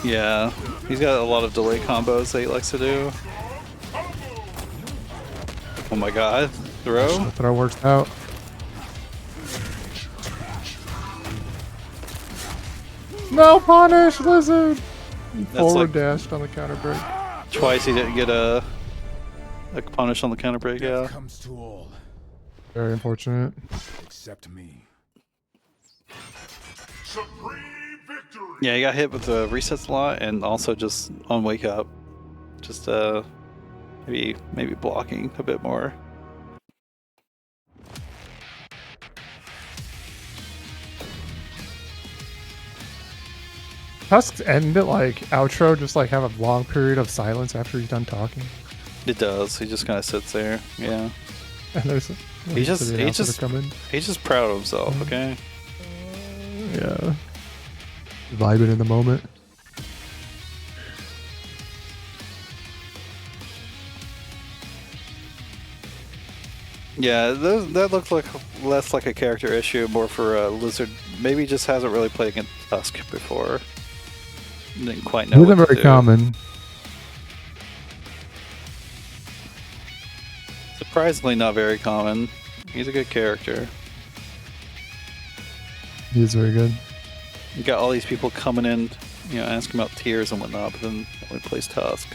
Yeah, he's got a lot of delay combos that he likes to do. Oh my god, throw. The throw works out. No punish, Lizard. Forward dashed on the counter break. Twice he didn't get a punish on the counter break. Death Yeah. comes to all, Very unfortunate. except me. Yeah, he got hit with the resets a lot, and also just on wake up, just maybe blocking a bit more. Tusk's end it like outro, just like have a long period of silence after he's done talking. It does. He just kind of sits there. Yeah. And there's He's just proud of himself. Okay. yeah, vibing in the moment. Yeah, that looks like less like a character issue, more for Lizard. Maybe just hasn't really played against Tusk before. Didn't quite know. These are what to very do. common. Surprisingly, not very common. He's a good character. He is very good. You got all these people coming in, asking about tiers and whatnot, but then only plays Tusk.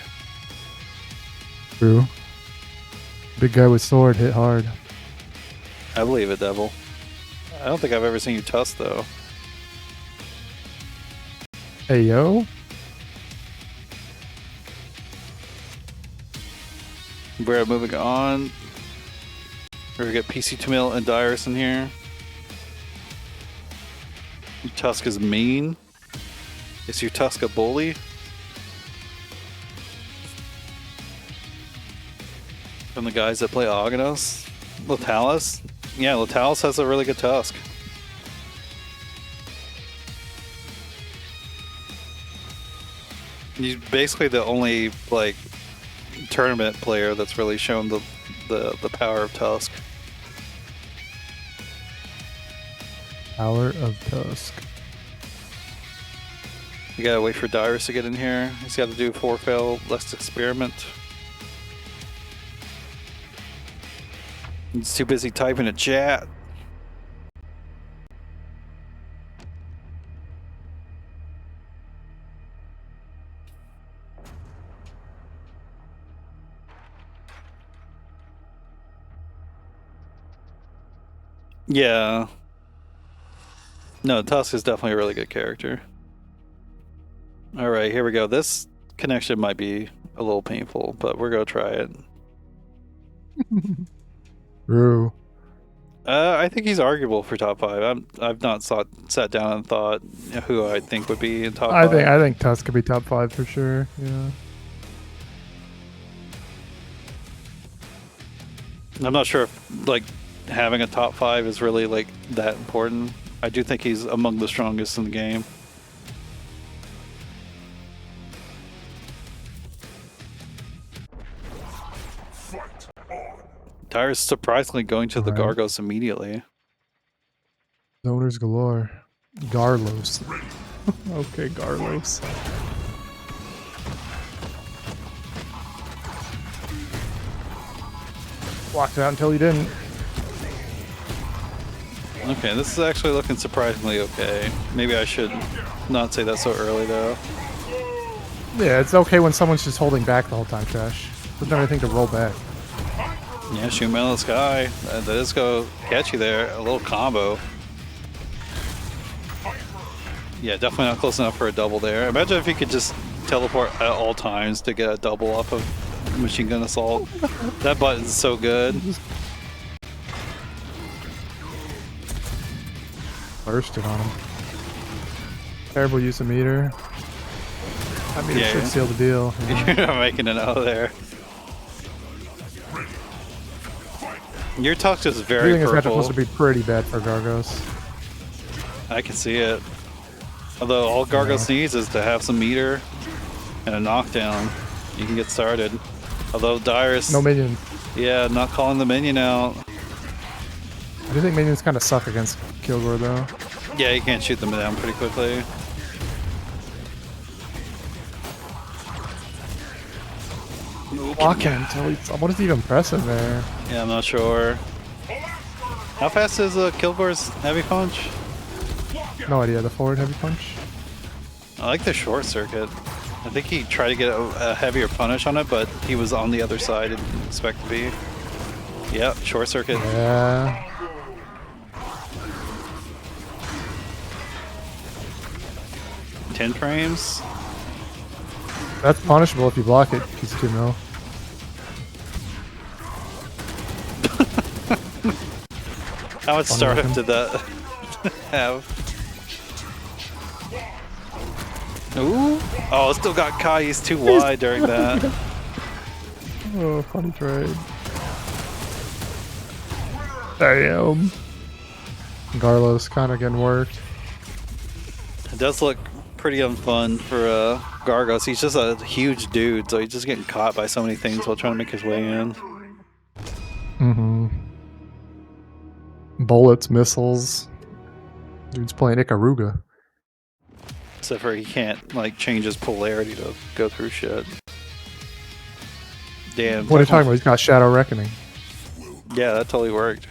True. Big guy with sword hit hard. I believe it, Devil. I don't think I've ever seen you Tusk though. Hey yo. We're moving on. We're gonna get PC2Mill and Dirus in here. Your Tusk is mean. Is your Tusk a bully? From the guys that play Aghanos? Latalis? Yeah, Latalis has a really good Tusk. He's basically the only tournament player that's really shown the power of Tusk. Power of Tusk. You gotta wait for Dirus to get in here. He's got to do 4 fail, let's experiment. He's too busy typing a chat. Yeah. No, Tusk is definitely a really good character. Alright, here we go. This connection might be a little painful, but we're gonna try it. True. I think he's arguable for top 5. I've not sat down and thought who I think would be in top 5. I think Tusk could be top 5 for sure. Yeah. I'm not sure if having a top 5 is really that important. I do think he's among the strongest in the game. Dirus surprisingly going to the Alright. Gargos immediately. Zoners galore. Garlos. Okay, Garlos. Blocked it out until he didn't. Okay, this is actually looking surprisingly okay. Maybe I should not say that so early though. Yeah, it's okay when someone's just holding back the whole time, Trash. Doesn't have anything to roll back. Yeah, shoot him out of the sky. That is go catch you there. A little combo. Yeah, definitely not close enough for a double there. Imagine if he could just teleport at all times to get a double off of Machine Gun Assault. That button's so good. Bursted on him. Terrible use of meter. I mean, it should seal the deal. You're not making it out of there. Your Tusk is very Everything is purple. supposed to be pretty bad for Gargos. I can see it. Although all Gargos needs is to have some meter and a knockdown. You can get started. Although Dirus... No minion. Yeah, not calling the minion out. I do think minions kind of suck against Kilgore, though. Yeah, you can't shoot them down pretty quickly. Blocking until he's... What is even pressing there? Yeah, I'm not sure. How fast is Kilgore's heavy punch? No idea. The forward heavy punch? I like the short circuit. I think he tried to get a heavier punish on it, but he was on the other side and didn't expect to be. Yep, short circuit. Yeah. 10 frames. That's punishable if you block it. He's 2 mil. How much startup did that have? Ooh! Oh, it still got Kai's too wide during that. Oh, funny trade. Damn. Garlos kind of getting worked. It does look pretty unfun for Gargos. He's just a huge dude, so he's just getting caught by so many things while trying to make his way in. Mm-hmm. Bullets, missiles. Dude's playing Ikaruga. Except for he can't like change his polarity to go through shit. Damn. What are you talking about? He's got Shadow Reckoning. Yeah, that totally worked.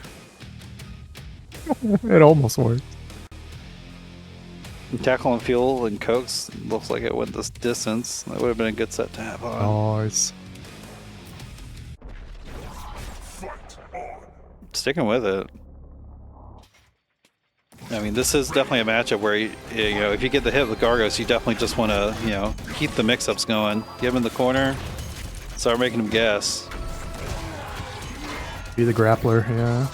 It almost worked. Tackle and fuel and Cokes looks like it went this distance. That would have been a good set to have on. Nice. Sticking with it. I mean, this is definitely a matchup where, you know, if you get the hit with Gargos, you definitely just want to, you know, keep the mix-ups going. Get him in the corner, start making him guess. Be the grappler, yeah.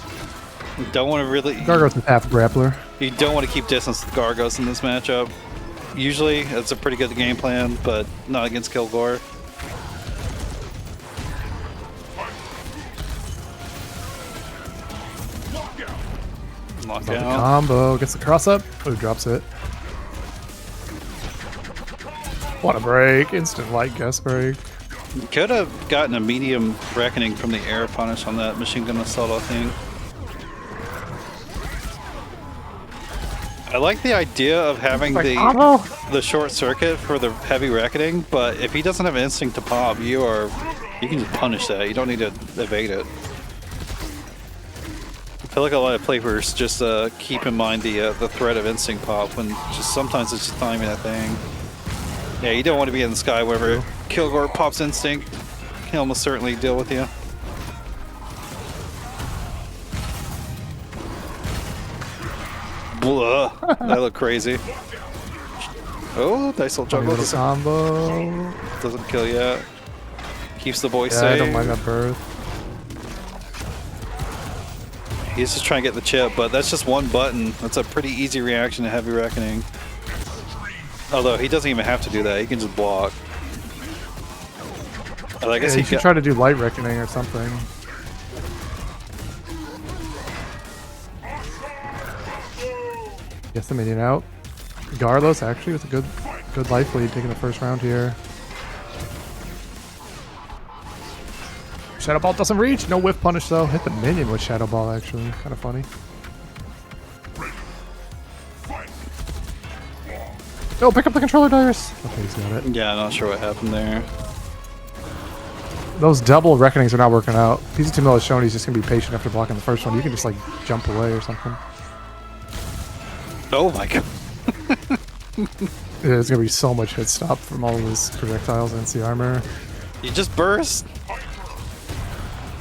You don't want to really... Gargos is half grappler. You don't want to keep distance with Gargos in this matchup. Usually, it's a pretty good game plan, but not against Kilgore. Lockout. Combo. Gets the cross up. Oh, drops it. What a break. Instant light guess break. Could have gotten a medium reckoning from the air punish on that machine gun assault, I think. I like the idea of having the short circuit for the heavy reckoning, but if he doesn't have an instinct to pop, you can just punish that. You don't need to evade it. I feel like a lot of players just keep in mind the threat of instinct pop when just sometimes it's just timing that thing. Yeah, you don't want to be in the sky wherever Kilgore pops instinct. He'll almost certainly deal with you. Blah. That looked crazy. Oh, nice little juggle. Little combo. Doesn't kill yet. Keeps the boy Yeah, safe. I don't mind that birth. He's just trying to get the chip, but that's just one button. That's a pretty easy reaction to Heavy Reckoning. Although he doesn't even have to do that. He can just block. I guess he should try to do Light Reckoning or something. Gets the minion out. Garlos actually with a good life lead taking the first round here. Shadow Ball doesn't reach. No whiff punish though. Hit the minion with Shadow Ball actually. Kind of funny. Oh, pick up the controller, Dirus. Okay, he's got it. Yeah, I'm not sure what happened there. Those double reckonings are not working out. PZ2 has shown he's just gonna be patient after blocking the first one. You can just like jump away or something. Oh my god. There's gonna be so much hit stop from all of his projectiles and the armor. You just burst.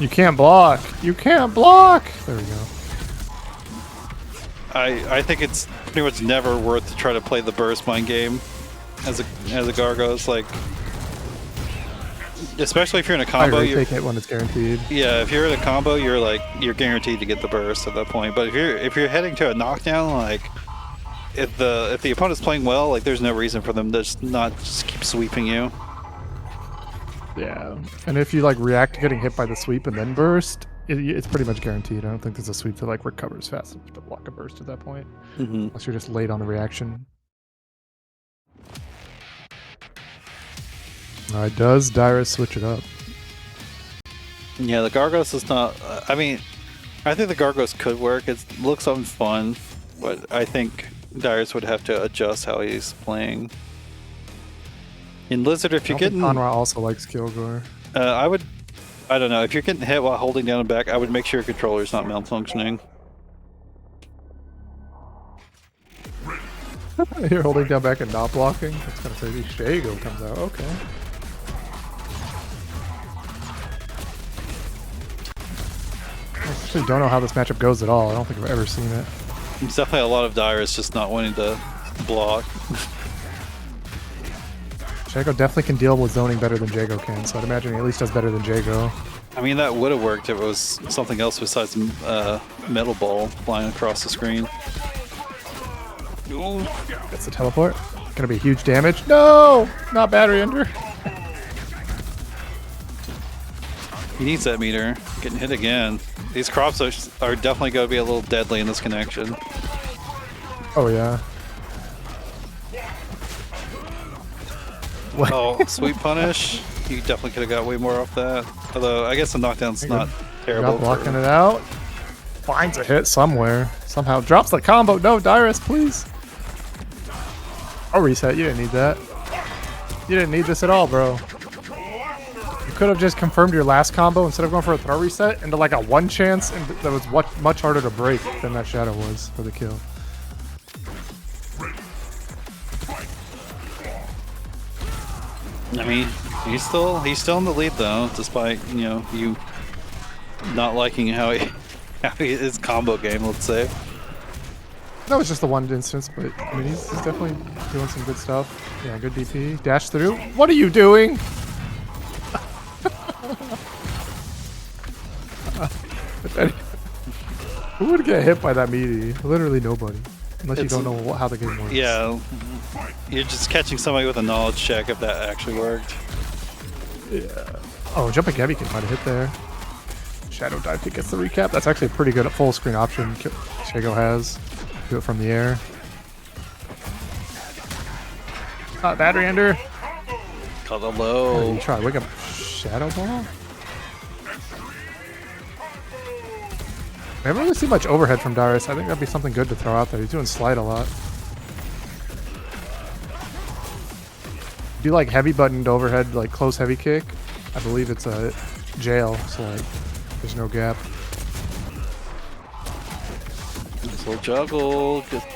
You can't block. You can't block. There we go. I think it's pretty much never worth to try to play the burst mind game as a Gargos, like, especially if you're in a combo. You take it when it's guaranteed. Yeah, if you're in a combo, you're guaranteed to get the burst at that point. But if you're heading to a knockdown, like if the opponent's playing well, like there's no reason for them to just keep sweeping you. Yeah, and if you like react to getting hit by the sweep and then burst, it's pretty much guaranteed. I don't think there's a sweep that like recovers fast enough to block a burst at that point, unless you're just late on the reaction. All right, does Dirus switch it up? Yeah, the Gargos is not. I mean, I think the Gargos could work. It looks fun, but I think Dirus would have to adjust how he's playing. In Lizard, if you're getting... Conra also likes Kilgore. I don't know. If you're getting hit while holding down and back, I would make sure your controller's not malfunctioning. You're holding down back and not blocking? That's kind of crazy. Shago comes out. Okay. I actually don't know how this matchup goes at all. I don't think I've ever seen it. It's definitely a lot of Dirus just not wanting to block. Shago definitely can deal with zoning better than Jago can, so I'd imagine he at least does better than Jago. I mean, that would have worked if it was something else besides metal ball flying across the screen. Ooh. Gets the teleport. Gonna be huge damage. No! Not battery ender. He needs that meter. Getting hit again. These crops are definitely going to be a little deadly in this connection. Oh, yeah. Oh, sweet punish. You definitely could have got way more off that. Although, I guess the knockdown's not terrible. Got blocking it out. Finds a hit somewhere. Somehow drops the combo. No, Dirus, please. I'll reset. You didn't need that. You didn't need this at all, bro. You could have just confirmed your last combo instead of going for a throw reset into like a one chance, and that was much harder to break than that shadow was for the kill. I mean, he's still in the lead though, despite you not liking how his combo game. Let's say. That was just the one instance, but I mean he's definitely doing some good stuff. Yeah, good DP. Dash through. What are you doing? Who would get hit by that meaty? Literally nobody. Unless you don't know how the game works. Yeah, you're just catching somebody with a knowledge check if that actually worked. Yeah. Oh, jumping heavy can find a hit there. Shadow dive kick gets the recap. That's actually a pretty good full screen option Shago has. Do it from the air. Battery ender. Call the low. You try wake up Shadow Ball? I haven't really seen much overhead from Dirus. I think that'd be something good to throw out there. He's doing slide a lot. Do like heavy buttoned overhead, like close heavy kick. I believe it's a jail, so like there's no gap. This little juggle gets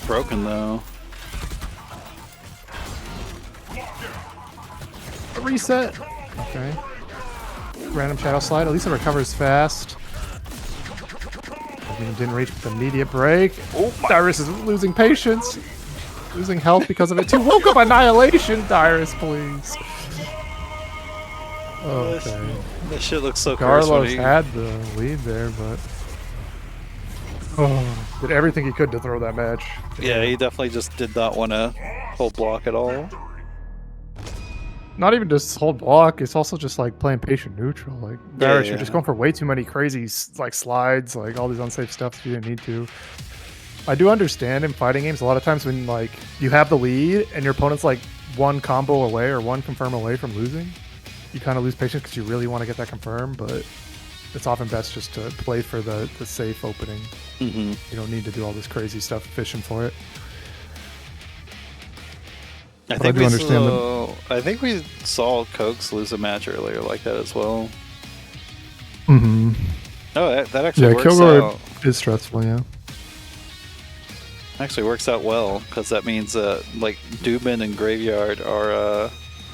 broken though. A reset. Okay. Random shadow slide. At least it recovers fast. I mean, didn't reach the immediate break. Oh, Dirus is losing patience. Losing health because of it too. Woke up annihilation, Dirus, please. Okay. This shit looks so cursed. Carlos had the lead there, but did everything he could to throw that match. Yeah, he definitely just did not want to hold block at all. Not even just hold block. It's also just like playing patient neutral. Like Dirus, you're just going for way too many crazy like slides, like all these unsafe stuff you didn't need to. I do understand in fighting games a lot of times when like you have the lead and your opponent's like one combo away or one confirm away from losing, you kind of lose patience because you really want to get that confirmed, but it's often best just to play for the safe opening. Mm-hmm. You don't need to do all this crazy stuff fishing for it. I think we saw Cokes lose a match earlier like that as well. Mm-hmm. Oh, that actually works Kilgore out. Is stressful, yeah. Actually works out well because that means like Dubin and Graveyard are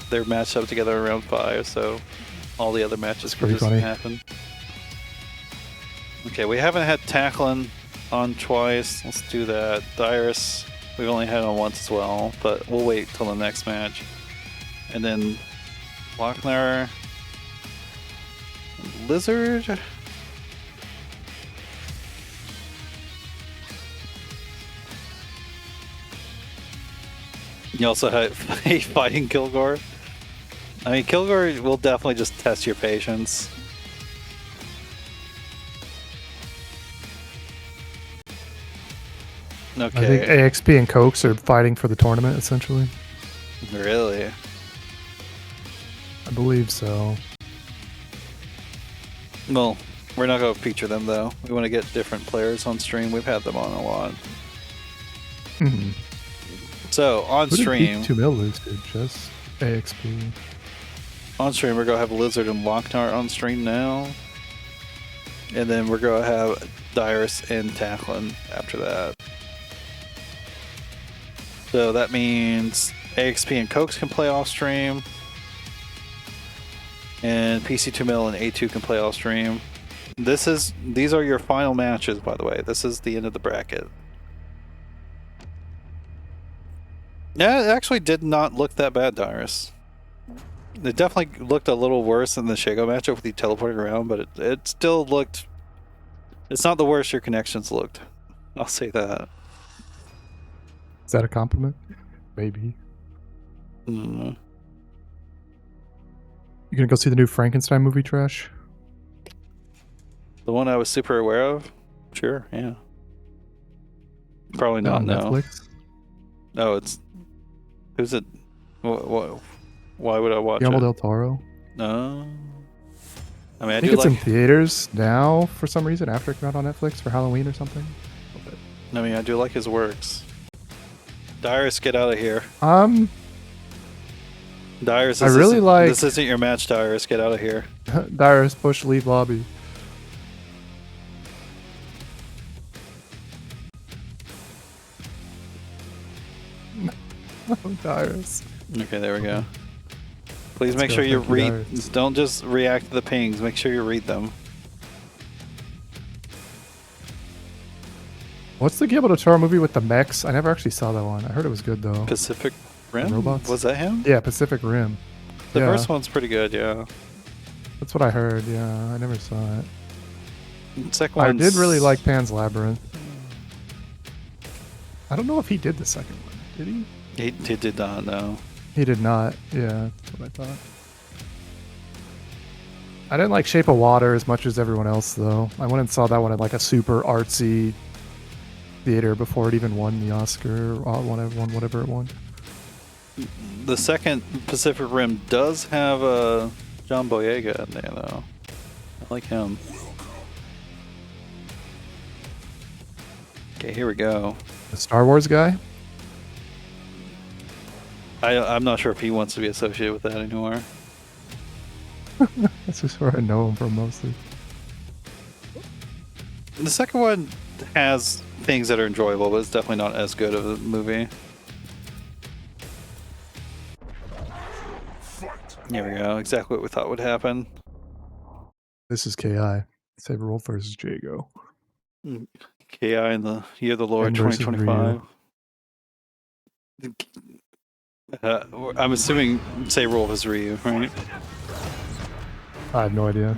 they're matched up together in round 5, so all the other matches can just happen. Okay, we haven't had Tackling on twice. Let's do that. Dirus, we've only had on once as well, but we'll wait till the next match. And then Loc-Nar, Lizard. You also have a fighting Kilgore. I mean, Kilgore will definitely just test your patience. Okay. I think AXP and Cokes are fighting for the tournament, essentially. Really? I believe so. Well, we're not going to feature them, though. We want to get different players on stream. We've had them on a lot. Mm-hmm. So, on stream... 2 mil lose, dude. Just AXP. On stream, we're going to have Lizard and Loc-Nar on stream now. And then we're going to have Dirus and Tackling after that. So that means AXP and Cokes can play off stream. And PC2Mil and A2 can play off stream. These are your final matches, by the way. This is the end of the bracket. Yeah, it actually did not look that bad, Dirus. It definitely looked a little worse than the Shago matchup with you teleporting around, but it still looked... It's not the worst your connections looked. I'll say that. Is that a compliment? Maybe. Mm. You gonna go see the new Frankenstein movie, Trash? The one I was super aware of? Sure, yeah. Probably not, on no. Netflix? No, it's... Who's it? Why would I watch Guillermo it? del Toro. No. I mean, I think it's in theaters now for some reason after it came out on Netflix for Halloween or something. I mean, I do like his works. Dirus, get out of here. Dirus, this isn't your match, Dirus. Get out of here. Dirus, push, leave lobby. Dirus. Okay, there we go. Please make sure you read. Don't just react to the pings. Make sure you read them. What's the Guillermo del Toro movie with the mechs? I never actually saw that one. I heard it was good though. Pacific Rim? The robots? Was that him? Yeah, Pacific Rim. The first one's pretty good, yeah. That's what I heard, yeah. I never saw it. The second I did really like Pan's Labyrinth. I don't know if he did the second one. Did he? He did not, no. He did not. Yeah, that's what I thought. I didn't like Shape of Water as much as everyone else, though. I went and saw that one at like a super artsy theater before it even won the Oscar or whatever it won. The second Pacific Rim does have John Boyega in there, though. I like him. Okay, here we go. The Star Wars guy? I'm not sure if he wants to be associated with that anymore. That's just where I know him from mostly. The second one has things that are enjoyable, but it's definitely not as good of a movie. Here we go. Exactly what we thought would happen. This is KI. Saber Wolf versus Jago. KI in the Year of the Lord Ben versus 2025. I'm assuming Saber Wolf is Ryu, right? I have no idea.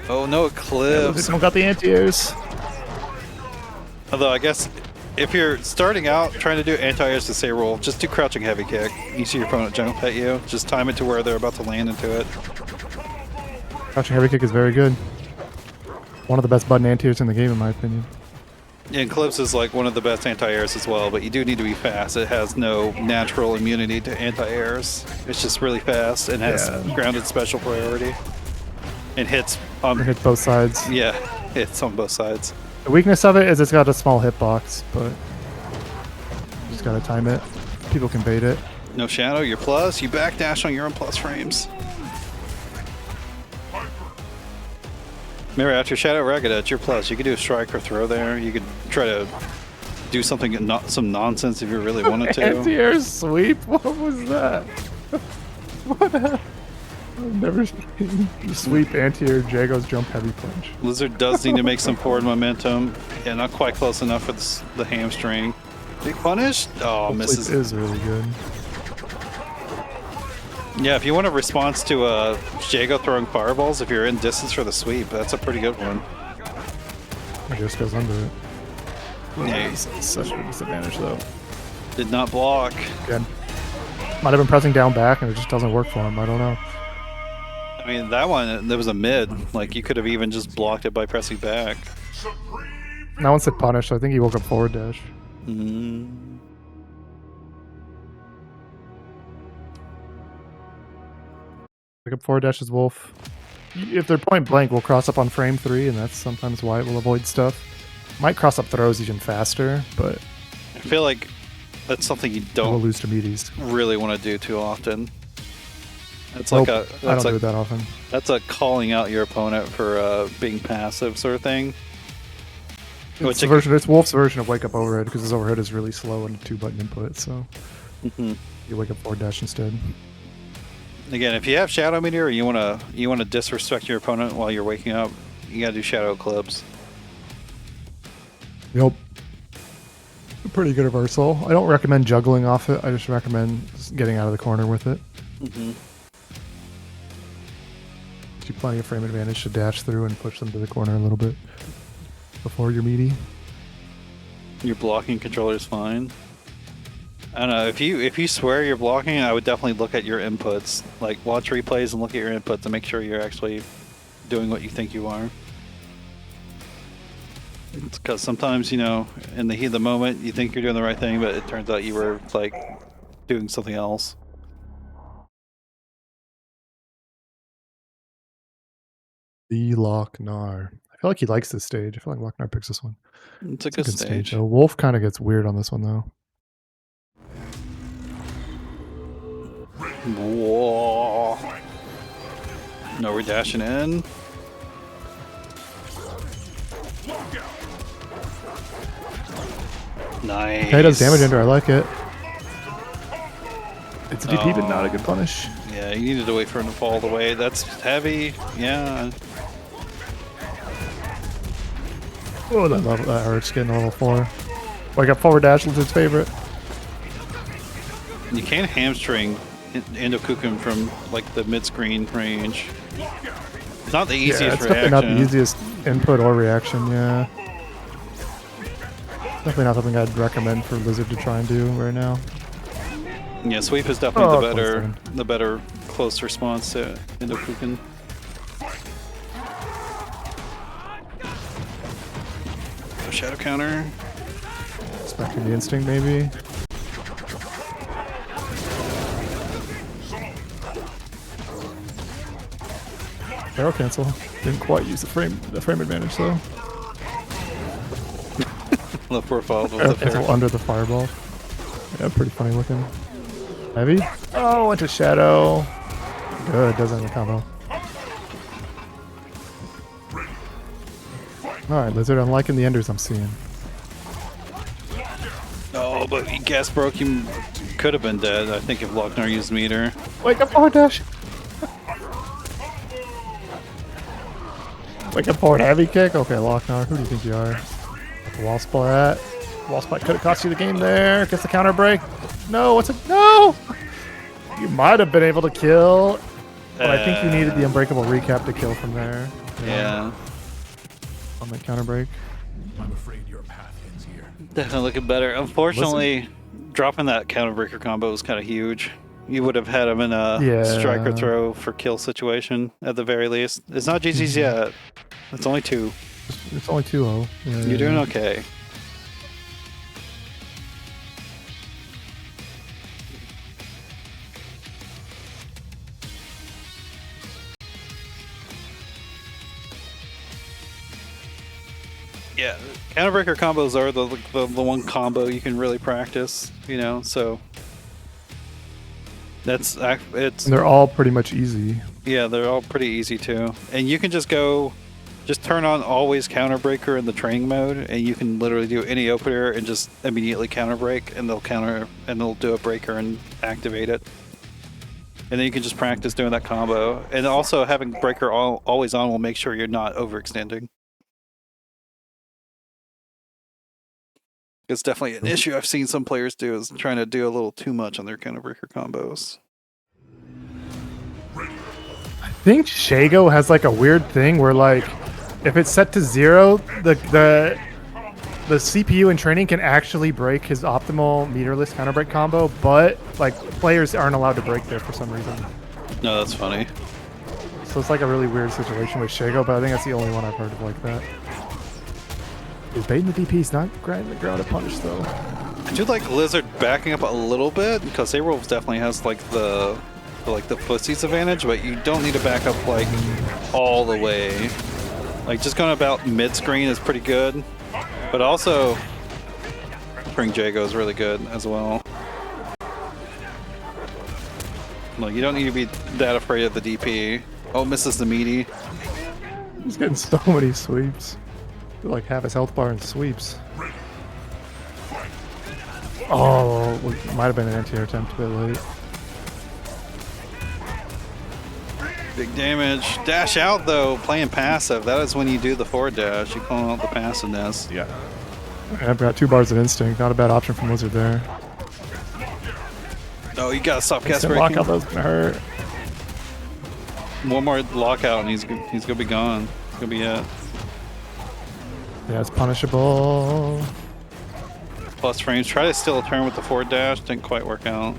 Oh no, Eclipse. Someone got the anti-airs. Although I guess if you're starting out trying to do anti-airs to Saber Wolf, just do crouching heavy kick. You see your opponent jump at you. Just time it to where they're about to land into it. Crouching heavy kick is very good. One of the best button anti-airs in the game, in my opinion. Yeah, Eclipse is like one of the best anti-airs as well, but you do need to be fast. It has no natural immunity to anti-airs. It's just really fast and has grounded special priority. It hits on... It hits both sides. Yeah, hits on both sides. The weakness of it is it's got a small hitbox, but you just gotta time it. People can bait it. No shadow, you're plus. You backdash on your own plus frames. Remember, after Shadow Ragged Edge, you're plus. You could do a strike or throw there. You could try to do something, some nonsense if you really wanted to. Anti-air sweep? What was that? What happened? I've never seen sweep anti-air Jago's jump heavy punch. Lizard does need to make some forward momentum. Yeah, not quite close enough for the hamstring. Big punish? Oh, misses. Sweep is really good. Yeah, if you want a response to Jago throwing fireballs, if you're in distance for the sweep, that's a pretty good one. It just goes under it. Yeah, It's such a disadvantage, though. did not block. Again. Might have been pressing down back and it just doesn't work for him. I don't know. I mean, that one, there was a mid. Like, you could have even just blocked it by pressing back. That one said punish, so I think he woke up forward dash. Pick up forward dash as Wolf. If they're point blank, we'll cross up on frame 3, and that's sometimes why it will avoid stuff. Might cross up throws even faster, but I feel like that's something you we'll don't lose to meaties. really want to do too often. It's Nope, like I don't do it that often. That's a calling out your opponent for being passive sort of thing. It's the version. It's Wolf's version of wake up overhead because his overhead is really slow and a 2-button input. So you wake up forward dash instead. Again, if you have Shadow Meteor or you wanna disrespect your opponent while you're waking up, you gotta do Shadow Eclipse. Yep. Pretty good reversal. I don't recommend juggling off it. I just recommend getting out of the corner with it. Gives you plenty of frame advantage to dash through and push them to the corner a little bit before you're meaty. Your blocking controller is fine. I don't know, if you swear you're blocking, I would definitely look at your inputs. Like, watch replays and look at your inputs and make sure you're actually doing what you think you are. It's because sometimes, you know, in the heat of the moment, you think you're doing the right thing, but it turns out you were, like, doing something else. The Loc-Nar. I feel like he likes this stage. I feel like Loc-Nar picks this one. It's a good stage. So Wolf kind of gets weird on this one, though. Whoa. No, we're dashing in. Nice. Okay, does damage ender. I like it. It's a DP, but not a good punish. Yeah, you needed to wait for him to fall all the way. That's heavy. Yeah. Oh, that hurts getting level 4. Wake up forward dash, Lizard's favorite. You can't hamstring Endokukum from like the mid-screen range. It's not the easiest yeah, it's reaction. definitely not the easiest input or reaction, yeah. Definitely not something I'd recommend for Lizard to try and do right now. Yeah, sweep is definitely the better close response to Endokukum. Shadow counter. Expecting the instinct, maybe. Barrel cancel. Didn't quite use the frame advantage though. The profile of Barrel the cancel pair. under the fireball. Yeah, pretty funny looking. Heavy. Oh, went to shadow. Good, does end the combo. Alright, Lizard, I'm liking the enders I'm seeing. Oh, but he gas broke. He could have been dead, I think, if Loc-Nar used meter. Wake up forward dash! Wake up forward heavy kick? Okay, Loc-Nar, who do you think you are? The wall splat. Wall splat could have cost you the game there. Gets the counter break. No, what's it? No! You might have been able to kill, but I think you needed the unbreakable recap to kill from there. Yeah. On the counter break. I'm afraid your path ends here. Definitely looking better. Unfortunately, dropping that counterbreaker combo was kind of huge. You would have had him in a striker throw for kill situation at the very least. It's not GG's yet. It's only 2. It's only 2-0. Yeah, You're doing okay. Yeah, counterbreaker combos are the one combo you can really practice, you know, so it's And they're all pretty much easy. yeah, they're all pretty easy too. And you can just turn on always counterbreaker in the training mode, and you can literally do any opener and just immediately counterbreak, and they'll do a breaker and activate it. And then you can just practice doing that combo. And also having breaker always on will make sure you're not overextending. It's definitely an issue I've seen some players do, is trying to do a little too much on their counterbreaker combos. I think Shago has like a weird thing where like if it's set to 0, the CPU in training can actually break his optimal meterless counterbreak combo, but like players aren't allowed to break there for some reason. No, that's funny. So it's like a really weird situation with Shago, but I think that's the only one I've heard of like that. He's baiting the DPs, not grinding the ground to punish though. I do like Lizard backing up a little bit, because Saberwolf definitely has like the pussies advantage, but you don't need to back up like all the way. Like just going about mid-screen is pretty good, but also Spring Jago is really good as well. Like you don't need to be that afraid of the DP. Oh, misses the meaty. He's getting so many sweeps. Like half his health bar and sweeps. Oh, might have been an anti-air attempt a bit late. Big damage. Dash out though, playing passive. That is when you do the forward dash. You call out the passiveness. Yeah. I've got 2 bars of instinct. Not a bad option from Wizard there. Oh, you gotta stop gas Instant breaking. lockout, that's gonna hurt. One more lockout and he's gonna be gone. It's gonna be it. Yeah, it's punishable. Plus frames. Try to steal a turn with the forward dash. Didn't quite work out.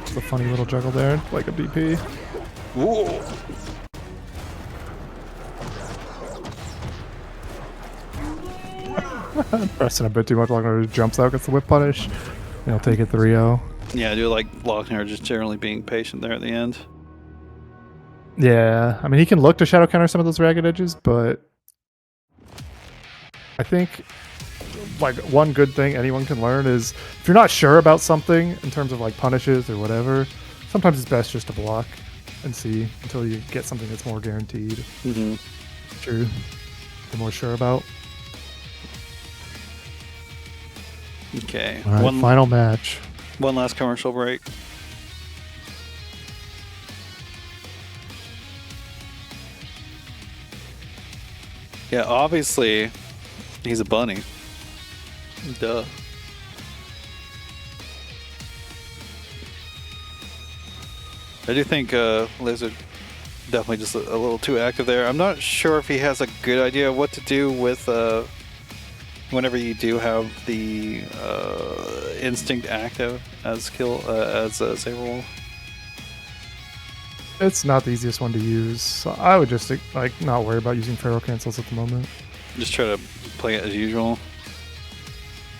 It's a funny little juggle there, like a BP. Ooh. Pressing a bit too much longer, jumps out, gets the whip punish. And he'll take it 3-0. Yeah, I do like Loc-Nar just generally being patient there at the end. Yeah, I mean, he can look to shadow counter some of those ragged edges, but I think like one good thing anyone can learn is if you're not sure about something in terms of like punishes or whatever, sometimes it's best just to block and see until you get something that's more guaranteed. Mm-hmm. You're more sure about. Okay. All right, final match. One last commercial break. Yeah, obviously, he's a bunny. Duh. I do think Lizard definitely just a little too active there. I'm not sure if he has a good idea of what to do with whenever you do have the instinct active as Saber Wolf. It's not the easiest one to use. So I would just like not worry about using Pharaoh cancels at the moment. Just try to play it as usual.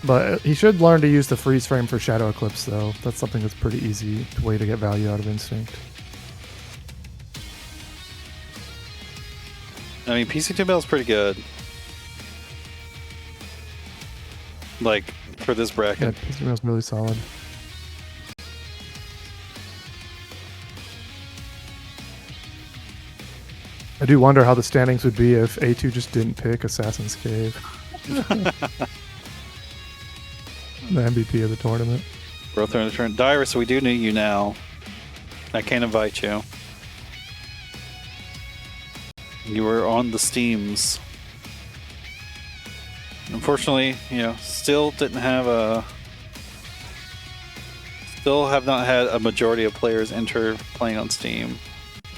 But he should learn to use the freeze frame for Shadow Eclipse, though. That's something that's pretty easy way to get value out of Instinct. I mean, PC2 is pretty good. Like, for this Yeah, bracket. PC really solid. I do wonder how the standings would be if Ayetu just didn't pick Assassin's Cave. The MVP of the tournament. Both are in the turn. Dirus, we do need you now. I can't invite you. You were on the Steams. Unfortunately, still have not had a majority of players enter playing on Steam.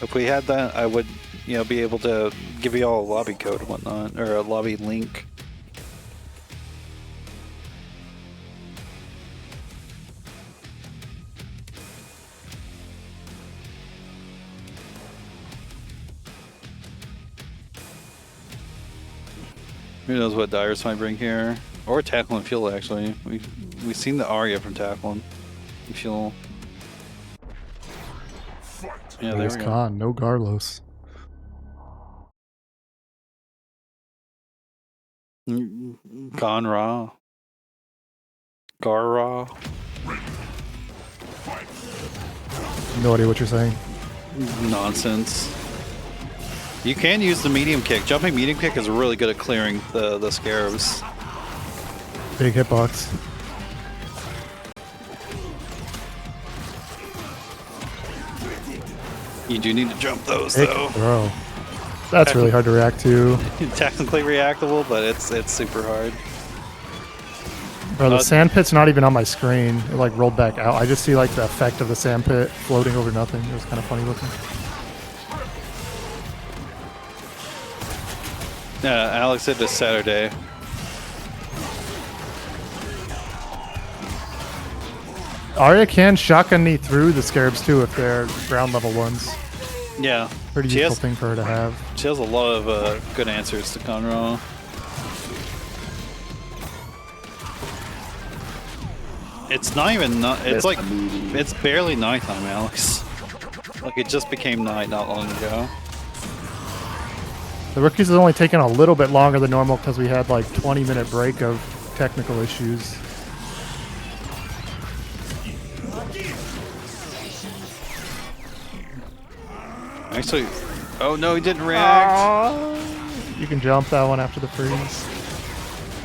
If we had that, I would, be able to give you all a lobby code and whatnot, or a lobby link. Who knows what Dirus might bring here, or tacklenfuel. Actually, we've seen the Arya from tacklenfuel. Yeah, there There's we go. Khan, no Garlos. Gonra. Gara. No idea what you're saying. Nonsense. You can use the medium kick. Jumping medium kick is really good at clearing the scarabs. Big hitbox. You do need to jump those Big though. throw. That's really hard to react to. Technically reactable, but it's super hard. Bro, the sand pit's not even on my screen. It like rolled back out. I just see like the effect of the sand pit floating over nothing. It was kind of funny looking. Alex did this Saturday. Arya can shotgun knee through the scarabs too if they're ground level ones. Yeah. Pretty useful thing for her to have. She has a lot of good answers to Conroe. It's not even it's barely nighttime, Alex. Like it just became night not long ago. The rookies has only taken a little bit longer than normal because we had like 20-minute break of technical issues. Actually, Oh no, he didn't react. You can jump that one after the freeze.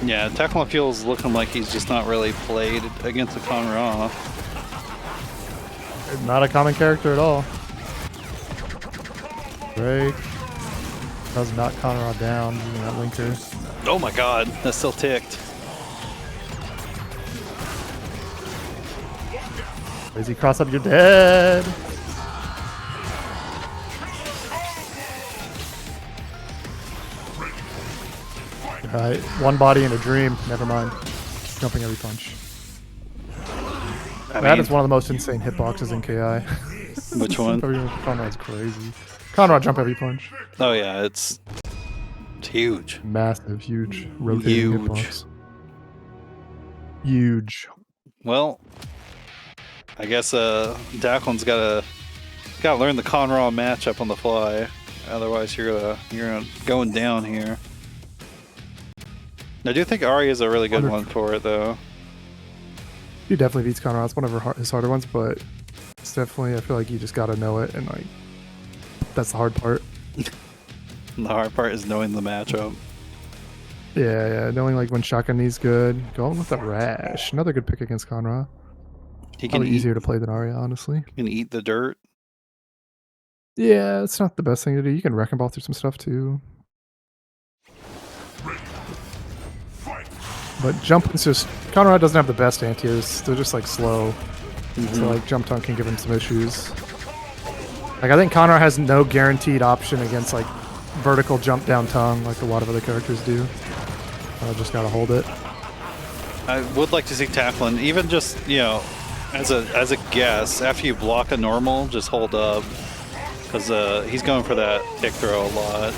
Yeah, tacklenfuel's looking like he's just not really played against the Conra. Not a common character at all. Break. Does not Conrad down using that linker. Oh my god, that still ticked. Crazy cross up, you're dead. Alright, one body in a dream. Never mind. Jumping every punch. That is one of the most insane hitboxes in KI. Which one? Conrad's crazy. Conrad jump every punch. Oh yeah, it's huge. Massive, huge, rotating Huge. hitbox. Huge. Well, I guess Dacklin's gotta learn the Conra matchup on the fly. Otherwise, you're going down here. I do think Ari is a really good one for it, though. He definitely beats Conrad. It's one of his harder ones, but it's definitely, I feel like you just gotta know it, and like that's the hard part. The hard part is knowing the matchup. Yeah, knowing like when shotgun knee's good. Going with the rash, another good pick against Conrad. He can Probably easier to play than Arya, honestly. Can eat the dirt. Yeah, it's not the best thing to do. You can wrecking ball through some stuff too. But jump is just Conrad doesn't have the best anti-airs. They're just like slow. So like jump tongue can give him some issues. Like I think Conrad has no guaranteed option against like vertical jump down tongue like a lot of other characters do. Just gotta hold it. I would like to see Tacklin, even just, you know, as a guess, after you block a normal, just hold up. Because he's going for that tick throw a lot.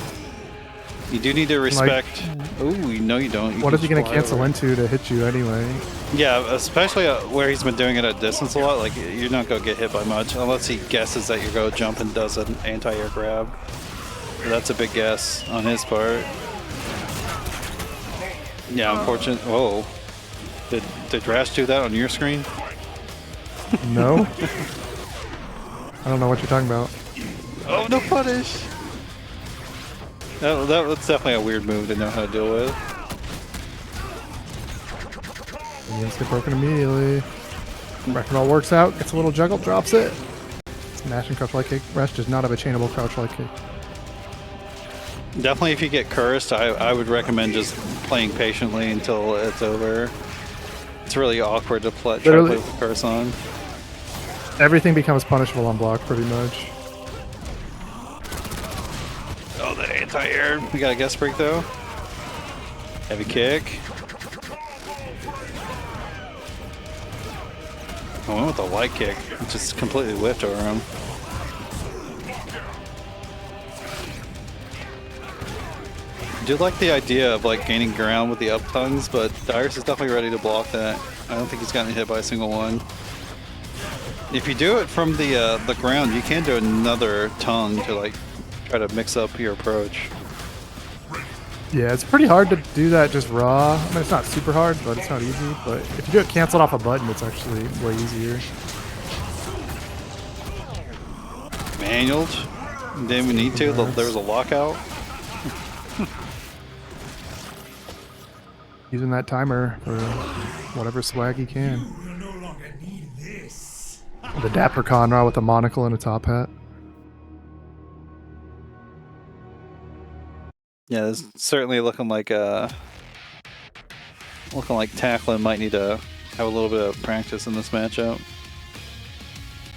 You do need to respect... Oh, no you don't. What is he going to cancel into to hit you anyway? Yeah, especially where he's been doing it at distance a lot. Like, you're not going to get hit by much unless he guesses that you're going to jump and does an anti-air grab. That's a big guess on his part. Yeah, unfortunate. Whoa. Did Rash do that on your screen? No. I don't know what you're talking about. Oh, no punish! That's definitely a weird move to know how to deal with. Minions get broken immediately. Wrecking all works out, gets a little juggle, drops it. Smash and crouch light kick. Rash does not have a chainable crouch light kick. Definitely if you get cursed, I would recommend just playing patiently until it's over. It's really awkward to try to play with the curse on. Everything becomes punishable on block pretty much. Oh, the anti-air. We got a guest break though. Heavy kick. I went with a light kick. It just completely whiffed over him. I do like the idea of like gaining ground with the up tongues, but Dirus is definitely ready to block that. I don't think he's gotten hit by a single one. If you do it from the ground, you can do another tongue to like try to mix up your approach. Yeah, it's pretty hard to do that just raw. I mean, it's not super hard, but it's not easy. But if you do it canceled off a button, it's actually way easier. Manualed. Didn't we need to? There was a lockout. Using that timer for whatever swag he can. The Dapper Conrad with a monocle and a top hat. Yeah, it's certainly looking like Tacklin might need to have a little bit of practice in this matchup.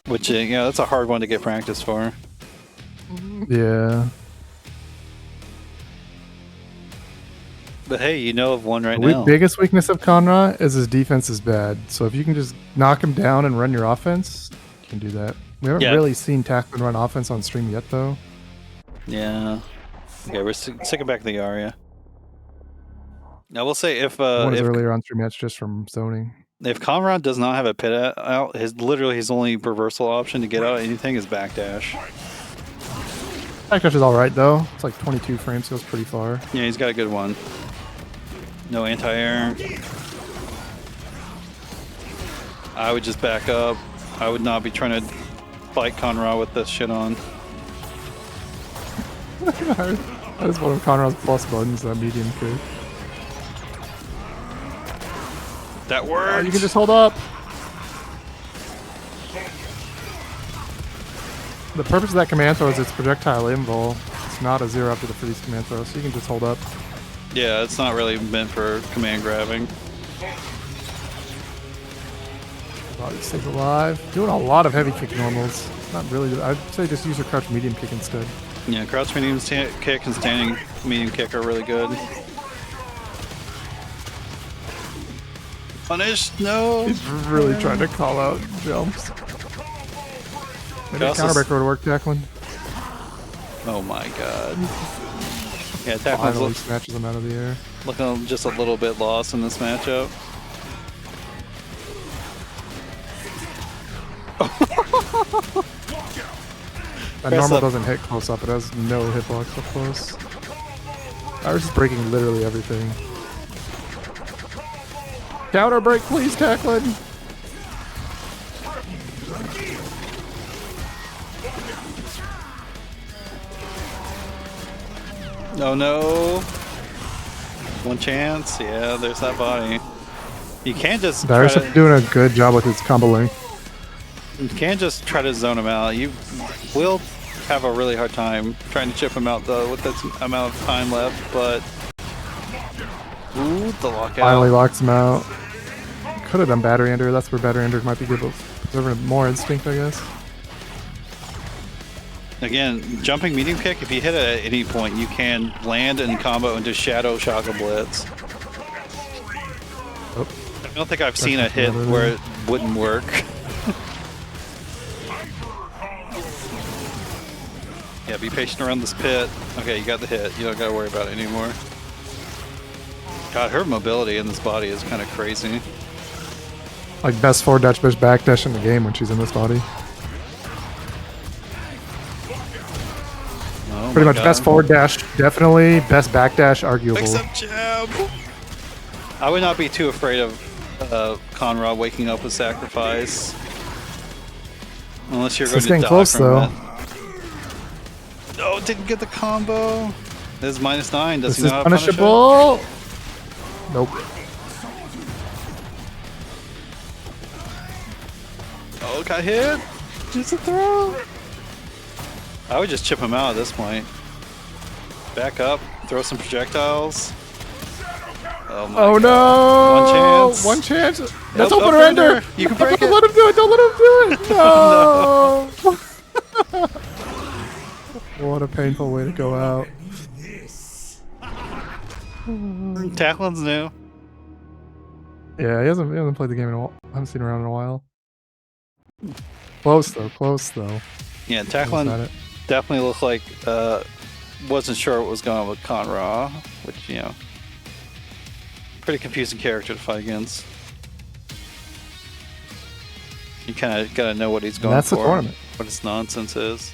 Which, you know, that's a hard one to get practice for. Yeah. But hey, you know of one right The now. biggest weakness of Conrad is his defense is bad. So if you can just knock him down and run your offense, you can do that. We haven't really seen Tacklin run offense on stream yet, though. Yeah. Okay, we're sticking back to the Arya. Now we'll say if earlier on stream, that's just from zoning. If Conrad does not have a pit out, his only reversal option to get out anything is backdash. Backdash is alright though. It's like 22 frames, goes pretty far. Yeah, he's got a good one. No anti-air. I would just back up. I would not be trying to fight Conrad with this shit on. That is one of Conrad's plus buttons, that medium kick. That worked. Oh, you can just hold up. The purpose of that command throw is it's projectile invul. It's not a 0 after the freeze command throw, so you can just hold up. Yeah, it's not really meant for command grabbing. Body stays alive. Doing a lot of heavy kick normals. Not really. I'd say just use your crouch medium kick instead. Yeah, crouch medium kick and standing medium kick are really good. Punish? No. He's really trying to call out jumps. Maybe a counterbreaker would work, Jacqueline. Oh my god. Yeah, Finally Tacklin's snatches him out of the air. looking just a little bit lost in this matchup. That normal doesn't hit close up. It has no hitbox up close. Dirus is breaking literally everything. Counter break, please, Tackling. Oh no. One chance. Yeah, there's that body. You can't just Dirus is doing a good job with his combo length. You can't just try to zone him out. You will have a really hard time trying to chip him out though with this amount of time left, but ooh, the lockout. Finally locks him out. Could have done battery ender. That's where battery ender might be good, but preserving more instinct, I guess. Again, jumping medium kick, if you hit it at any point, you can land and combo into Shadow Shotgun Blitz. Oh. I don't think I've seen a hit where it wouldn't work. Yeah, be patient around this pit. Okay, you got the hit. You don't gotta worry about it anymore. God, her mobility in this body is kind of crazy. Like best forward dash, best back dash in the game when she's in this body. Oh Pretty my much God. best forward dash, definitely. Best back dash, arguable. Except jab. I would not be too afraid of Conrad waking up with sacrifice. Unless you're going to staying die close, from though. it. No, didn't get the combo. This is -9. Does This he is know how to punish it? punishable. Nope. Oh, got hit. Just a throw. I would just chip him out at this point. Back up, throw some projectiles. Oh my Oh God. no! One chance. That's Nope, opener opener. ender. You can break Don't it. let him do it. Don't let him do it. No. What a painful way to go out. Tacklin's new. Yeah, he hasn't played the game in a while. I haven't seen him around in a while. Close though. Close though. Yeah, Almost had Tacklin it. definitely looked like wasn't sure what was going on with Conra, which, you know, pretty confusing character to fight against. You kind of got to know what he's going That's for. the tournament. What his nonsense is.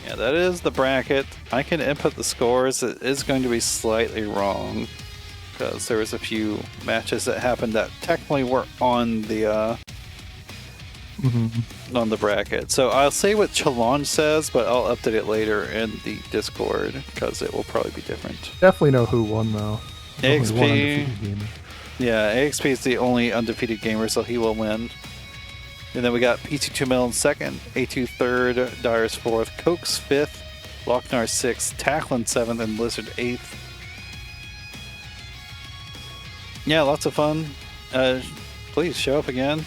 Yeah, that is the bracket. I can input the scores. It is going to be slightly wrong because there was a few matches that happened that technically were on the on the bracket. So I'll say what Challenge says, but I'll update it later in the Discord because it will probably be different. Definitely know who won though. There's only one AXP. undefeated gamer. Yeah, AXP is the only undefeated gamer, so he will win. And then we got PT2 Mil in second, Ayetu third, Dirus fourth, Cokes fifth, Loc-Nar sixth, Tacklin seventh, and Lizard eighth. Yeah, lots of fun. Please show up again.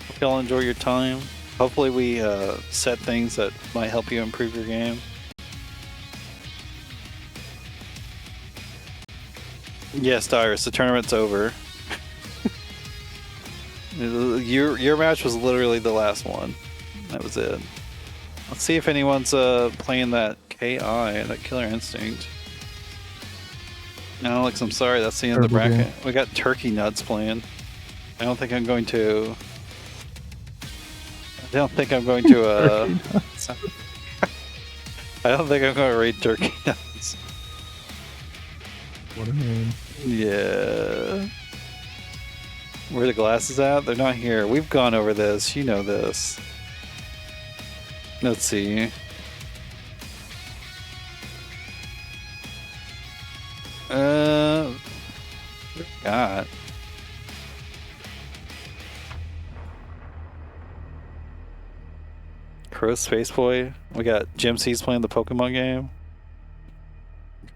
Hope y'all enjoy your time. Hopefully we set things that might help you improve your game. Yes, Dirus, the tournament's over. Your match was literally the last one. That was it. Let's see if anyone's playing that KI, that Killer Instinct. Alex, I'm sorry, that's the end of the Terrible bracket. We got Turkey Nuts playing. I don't think I'm going to. I don't think I'm going to. I don't think I'm going to raid Turkey Nuts. What a name. Yeah. Where are the glasses at? They're not here. We've gone over this. You know this. Let's see. God. Crow Space Boy. We got Jim C's playing the Pokemon game.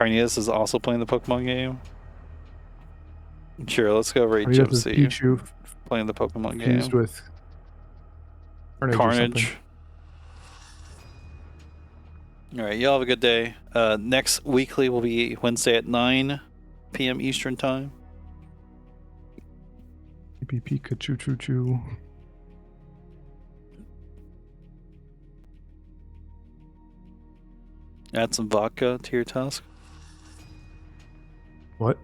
Carnitas is also playing the Pokemon game. Sure, let's go rate Jim This is C Pichu playing the Pokemon fused game. with Carnage. All right, y'all have a good day. Next weekly will be Wednesday at 9 p.m. Eastern time. Pikachu choo choo. Add some vodka to your task. What?